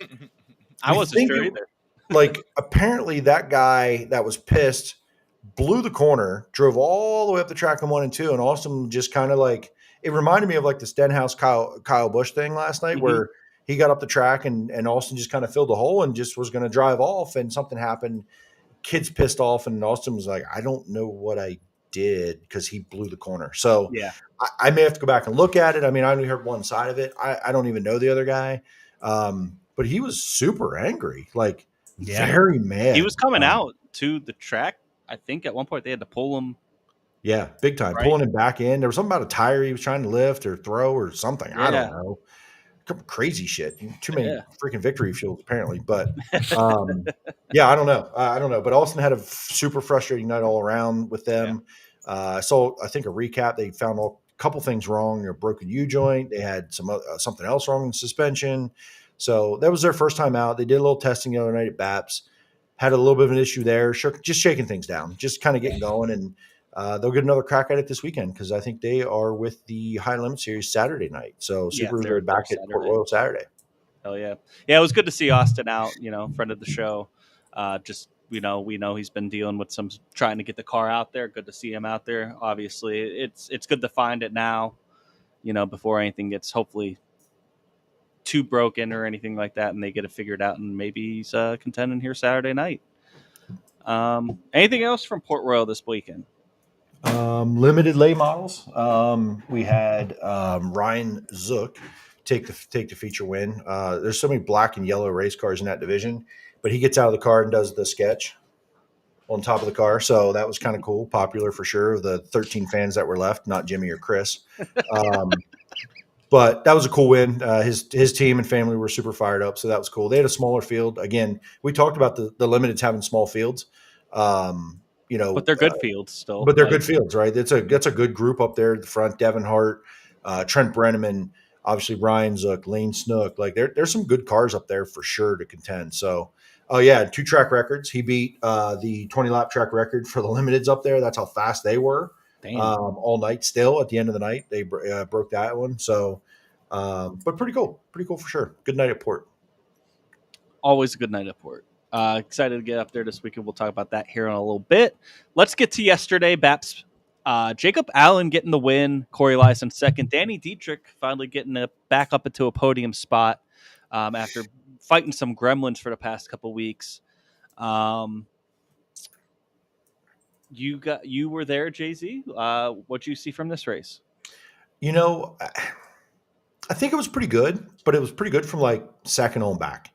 [SPEAKER 3] I wasn't sure either.
[SPEAKER 9] Like apparently that guy that was pissed blew the corner, drove all the way up the track in 1 and 2, and Austin just kind of like, it reminded me of like the Stenhouse Kyle Busch thing last night, where he got up the track and Austin just kind of filled the hole and just was going to drive off, and something happened. Kids pissed off, and Austin was like, I don't know what I did because he blew the corner. So
[SPEAKER 3] yeah,
[SPEAKER 9] I may have to go back and look at it. I mean, I only heard one side of it. I don't even know the other guy. But he was super angry, like very mad.
[SPEAKER 3] He was coming out to the track. I think at one point they had to pull him.
[SPEAKER 9] Yeah, big time. Right. Pulling him back in. There was something about a tire he was trying to lift or throw or something. Yeah. I don't know. Crazy shit. Too many freaking victory fuels apparently. But yeah, I don't know. I don't know. But Austin had a super frustrating night all around with them. I saw, I think, a recap. They found a couple things wrong. A broken U-joint. They had something else wrong in suspension. So that was their first time out. They did a little testing the other night at BAPS. Had a little bit of an issue there. Just shaking things down. Just kind of getting going. And they'll get another crack at it this weekend because I think they are with the High Limit Series Saturday night. So Supers are back at Port Royal Saturday.
[SPEAKER 3] Hell yeah. Yeah, it was good to see Austin out, friend of the show. We know he's been dealing with trying to get the car out there. Good to see him out there. Obviously, it's good to find it now, before anything gets hopefully too broken or anything like that, and they get it figured out, and maybe he's contending here Saturday night. Anything else from Port Royal this weekend?
[SPEAKER 9] Limited lay models. We had Ryan Zook take the feature win. There's so many black and yellow race cars in that division, but he gets out of the car and does the sketch on top of the car. So that was kind of cool, popular for sure. The 13 fans that were left, not Jimmy or Chris. But that was a cool win. His team and family were super fired up, so that was cool. They had a smaller field. Again, we talked about the limiteds having small fields.
[SPEAKER 3] But they're good fields still.
[SPEAKER 9] But they're good fields, right? That's a good group up there at the front. Devin Hart, Trent Brenneman, obviously Ryan Zook, Lane Snook. Like there's some good cars up there for sure to contend. So, oh yeah, 2 track records. He beat the 20 lap track record for the limiteds up there. That's how fast they were. All night still at the end of the night. They broke that one. So, but pretty cool for sure. Good night at Port.
[SPEAKER 3] Always a good night at Port. Excited to get up there this weekend. We'll talk about that here in a little bit. Let's get to yesterday. Baps, Jacob Allen getting the win. Corey Lyson second. Danny Dietrich finally getting back up into a podium spot after fighting some gremlins for the past couple weeks. You were there, Jay-Z. What you see from this race?
[SPEAKER 9] I think it was pretty good, but it was pretty good from like second on back.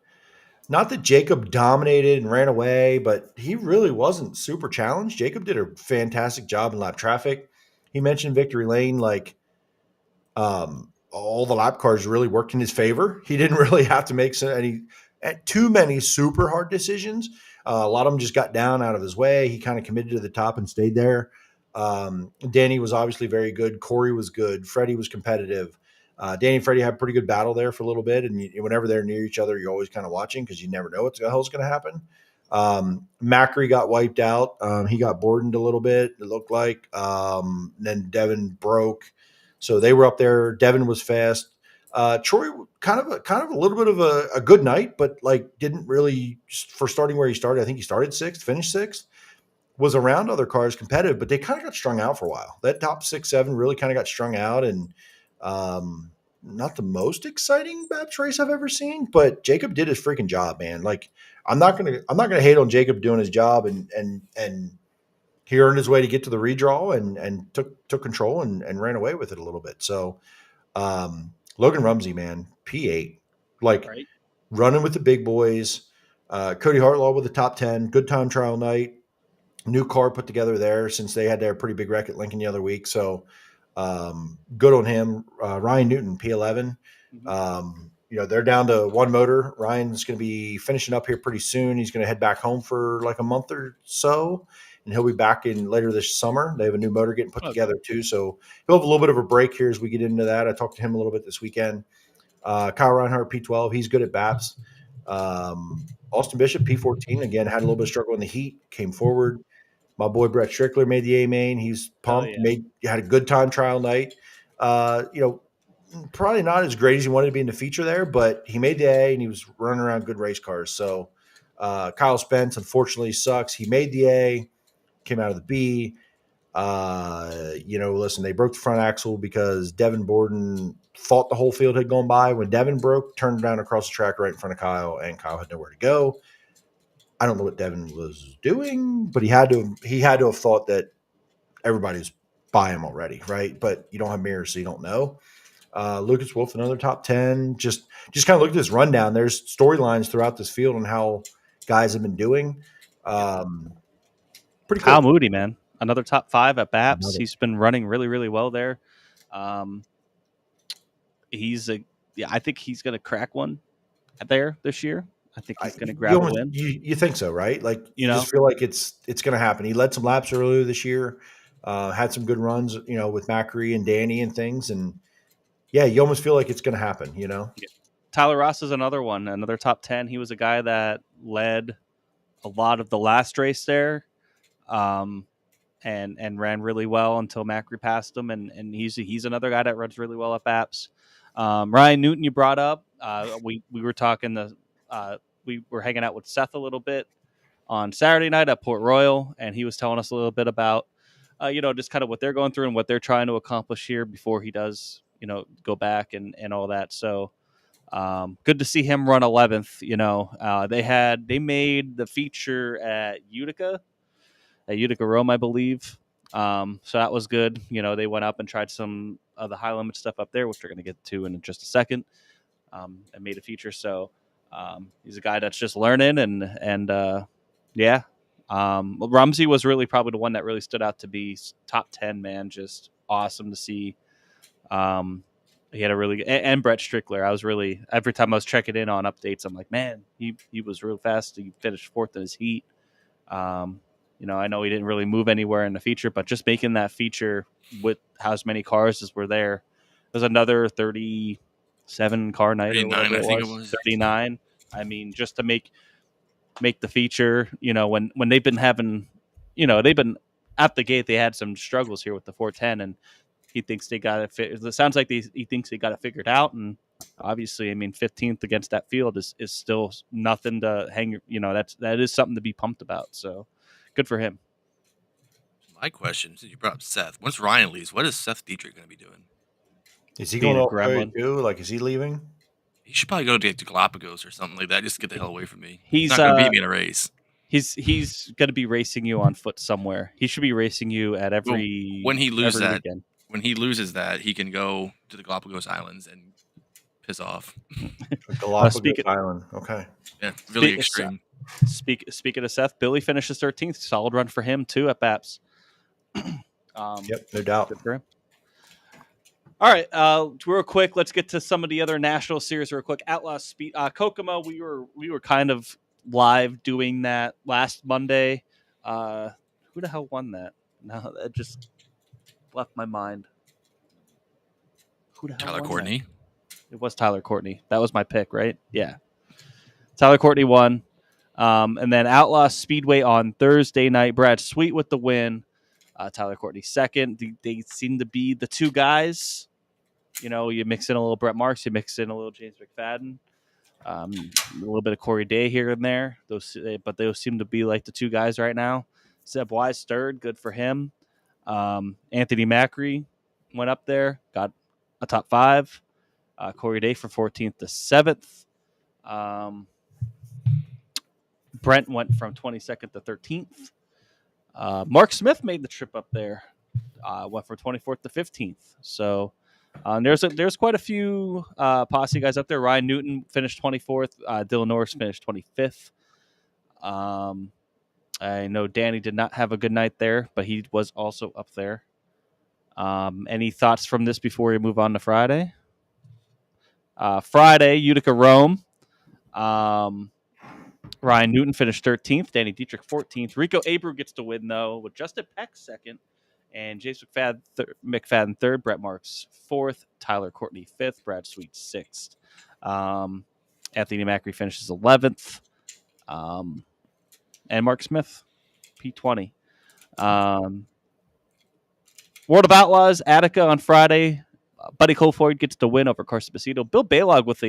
[SPEAKER 9] Not that Jacob dominated and ran away, but he really wasn't super challenged. Jacob did a fantastic job in lap traffic. He mentioned victory lane, like all the lap cars really worked in his favor. He didn't really have to make too many super hard decisions. A lot of them just got down out of his way. He kind of committed to the top and stayed there. Danny was obviously very good. Corey was good. Freddie was competitive. Danny and Freddie had a pretty good battle there for a little bit. And whenever they're near each other, you're always kind of watching because you never know what the hell's going to happen. Macri got wiped out. He got bordened a little bit, it looked like. Then Devin broke. So they were up there. Devin was fast. Troy kind of a little bit of a good night, but like didn't really, for starting where he started. I think he started 6th, finished 6th, was around other cars competitive, but they kind of got strung out for a while. That top 6, 7 really kind of got strung out, and not the most exciting Baps race I've ever seen, but Jacob did his freaking job, man. Like I'm not gonna hate on Jacob doing his job, and he earned his way to get to the redraw and took control and ran away with it a little bit. So Logan Rumsey, man, P8, like running with the big boys. Cody Hartlaw with the top 10, good time trial night. New car put together there since they had their pretty big wreck at Lincoln the other week. So good on him. Ryan Newton, P11. They're down to one motor. Ryan's going to be finishing up here pretty soon. He's going to head back home for like a month or so, and he'll be back in later this summer. They have a new motor getting put together too. So he'll have a little bit of a break here as we get into that. I talked to him a little bit this weekend. Kyle Reinhardt, P12. He's good at Baps. Austin Bishop, P14. Again, had a little bit of struggle in the heat, came forward. My boy Brett Strickler made the A main. He's pumped. Had a good time trial night. Probably not as great as he wanted to be in the feature there, but he made the A and he was running around good race cars. So Kyle Spence, unfortunately, sucks. He made the A, came out of the B. Listen, they broke the front axle because Devin Borden thought the whole field had gone by. When Devin broke, turned around across the track right in front of Kyle, and Kyle had nowhere to go. I don't know what Devin was doing, but he had to have thought that everybody was by him already, right? But you don't have mirrors, so you don't know. Lucas Wolf, another top 10. Just kind of look at this rundown. There's storylines throughout this field on how guys have been doing. Pretty cool.
[SPEAKER 3] Kyle Moody, man, another top 5 at Baps. He's been running really, really well there. I think he's going to crack one there this year. I think he's going to grab a win.
[SPEAKER 9] You think so, right? Like you just feel like it's going to happen. He led some laps earlier this year, had some good runs, with Macri and Danny and things, and yeah, you almost feel like it's going to happen. Yeah.
[SPEAKER 3] Tyler Ross is another one, another top 10. He was a guy that led a lot of the last race there, and ran really well until Macri passed him, and he's another guy that runs really well at Baps. Ryan Newton, you brought up. We were talking we were hanging out with Seth a little bit on Saturday night at Port Royal, and he was telling us a little bit about, just kind of what they're going through and what they're trying to accomplish here before he does, go back and all that. So good to see him run 11th. They made the feature at Utica Rome, I believe. So that was good. They went up and tried some of the high limit stuff up there, which we're going to get to in just a second, and made a feature. So he's a guy that's just learning, and yeah. Rumsey was really probably the one that really stood out to be top 10, man. Just awesome to see. He had a really good, and Brett Strickler. I was really, every time I was checking in on updates, I'm like, man, he was real fast. He finished fourth in his heat. I know he didn't really move anywhere in the feature, but just making that feature with as many cars as were there, it was another 37 car night or whatever
[SPEAKER 10] I think it was
[SPEAKER 3] 39. I mean, just to make the feature, when they've been having, they've been at the gate, they had some struggles here with the 410, and he thinks they got it. It sounds like he thinks they got it figured out, and obviously, I mean, 15th against that field is still nothing to hang. That is something to be pumped about. So, good for him.
[SPEAKER 10] My question, since you brought up Seth, once Ryan leaves, what is Seth Dietrich going to be doing?
[SPEAKER 9] Is he going to too? Like, is he leaving?
[SPEAKER 10] He should probably go to Galapagos or something like that. Just to get the hell away from me.
[SPEAKER 3] He's
[SPEAKER 10] not going to beat me in a race.
[SPEAKER 3] He's going to be racing you on foot somewhere. He should be racing you at every.
[SPEAKER 10] When he loses that,
[SPEAKER 3] weekend.
[SPEAKER 10] When he loses that, he can go to the Galapagos Islands and piss off.
[SPEAKER 9] Galapagos Island. Okay.
[SPEAKER 10] Yeah, really extreme.
[SPEAKER 3] Speaking of Seth, Billy finishes 13th. Solid run for him too at Baps.
[SPEAKER 9] Yep, no doubt.
[SPEAKER 3] Good for him. All right, real quick, let's get to some of the other national series real quick. Outlaw Speed, Kokomo. We were kind of live doing that last Monday. Who the hell won that? No, that just left my mind. Who the hell?
[SPEAKER 10] Tyler Courtney.
[SPEAKER 3] That? It was Tyler Courtney. That was my pick, right? Yeah. Tyler Courtney won. And then Outlaw Speedway on Thursday night. Brad Sweet with the win. Tyler Courtney second. They seem to be the two guys. You mix in a little Brett Marks, you mix in a little James McFadden, a little bit of Corey Day here and there. But those seem to be like the two guys right now. Zeb Wise third, good for him. Anthony Macri went up there, got a top 5. Corey Day from 14th to 7th. Brent went from 22nd to 13th. Mark Smith made the trip up there, went from 24th to 15th. So there's quite a few posse guys up there. Ryan Newton finished 24th. Dylan Norris finished 25th. I know Danny did not have a good night there, but he was also up there. Any thoughts from this before we move on to Friday? Friday, Utica Rome. Ryan Newton finished 13th. Danny Dietrich 14th. Rico Abreu gets to win, though, with Justin Peck second. And James McFadden third. Brett Marks 4th. Tyler Courtney 5th. Brad Sweet 6th. Anthony Macri finishes 11th. And Mark Smith, P20. World of Outlaws, Attica on Friday. Buddy Colfoyd gets the win over Carson Bacido. Bill Balog with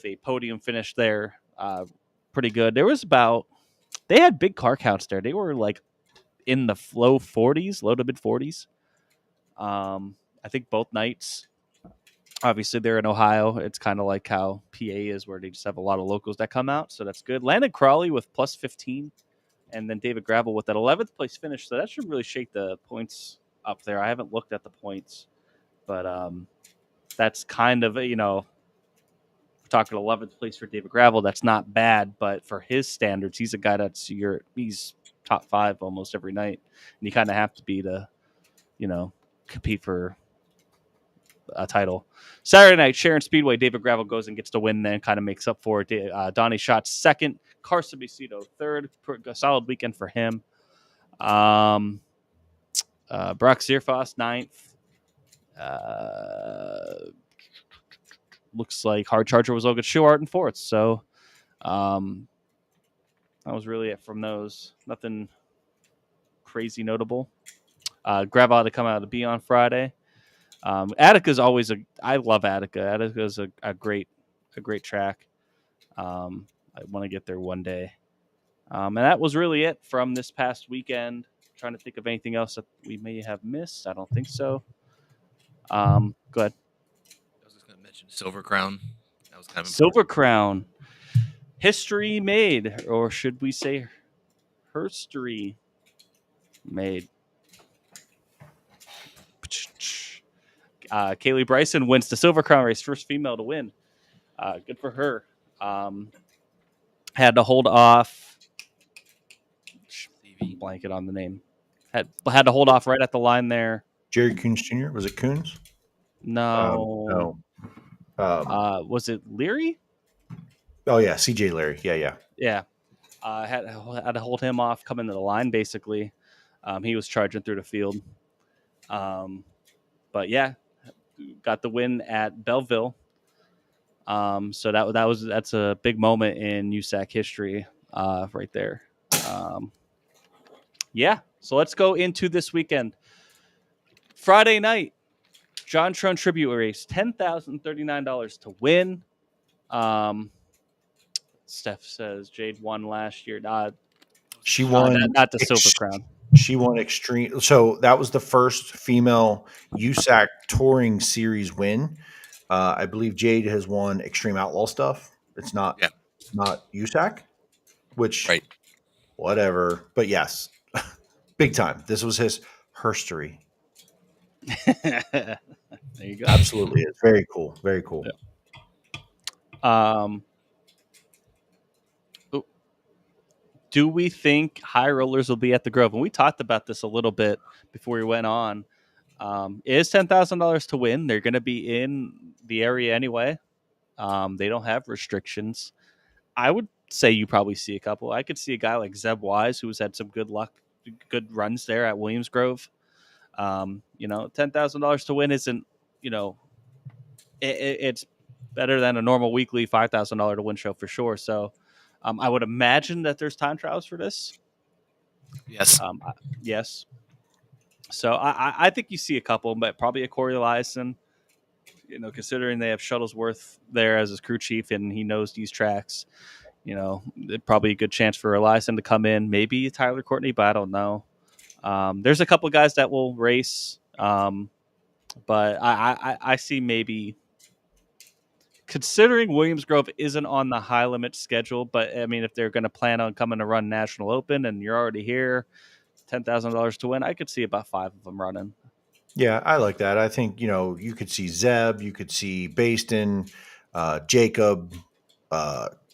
[SPEAKER 3] a podium finish there. Pretty good. They had big car counts there. They were like in the low to mid 40s. I think both nights. Obviously, they're in Ohio. It's kind of like how PA is, where they just have a lot of locals that come out. So that's good. Landon Crawley with plus 15. And then David Gravel with that 11th place finish. So that should really shake the points up there. I haven't looked at the points. But that's kind of, we're talking 11th place for David Gravel. That's not bad. But for his standards, he's a guy he's top 5 almost every night. And you kind of have to be to, compete for a title. Saturday night, Sharon Speedway, David Gravel goes and gets the win, then kind of makes up for it. Donnie Schatz second, Carson Bacido third. A solid weekend for him. Brock Zierfoss ninth. Looks like Hard Charger was Logan Schuart in fourth. So that was really it from those. Nothing crazy notable. Gravel had to come out to be on Friday. Attica's always I love Attica. Attica's a great track. I want to get there one day. And that was really it from this past weekend. Trying to think of anything else that we may have missed. I don't think so. Go ahead.
[SPEAKER 10] I was just going to mention Silver Crown. That was kind of
[SPEAKER 3] Silver Crown. History made, or should we say herstory made. Kaylee Bryson wins the Silver Crown race, first female to win. Good for her. Had to hold off. Blanket on the name. Had to hold off right at the line there.
[SPEAKER 9] Jerry Coons Jr. Was it Coons?
[SPEAKER 3] No.
[SPEAKER 9] No.
[SPEAKER 3] Was it Leary?
[SPEAKER 9] Oh yeah, CJ Leary. Yeah.
[SPEAKER 3] Yeah. Had to hold him off coming to the line basically. He was charging through the field. But yeah, got the win at Belleville. So that's a big moment in USAC history, right there. Yeah. So let's go into this weekend. Friday night, John Trone Tribute Race, $10,039 to win. Steph says Jade won last year.
[SPEAKER 9] She won.
[SPEAKER 3] Not the Silver Crown.
[SPEAKER 9] She won extreme. So that was the first female USAC Touring Series win. I believe Jade has won Extreme Outlaw stuff. It's not USAC, which whatever. But yes, big time. This was his herstory.
[SPEAKER 3] There you go.
[SPEAKER 9] Absolutely, it's very cool. Very cool.
[SPEAKER 3] Yeah. Do we think high rollers will be at the Grove? And we talked about this a little bit before we went on. It is $10,000 to win. They're going to be in the area anyway. They don't have restrictions. I would say you probably see a couple. I could see a guy like Zeb Wise, who's had some good runs there at Williamsgrove. $10,000 to win isn't, it's better than a normal weekly $5,000 to win show for sure. So I would imagine that there's time trials for this.
[SPEAKER 10] Yes.
[SPEAKER 3] Yes. So I think you see a couple, but probably a Corey Eliason, considering they have Shuttlesworth there as his crew chief and he knows these tracks, probably a good chance for Eliason to come in. Maybe Tyler Courtney, but I don't know. There's a couple guys that will race, but I see maybe, considering Williamsgrove isn't on the high limit schedule, but I mean, if they're going to plan on coming to run National Open and you're already here, $10,000 to win, I could see about 5 of them running.
[SPEAKER 9] Yeah, I like that. I think, you could see Zeb, you could see Baston, Jacob.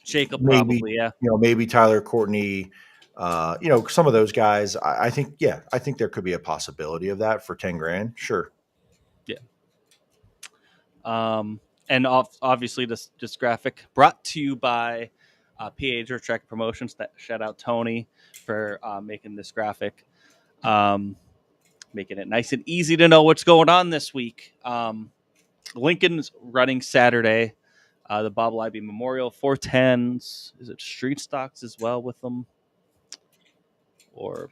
[SPEAKER 3] Jacob
[SPEAKER 9] maybe,
[SPEAKER 3] probably, yeah.
[SPEAKER 9] Maybe Tyler Courtney. Some of those guys. I think there could be a possibility of that for $10,000. Sure.
[SPEAKER 3] Yeah. And obviously this graphic brought to you by PA Dirt Track Promotions. Shout out Tony for making this graphic, making it nice and easy to know what's going on this week. Lincoln's running Saturday, the Bob Libby Memorial 410s. Is it street stocks as well with them? Or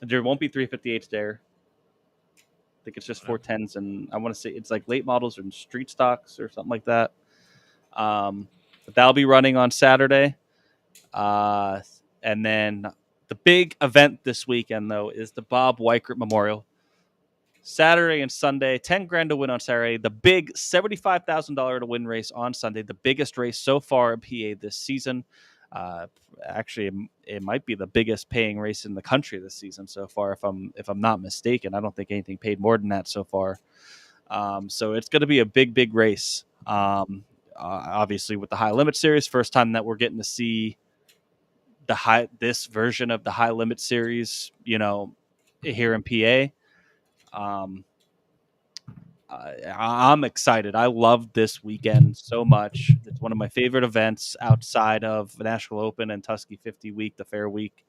[SPEAKER 3] there won't be 358s there. I think it's just 410s, and I want to say it's like late models and street stocks or something like that. But that'll be running on Saturday. And then the big event this weekend, though, is the Bob Weikert Memorial. Saturday and Sunday, $10,000 to win on Saturday. The big $75,000 to win race on Sunday. The biggest race so far in PA this season. Actually, it might be the biggest paying race in the country this season so far, if I'm not mistaken. I don't think anything paid more than that so far. So it's going to be a big race. Obviously, with the High Limit Series, first time that we're getting to see this version of the High Limit Series, here in PA. I'm excited. I love this weekend so much. It's one of my favorite events outside of the National Open and Tusky 50 week, the Fair Week.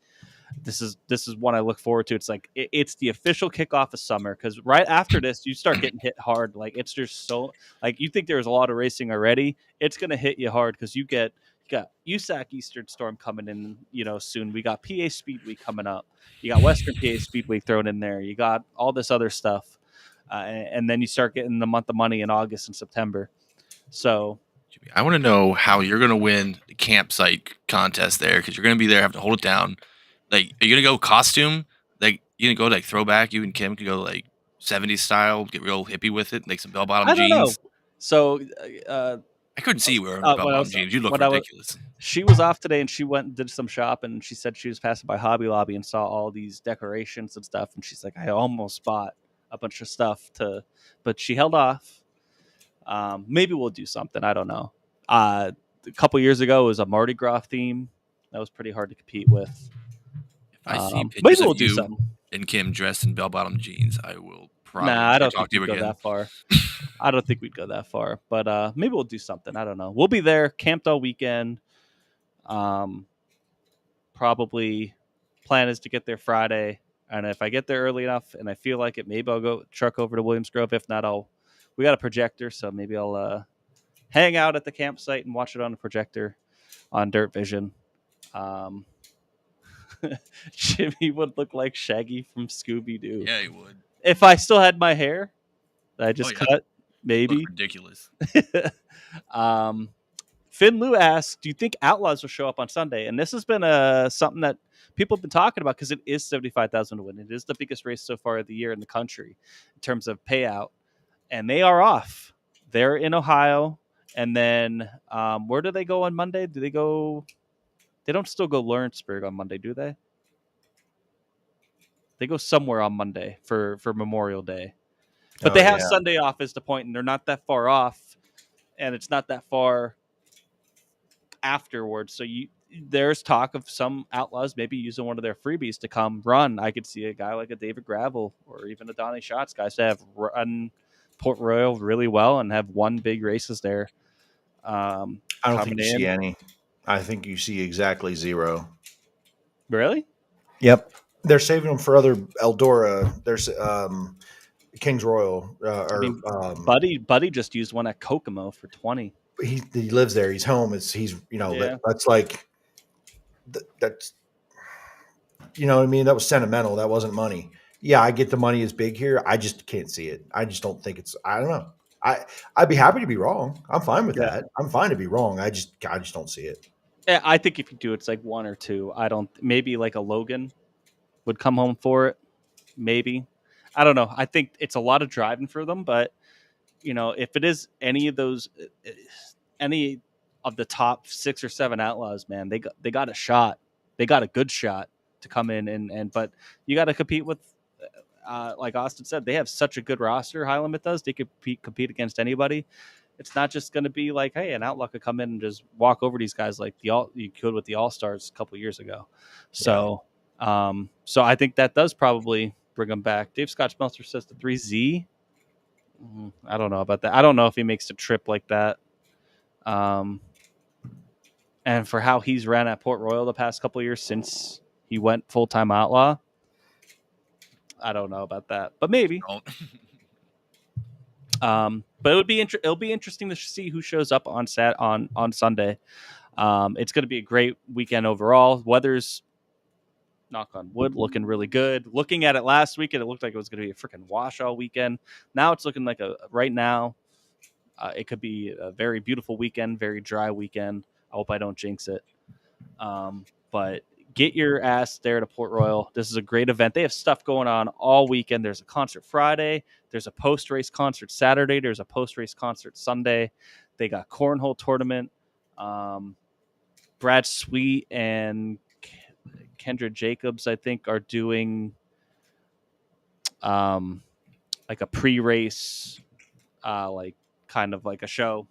[SPEAKER 3] This is one I look forward to. It's like it's the official kickoff of summer, because right after this you start getting hit hard. Like it's just so, like, you think there's a lot of racing already. It's gonna hit you hard because you got USAC Eastern Storm coming in, soon. We got PA Speedway coming up. You got Western PA Speedway thrown in there. You got all this other stuff. And then you start getting the month of money in August and September. So
[SPEAKER 10] I want to know how you're going to win the campsite contest there, because you're going to be there, have to hold it down. Like, are you going to go costume? Like, you going to go like throwback? You and Kim could go like 70s style, get real hippie with it, like some bell-bottom jeans?
[SPEAKER 3] I don't know. So
[SPEAKER 10] I couldn't see you wearing
[SPEAKER 3] when I
[SPEAKER 10] bell-bottom
[SPEAKER 3] was-
[SPEAKER 10] jeans. You look
[SPEAKER 3] when I was-
[SPEAKER 10] ridiculous.
[SPEAKER 3] She was off today, and she went and did some shopping. And she said she was passing by Hobby Lobby and saw all these decorations and stuff. And she's like, I almost bought a bunch of stuff but she held off. Maybe we'll do something. I don't know. A couple years ago, it was a Mardi Gras theme. That was pretty hard to compete with.
[SPEAKER 10] If I see
[SPEAKER 3] maybe
[SPEAKER 10] pictures
[SPEAKER 3] we'll
[SPEAKER 10] of
[SPEAKER 3] do
[SPEAKER 10] you
[SPEAKER 3] something.
[SPEAKER 10] and Kim dressed in bell-bottom jeans, I will probably
[SPEAKER 3] Nah, I don't
[SPEAKER 10] talk
[SPEAKER 3] think
[SPEAKER 10] to you
[SPEAKER 3] we'd go
[SPEAKER 10] again.
[SPEAKER 3] that far. I don't think we'd go that far. But maybe we'll do something. I don't know. We'll be there, camped all weekend. Probably plan is to get there Friday. And if I get there early enough and I feel like it, maybe I'll go truck over to Williamsgrove. If not, we got a projector, so maybe I'll hang out at the campsite and watch it on a projector on Dirt Vision. Jimmy would look like Shaggy from Scooby-Doo.
[SPEAKER 10] Yeah, he would.
[SPEAKER 3] If I still had my hair that I just
[SPEAKER 10] yeah.
[SPEAKER 3] cut, maybe.
[SPEAKER 10] Look ridiculous.
[SPEAKER 3] Finn Liu asks, do you think Outlaws will show up on Sunday? And this has been something that people have been talking about because it is $75,000 to win. It is the biggest race so far of the year in the country in terms of payout. And they are off. They're in Ohio. And then where do they go on Monday? They don't still go Lawrenceburg on Monday, do they? They go somewhere on Monday for Memorial Day. But they have Sunday off is the point, and they're not that far off. And it's not that far afterwards. So there's talk of some Outlaws maybe using one of their freebies to come run. I could see a guy like a David Gravel or even a Donnie Schatz, guys that have run Port Royal really well and have won big races there.
[SPEAKER 9] I don't think you see any. I think you see exactly zero.
[SPEAKER 3] Really?
[SPEAKER 9] Yep. They're saving them for other Eldora. There's King's Royal.
[SPEAKER 3] Buddy just used one at Kokomo for 20.
[SPEAKER 9] He lives there. He's home. That's like that's you know what I mean. That was sentimental. That wasn't money. Yeah, I get the money is big here. I just can't see it. I just don't think it's. I don't know. I'd be happy to be wrong. I'm fine with that. I'm fine to be wrong. I just don't see it.
[SPEAKER 3] Yeah, I think if you do, it's like one or two. Maybe like a Logan would come home for it. Maybe. I don't know. I think it's a lot of driving for them, but if it is any of those, any of the top 6 or 7 Outlaws, man, they got a shot. They got a good shot to come in but you got to compete with, like Austin said, they have such a good roster. High Limit does. They could compete against anybody. It's not just going to be like, hey, an Outlaw could come in and just walk over these guys like you could with the All-Stars a couple years ago. So, so I think that does probably bring them back. Dave Scott Smeltzer says the 3Z. I don't know about that. I don't know if he makes a trip like that. And for how he's ran at Port Royal the past couple of years since he went full-time Outlaw, I don't know about that, but maybe. But it'll be interesting to see who shows up on Sunday. It's going to be a great weekend overall. Weather's, knock on wood, looking really good. Looking at it last weekend, it looked like it was going to be a freaking wash all weekend. Now it's looking like right now, it could be a very beautiful weekend, very dry weekend. I hope I don't jinx it. But get your ass there to Port Royal. This is a great event. They have stuff going on all weekend. There's a concert Friday. There's a post-race concert Saturday. There's a post-race concert Sunday. They got cornhole tournament. Brad Sweet and Kendra Jacobs, I think, are doing like a pre-race, like kind of like a show.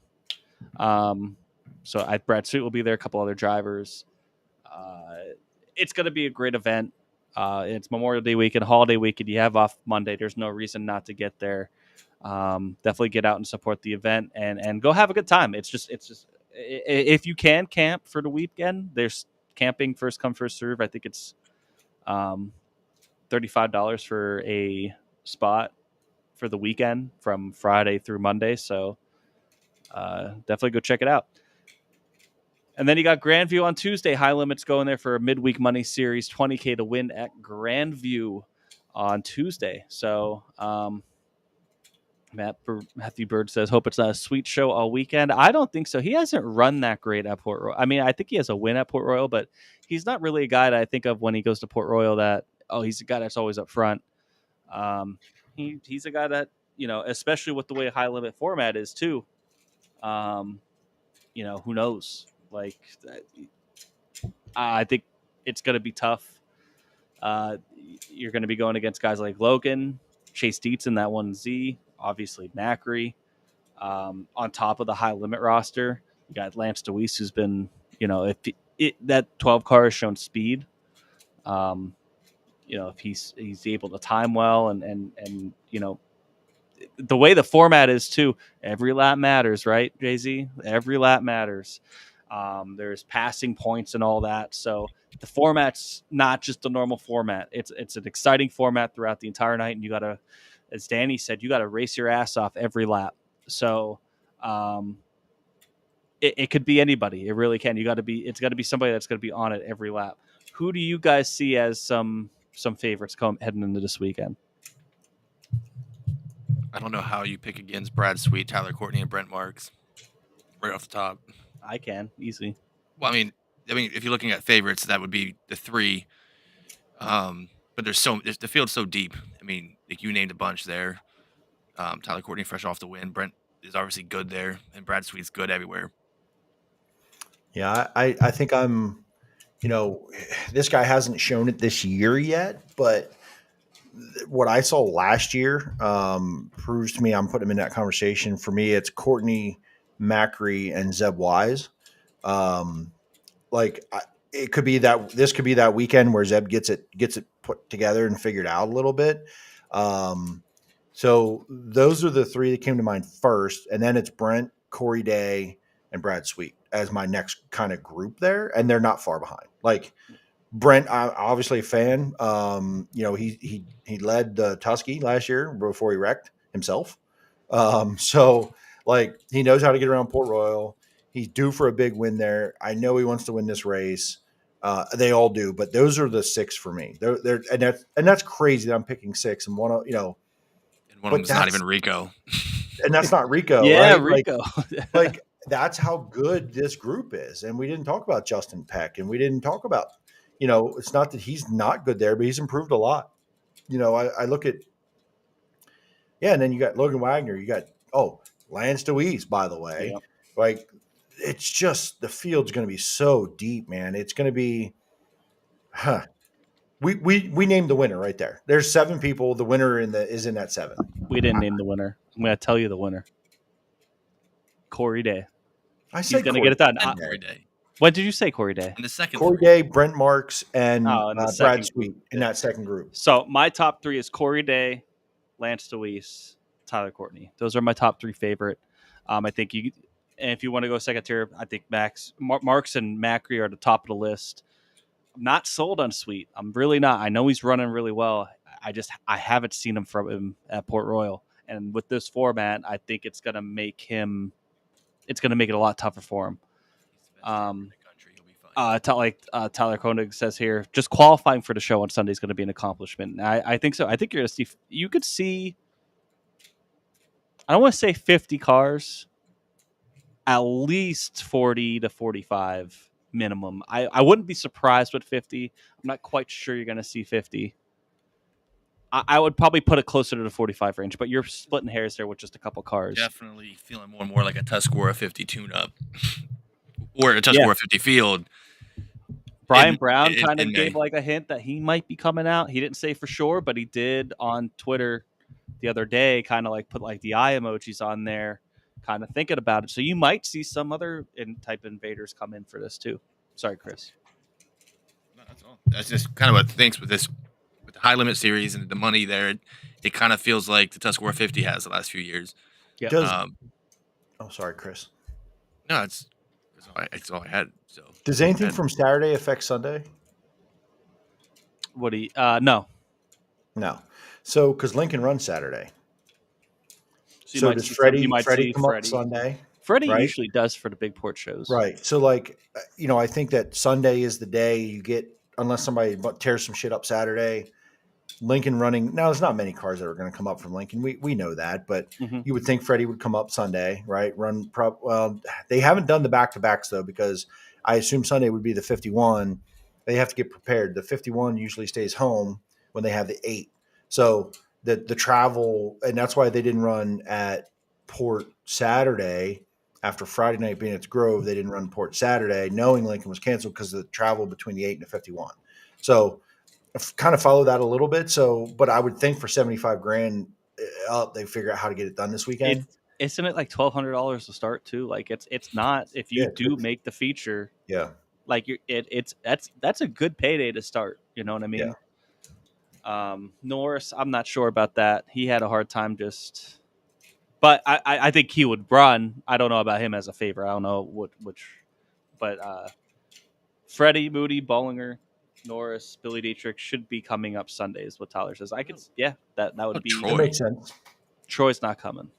[SPEAKER 3] So Brad Sweet will be there. A couple other drivers. It's going to be a great event. It's Memorial Day weekend, holiday weekend. You have off Monday. There's no reason not to get there. Definitely get out and support the event and go have a good time. It's just if you can camp for the weekend, there's camping first come first serve. I think it's $35 for a spot for the weekend from Friday through Monday. So definitely go check it out. And then you got Grandview on Tuesday. High Limits going there for a midweek money series, $20K to win at Grandview on Tuesday. So Matthew Bird says, hope it's not a sweet show all weekend. I don't think so. He hasn't run that great at Port Royal. I mean, I think he has a win at Port Royal, but he's not really a guy that I think of when he goes to Port Royal that, he's a guy that's always up front. He's a guy that, especially with the way High Limit format is too. who knows? Like, I think it's going to be tough. You're going to be going against guys like Logan, Chase Dietz in that 1Z, obviously Macri. On top of the high limit roster, you got Lance DeWeese, who's been, if that 12 car has shown speed, if he's able to time well and the way the format is too, every lap matters, right, Jay-Z? Every lap matters. There's passing points and all that. So the format's not just a normal format. It's an exciting format throughout the entire night, and you got to, as Danny said, you got to race your ass off every lap. So it could be anybody. It really can. It's got to be somebody that's going to be on it every lap. Who do you guys see as some favorites heading into this weekend?
[SPEAKER 10] I don't know how you pick against Brad Sweet, Tyler Courtney, and Brent Marks right off the top.
[SPEAKER 3] I can easily.
[SPEAKER 10] Well, I mean, if you're looking at favorites, that would be the three. But the field's so deep. I mean, like you named a bunch there. Tyler Courtney fresh off the win. Brent is obviously good there, and Brad Sweet's good everywhere.
[SPEAKER 9] Yeah, I think I'm, this guy hasn't shown it this year yet, but what I saw last year proves to me I'm putting him in that conversation. For me, it's Courtney, Macri, and Zeb Wise. It could be this could be that weekend where Zeb gets it put together and figured out a little bit. So those are the three that came to mind first, and then it's Brent, Corey Day, and Brad Sweet as my next kind of group there, and they're not far behind. Like Brent, I'm obviously a fan. He led the Tusky last year before he wrecked himself. So like he knows how to get around Port Royal. He's due for a big win there. I know he wants to win this race. They all do, but those are the six for me. That's crazy that I'm picking six and one.
[SPEAKER 10] And one of them's not even Rico.
[SPEAKER 9] And that's not Rico.
[SPEAKER 3] Yeah,
[SPEAKER 9] right?
[SPEAKER 3] Rico.
[SPEAKER 9] Like that's how good this group is. And we didn't talk about Justin Peck, and we didn't talk about, it's not that he's not good there, but he's improved a lot. I look at, and then you got Logan Wagner. You got Lance DeWeese, by the way. Yep. Like it's just the field's going to be so deep, man. It's going to be, We named the winner right there. There's 7 people. The winner is in that 7.
[SPEAKER 3] We didn't name the winner. I'm going to tell you the winner. Corey Day. He's going to get it done.
[SPEAKER 10] Corey Day.
[SPEAKER 3] What did you say, Corey Day?
[SPEAKER 10] In the second.
[SPEAKER 9] Corey Day, Brent Marks, and Brad Sweet
[SPEAKER 3] group.
[SPEAKER 9] In that second group.
[SPEAKER 3] So my top 3 is Corey Day, Lance DeWeese, Tyler Courtney. Those are my top 3 favorite. I think and if you want to go second tier, I think Marks and Macri are at the top of the list. I'm not sold on Sweet. I'm really not. I know he's running really well. I haven't seen him from him at Port Royal. And with this format, I think it's going to make it a lot tougher for him. Tyler Koenig says here, just qualifying for the show on Sunday is going to be an accomplishment. And I think so. I think you're going to see, you could see, I don't want to say 50 cars, at least 40 to 45 minimum. I wouldn't be surprised with 50. I'm not quite sure you're going to see 50. I would probably put it closer to the 45 range, but you're splitting hairs there with just a couple cars.
[SPEAKER 10] Definitely feeling more and more like a Tuscarora 50 tune-up or a Tuscarora 50 field.
[SPEAKER 3] Brian Brown kind of gave like a hint that he might be coming out. He didn't say for sure, but he did on Twitter the other day kind of like put like the eye emojis on there, kind of thinking about it. So you might see some other type invaders come in for this too. Sorry, Chris.
[SPEAKER 10] No, that's all. That's just kind of what thinks with this. With the high limit series and the money there, it kind of feels like the Tuscarora 50 has the last few years.
[SPEAKER 3] Yeah.
[SPEAKER 9] Sorry, Chris.
[SPEAKER 10] No, it's all I had. So
[SPEAKER 9] does anything from Saturday affect Sunday?
[SPEAKER 3] What do you? No.
[SPEAKER 9] So because Lincoln runs Saturday.
[SPEAKER 3] So
[SPEAKER 9] does Freddie come up Sunday?
[SPEAKER 3] Freddie usually does for the big port shows.
[SPEAKER 9] Right. So I think that Sunday is the day you get, unless somebody tears some shit up Saturday. Lincoln running. Now, there's not many cars that are going to come up from Lincoln. We know that, but you would think Freddie would come up Sunday, right? They haven't done the back-to-backs, though, because I assume Sunday would be the 51. They have to get prepared. The 51 usually stays home when they have the 8. So the travel, and that's why they didn't run at Port Saturday, after Friday night being at the Grove, they didn't run Port Saturday, knowing Lincoln was canceled because of the travel between the 8 and the 51. So kind of follow that a little bit. So, but I would think for 75 grand up, they figure out how to get it done this weekend.
[SPEAKER 3] Isn't it like $1,200 to start too? Like it's not, if you do make the feature, like that's a good payday to start. You know what I mean? Yeah. Norris, I'm not sure about that. He had a hard time but I think he would run. I don't know about him as a favorite. I don't know but Freddie, Moody, Bollinger, Norris, Billy Dietrich should be coming up Sundays. What Tyler says, I could, that would be.
[SPEAKER 9] Troy. That makes sense.
[SPEAKER 3] Troy's not coming,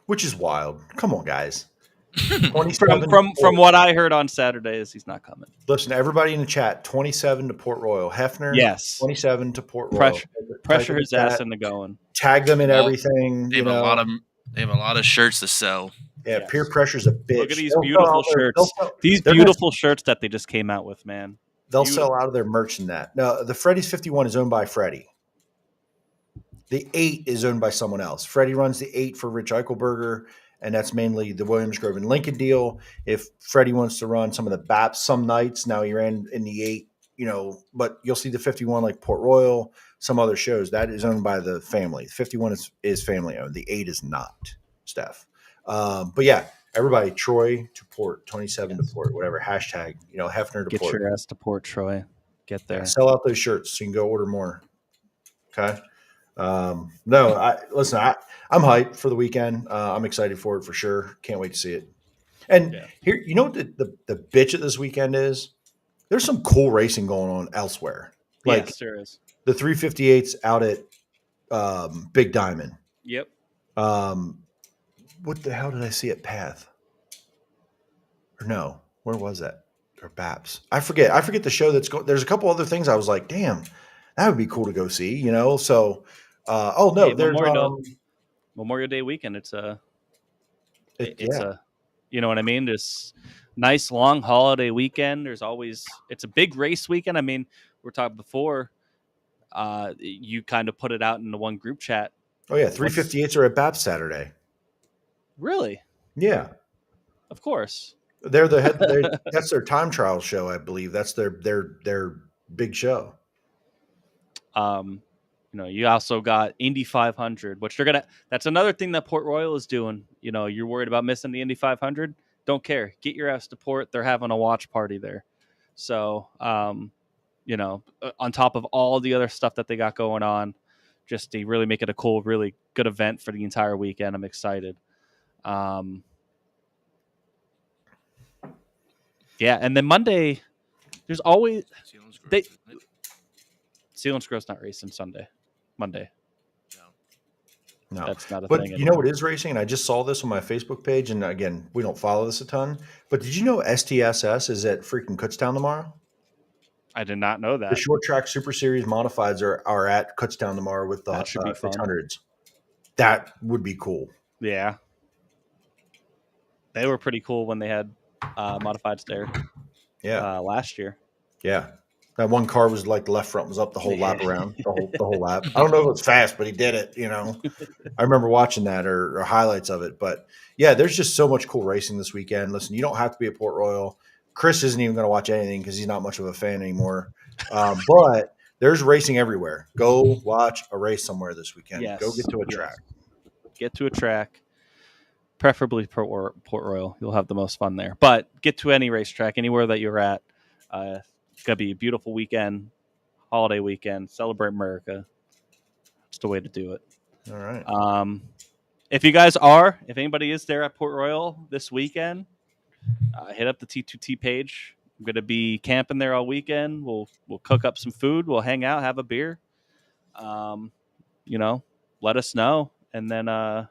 [SPEAKER 9] which is wild. Come on, guys.
[SPEAKER 3] From what I heard on Saturday is he's not coming.
[SPEAKER 9] Listen, everybody in the chat, 27 to Port Royal. Hefner,
[SPEAKER 3] yes,
[SPEAKER 9] 27 to Port Royal.
[SPEAKER 3] Pressure his ass into going.
[SPEAKER 9] Tag them in everything.
[SPEAKER 10] They have a lot of shirts to sell.
[SPEAKER 9] Yeah, peer pressure's a bitch.
[SPEAKER 3] Look at these beautiful shirts. These beautiful shirts that they just came out with, man.
[SPEAKER 9] They'll sell out of their merch in that. No, the Freddy's 51 is owned by Freddie. The 8 is owned by someone else. Freddie runs the 8 for Rich Eichelberger, and that's mainly the Williamsgrove and Lincoln deal. If Freddie wants to run some of the BAPs some nights, now he ran in the 8, but you'll see the 51 like Port Royal, some other shows. That is owned by the family. The 51 is family owned. The 8 is not, Steph. But yeah, everybody, Troy to Port, 27 to Port, whatever, hashtag, Hefner to Port.
[SPEAKER 3] Get your ass to Port, Troy. Get there.
[SPEAKER 9] Yeah, sell out those shirts so you can go order more. Okay. I'm hyped for the weekend. I'm excited for it for sure. Can't wait to see it. And here, what the bitch at this weekend is? There's some cool racing going on elsewhere. Like
[SPEAKER 3] yes, there is.
[SPEAKER 9] The 358s out at Big Diamond.
[SPEAKER 3] Yep.
[SPEAKER 9] What the hell did I see at Path? Or no, where was that? Or BAPS? I forget the show that's going. There's a couple other things I was like, damn, that would be cool to go see. So. There's
[SPEAKER 3] Memorial Day weekend. It's a you know what I mean? This nice long holiday weekend. It's a big race weekend. I mean, we're talking before. You kind of put it out in the one group chat.
[SPEAKER 9] Oh yeah, 358s are at BAPS Saturday.
[SPEAKER 3] Really?
[SPEAKER 9] Yeah.
[SPEAKER 3] Of course.
[SPEAKER 9] They're that's their time trial show, I believe. That's their big show.
[SPEAKER 3] You also got Indy 500, which that's another thing that Port Royal is doing. You're worried about missing the Indy 500. Don't care. Get your ass to Port. They're having a watch party there. So, on top of all the other stuff that they got going on, just to really make it a cool, really good event for the entire weekend. I'm excited. And then Monday, there's always Selinsgrove's not racing Monday.
[SPEAKER 9] No,
[SPEAKER 3] that's not a
[SPEAKER 9] but
[SPEAKER 3] thing.
[SPEAKER 9] You know what is racing? And I just saw this on my Facebook page. And again, we don't follow this a ton. But did you know STSS is at freaking Kutztown tomorrow?
[SPEAKER 3] I did not know that.
[SPEAKER 9] The short track Super Series modifieds are at Kutztown tomorrow with the 600s. That would be cool.
[SPEAKER 3] Yeah, they were pretty cool when they had modifieds there.
[SPEAKER 9] Yeah,
[SPEAKER 3] last year.
[SPEAKER 9] Yeah. That one car was like the left front was up the whole lap around, the whole lap. I don't know if it was fast, but he did it, I remember watching that or highlights of it. But, yeah, there's just so much cool racing this weekend. Listen, you don't have to be at Port Royal. Chris isn't even going to watch anything because he's not much of a fan anymore. But there's racing everywhere. Go watch a race somewhere this weekend.
[SPEAKER 3] Yes.
[SPEAKER 9] Go get to a track.
[SPEAKER 3] Get to a track, preferably Port Royal. You'll have the most fun there. But get to any racetrack, anywhere that you're at. It's going to be a beautiful weekend, holiday weekend, celebrate America. It's the way to do it.
[SPEAKER 9] All right.
[SPEAKER 3] If anybody is there at Port Royal this weekend, hit up the T2T page. I'm going to be camping there all weekend. We'll cook up some food. We'll hang out, have a beer. Let us know. And then, I'm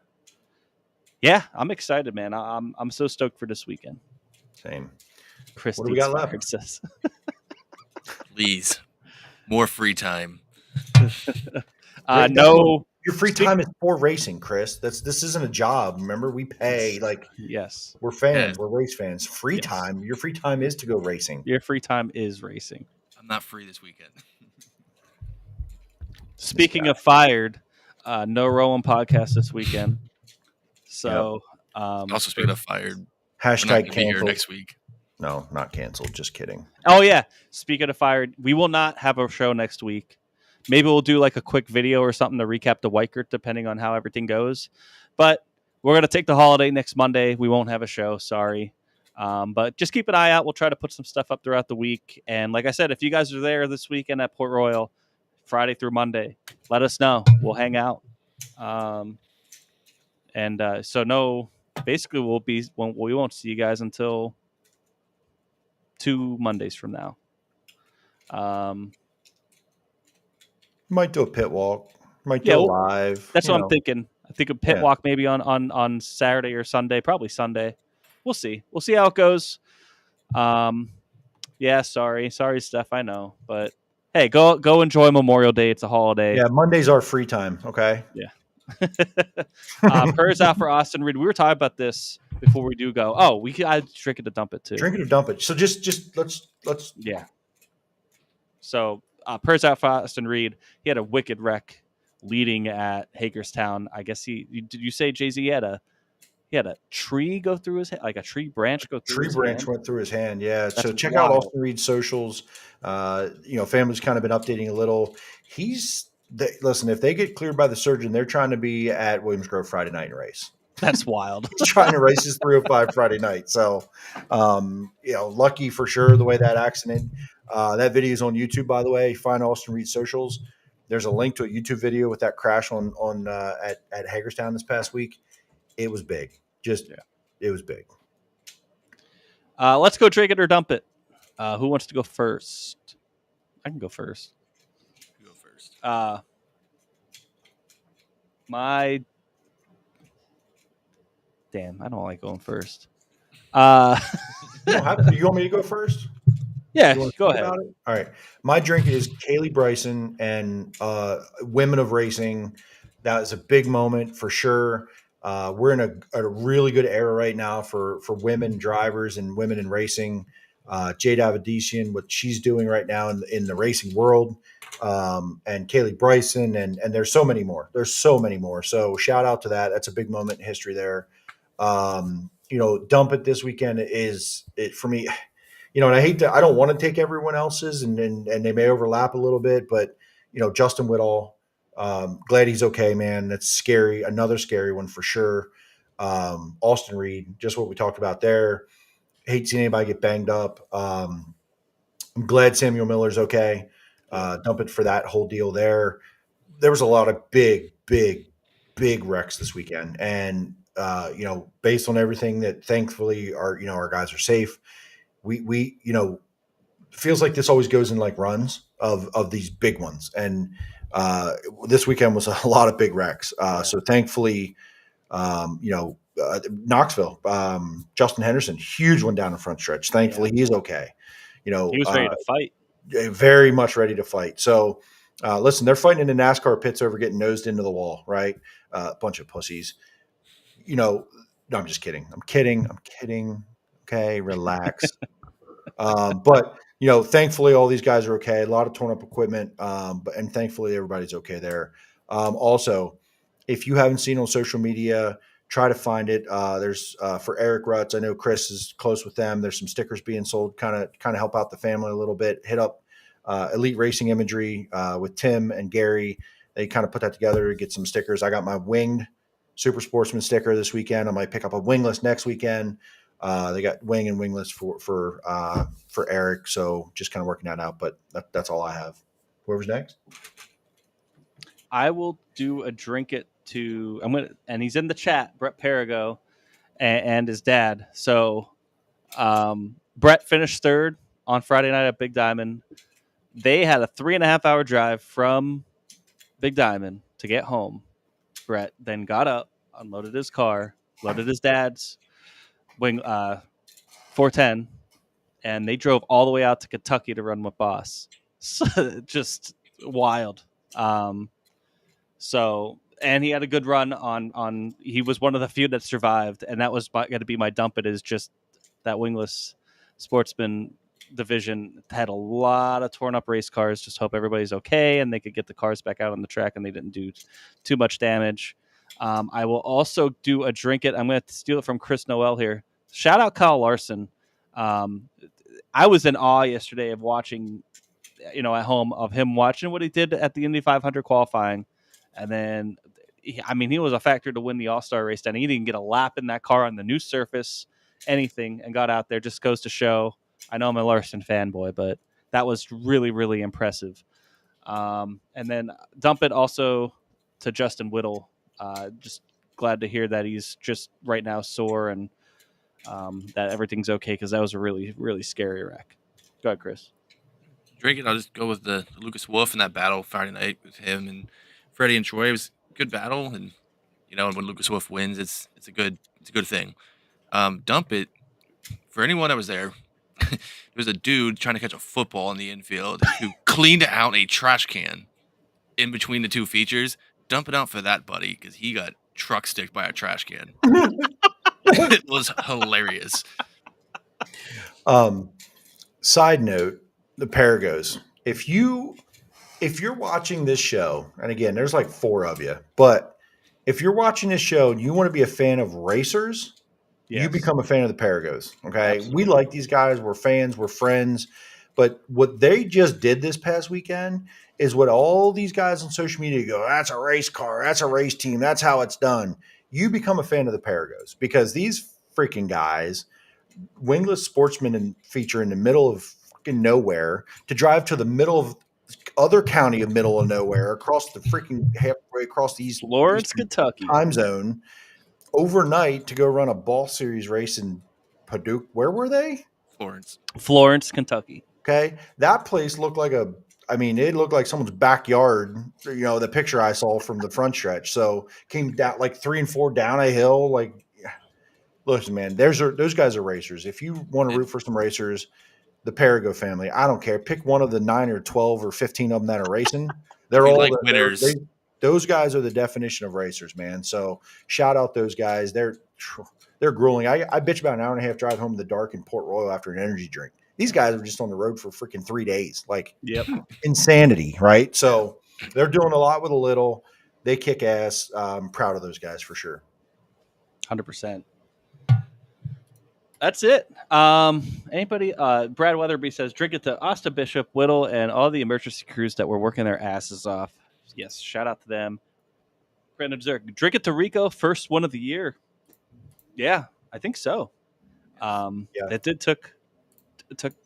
[SPEAKER 3] excited, man. I'm so stoked for this weekend.
[SPEAKER 9] Same.
[SPEAKER 3] Christy,
[SPEAKER 9] what do we got left?
[SPEAKER 3] Says.
[SPEAKER 10] Please, more free time.
[SPEAKER 3] No,
[SPEAKER 9] your free time is for racing, Chris. This isn't a job. Remember, we pay.
[SPEAKER 3] Yes,
[SPEAKER 9] we're fans. We're race fans. Free time. Your free time is to go racing.
[SPEAKER 3] Your free time is racing.
[SPEAKER 10] I'm not free this weekend.
[SPEAKER 3] Speaking of fired, no Rowan podcast this weekend. So
[SPEAKER 10] Also, speaking of fired, we're not
[SPEAKER 9] Hashtag
[SPEAKER 10] going to be here
[SPEAKER 9] canceled.
[SPEAKER 10] next week.
[SPEAKER 9] No, not canceled. Just kidding.
[SPEAKER 3] Oh yeah, speaking of fired, we will not have a show next week. Maybe we'll do like a quick video or something to recap the Weikert, depending on how everything goes. But we're gonna take the holiday next Monday. We won't have a show. Sorry. But just keep an eye out. We'll try to put some stuff up throughout the week. And like I said, if you guys are there this weekend at Port Royal, Friday through Monday, let us know. We'll hang out. So no, basically we won't see you guys until 2 Mondays from now.
[SPEAKER 9] Might do a pit walk. Might do a live.
[SPEAKER 3] That's what I'm thinking. I think a pit
[SPEAKER 9] Yeah.
[SPEAKER 3] walk maybe on Saturday or Sunday, probably Sunday. We'll see. We'll see how it goes. Yeah, sorry, Steph. I know, but hey, go enjoy Memorial Day. It's a holiday.
[SPEAKER 9] Yeah, Monday's our free time. Okay.
[SPEAKER 3] Yeah. Prayers out for Austin Reed. We were talking about this before we do go. Oh, I drink it to dump it too.
[SPEAKER 9] Drink it or dump it. So just let's.
[SPEAKER 3] Yeah. So prayers out for Austin Reed. He had a wicked wreck leading at Hagerstown. I guess did you say Jay-Z he had a tree go through his head, like a tree branch go through his
[SPEAKER 9] branch
[SPEAKER 3] hand?
[SPEAKER 9] went through his hand. Yeah.
[SPEAKER 3] That's
[SPEAKER 9] so check
[SPEAKER 3] wild.
[SPEAKER 9] out Austin Reed's socials. Family's kind of been updating a little. Listen, if they get cleared by the surgeon, they're trying to be at Williamsgrove Friday night and race.
[SPEAKER 3] That's wild.
[SPEAKER 9] He's trying to race his 305 Friday night. So, lucky for sure the way that accident. That video is on YouTube, by the way. Find Austin Reed's socials. There's a link to a YouTube video with that crash at Hagerstown this past week. It was big. It was big.
[SPEAKER 3] Let's go drink it or dump it. Who wants to go first? I can go first.
[SPEAKER 10] You go first.
[SPEAKER 3] I don't like going first.
[SPEAKER 9] You want me to go first?
[SPEAKER 3] Yeah, go ahead.
[SPEAKER 9] All right. My drink is Kaylee Bryson and Women of Racing. That is a big moment for sure. We're in a really good era right now for women drivers and women in racing. Jade Avedisian, what she's doing right now in the racing world, and Kaylee Bryson, and there's so many more. So shout out to that. That's a big moment in history there. Dump it this weekend is it for me. And I don't want to take everyone else's and they may overlap a little bit, but Justin Whittall, glad he's okay, man. That's scary. Another scary one for sure. Austin Reed, just what we talked about there. Hate seeing anybody get banged up. I'm glad Samuel Miller's okay. Dump it for that whole deal there. There was a lot of big wrecks this weekend. And, based on everything that thankfully our guys are safe, we feels like this always goes in like runs of these big ones. And this weekend was a lot of big wrecks. So thankfully, Knoxville, Justin Henderson, huge one down the front stretch. Thankfully, he's okay. He
[SPEAKER 3] was ready to fight.
[SPEAKER 9] Very much ready to fight. So, listen, they're fighting in the NASCAR pits over getting nosed into the wall, right? A bunch of pussies. No, I'm just kidding. I'm kidding. Okay, relax. But thankfully all these guys are okay. A lot of torn up equipment, and thankfully everybody's okay there. Also, if you haven't seen on social media, try to find it. There's for Eric Rutz. I know Chris is close with them. There's some stickers being sold, kind of help out the family a little bit. Hit up Elite Racing Imagery with Tim and Gary. They kind of put that together to get some stickers. I got my winged Super Sportsman sticker this weekend. I might pick up a wingless next weekend. They got wing and wingless for Eric. So just kind of working that out, but that's all I have. Whoever's next.
[SPEAKER 3] I will do a drink it to and he's in the chat, Brett Perigo and his dad. So Brett finished third on Friday night at Big Diamond. They had a 3.5 hour drive from Big Diamond to get home. Brett then got up, unloaded his car, loaded his dad's wing 410, and they drove all the way out to Kentucky to run with Boss. So, just wild. And he had a good run on. He was one of the few that survived, and that was going to be my dump. It is just that wingless sportsman division had a lot of torn up race cars. Just hope everybody's okay and they could get the cars back out on the track and they didn't do too much damage. I will also do a drink it. I'm going to steal it from Chris Noel here. Shout out Kyle Larson. I was in awe yesterday of watching, at home, of him watching what he did at the Indy 500 qualifying. And then, he was a factor to win the All-Star race. And he didn't get a lap in that car on the new surface, anything, and got out there. Just goes to show. I know I'm a Larson fanboy, but that was really, really impressive. And then dump it also to Justin Whittle. Just glad to hear that he's just right now sore and that everything's okay, because that was a really, really scary wreck. Go ahead, Chris.
[SPEAKER 10] Drink it. I'll just go with the Lucas Wolf in that battle Friday night with him and Freddie and Troy. It was a good battle, and when Lucas Wolf wins, it's a good thing. Dump it for anyone that was there. There was a dude trying to catch a football in the infield who cleaned out a trash can in between the two features. Dump it out for that buddy, because he got truck sticked by a trash can. It was hilarious.
[SPEAKER 9] Side note, the Paragos. If you're watching this show, and again, there's like 4 of you, but if you're watching this show and you want to be a fan of racers, you become a fan of the Paragos. Okay. Absolutely. We like these guys. We're fans. We're friends. But what they just did this past weekend is what all these guys on social media go, that's a race car. That's a race team. That's how it's done. You become a fan of the Paragos, because these freaking guys, wingless sportsmen, and feature in the middle of fucking nowhere to drive to the middle of other county of middle of nowhere across the freaking halfway across the East
[SPEAKER 3] Lawrence, Kentucky
[SPEAKER 9] time zone overnight to go run a ball series race in Paducah. Where were they?
[SPEAKER 3] Florence, Kentucky.
[SPEAKER 9] Okay. That place looked like it looked like someone's backyard, the picture I saw from the front stretch. So came down like 3 and 4 down a hill. Like, listen, man, those guys are racers. If you want to root for some racers, the Parago family, I don't care. Pick one of the 9 or 12 or 15 of them that are racing. They're all like winners. Those guys are the definition of racers, man. So shout out those guys. They're grueling. I bitch about an hour and a half drive home in the dark in Port Royal after an energy drink. These guys are just on the road for freaking 3 days. Like, insanity, right? So they're doing a lot with a little. They kick ass. I'm proud of those guys for sure.
[SPEAKER 3] 100%. That's it. Anybody? Brad Weatherby says, drink it to Asta Bishop, Whittle, and all the emergency crews that were working their asses off. Yes, shout out to them. Brandon Zerk, drink it to Rico, first one of the year. Yeah, I think so. It did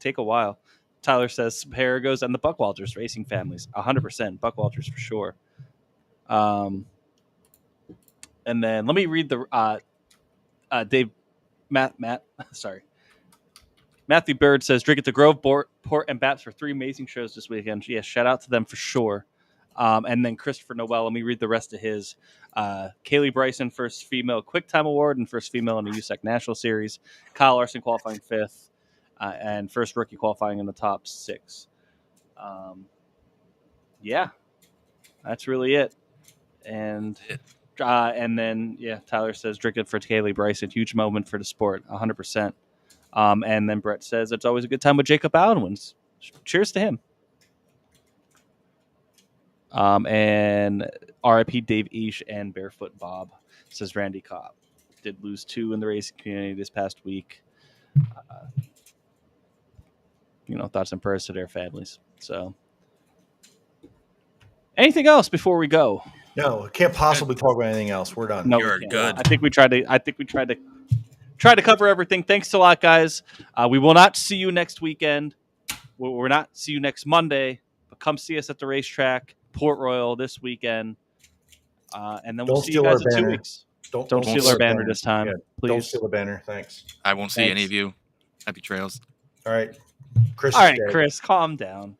[SPEAKER 3] take a while. Tyler says Paragos and the Buckwalters racing families. 100%. Buckwalters for sure. And then let me read the Matthew Bird says, drink at the Grove, Port, and Baps for 3 amazing shows this weekend. Yes, shout out to them for sure. And then Christopher Noel, let me read the rest of his. Kaylee Bryson, first female Quick Time Award and first female in the USAC National Series. Kyle Larson qualifying 5th. And first rookie qualifying in the top 6. That's really it. And then Tyler says, drink it for Kaylee Bryson. Huge moment for the sport, 100%. And then Brett says, it's always a good time with Jacob Allen wins. Cheers to him. And RIP Dave Eash and Barefoot Bob, says Randy Cobb. Did lose 2 in the racing community this past week. Thoughts and prayers to their families. So, anything else before we go?
[SPEAKER 9] No, I can't possibly talk about anything else. We're done.
[SPEAKER 3] No,
[SPEAKER 10] you're good.
[SPEAKER 3] I think we tried to cover everything. Thanks a lot, guys. We will not see you next weekend. We're not see you next Monday, but come see us at the racetrack, Port Royal, this weekend, and then we'll see you guys in 2 weeks. Don't steal our banner this time, please.
[SPEAKER 9] Don't steal the banner. Thanks.
[SPEAKER 10] I won't see any of you. Happy trails.
[SPEAKER 9] All right, Chris.
[SPEAKER 3] All right, Chris, calm down.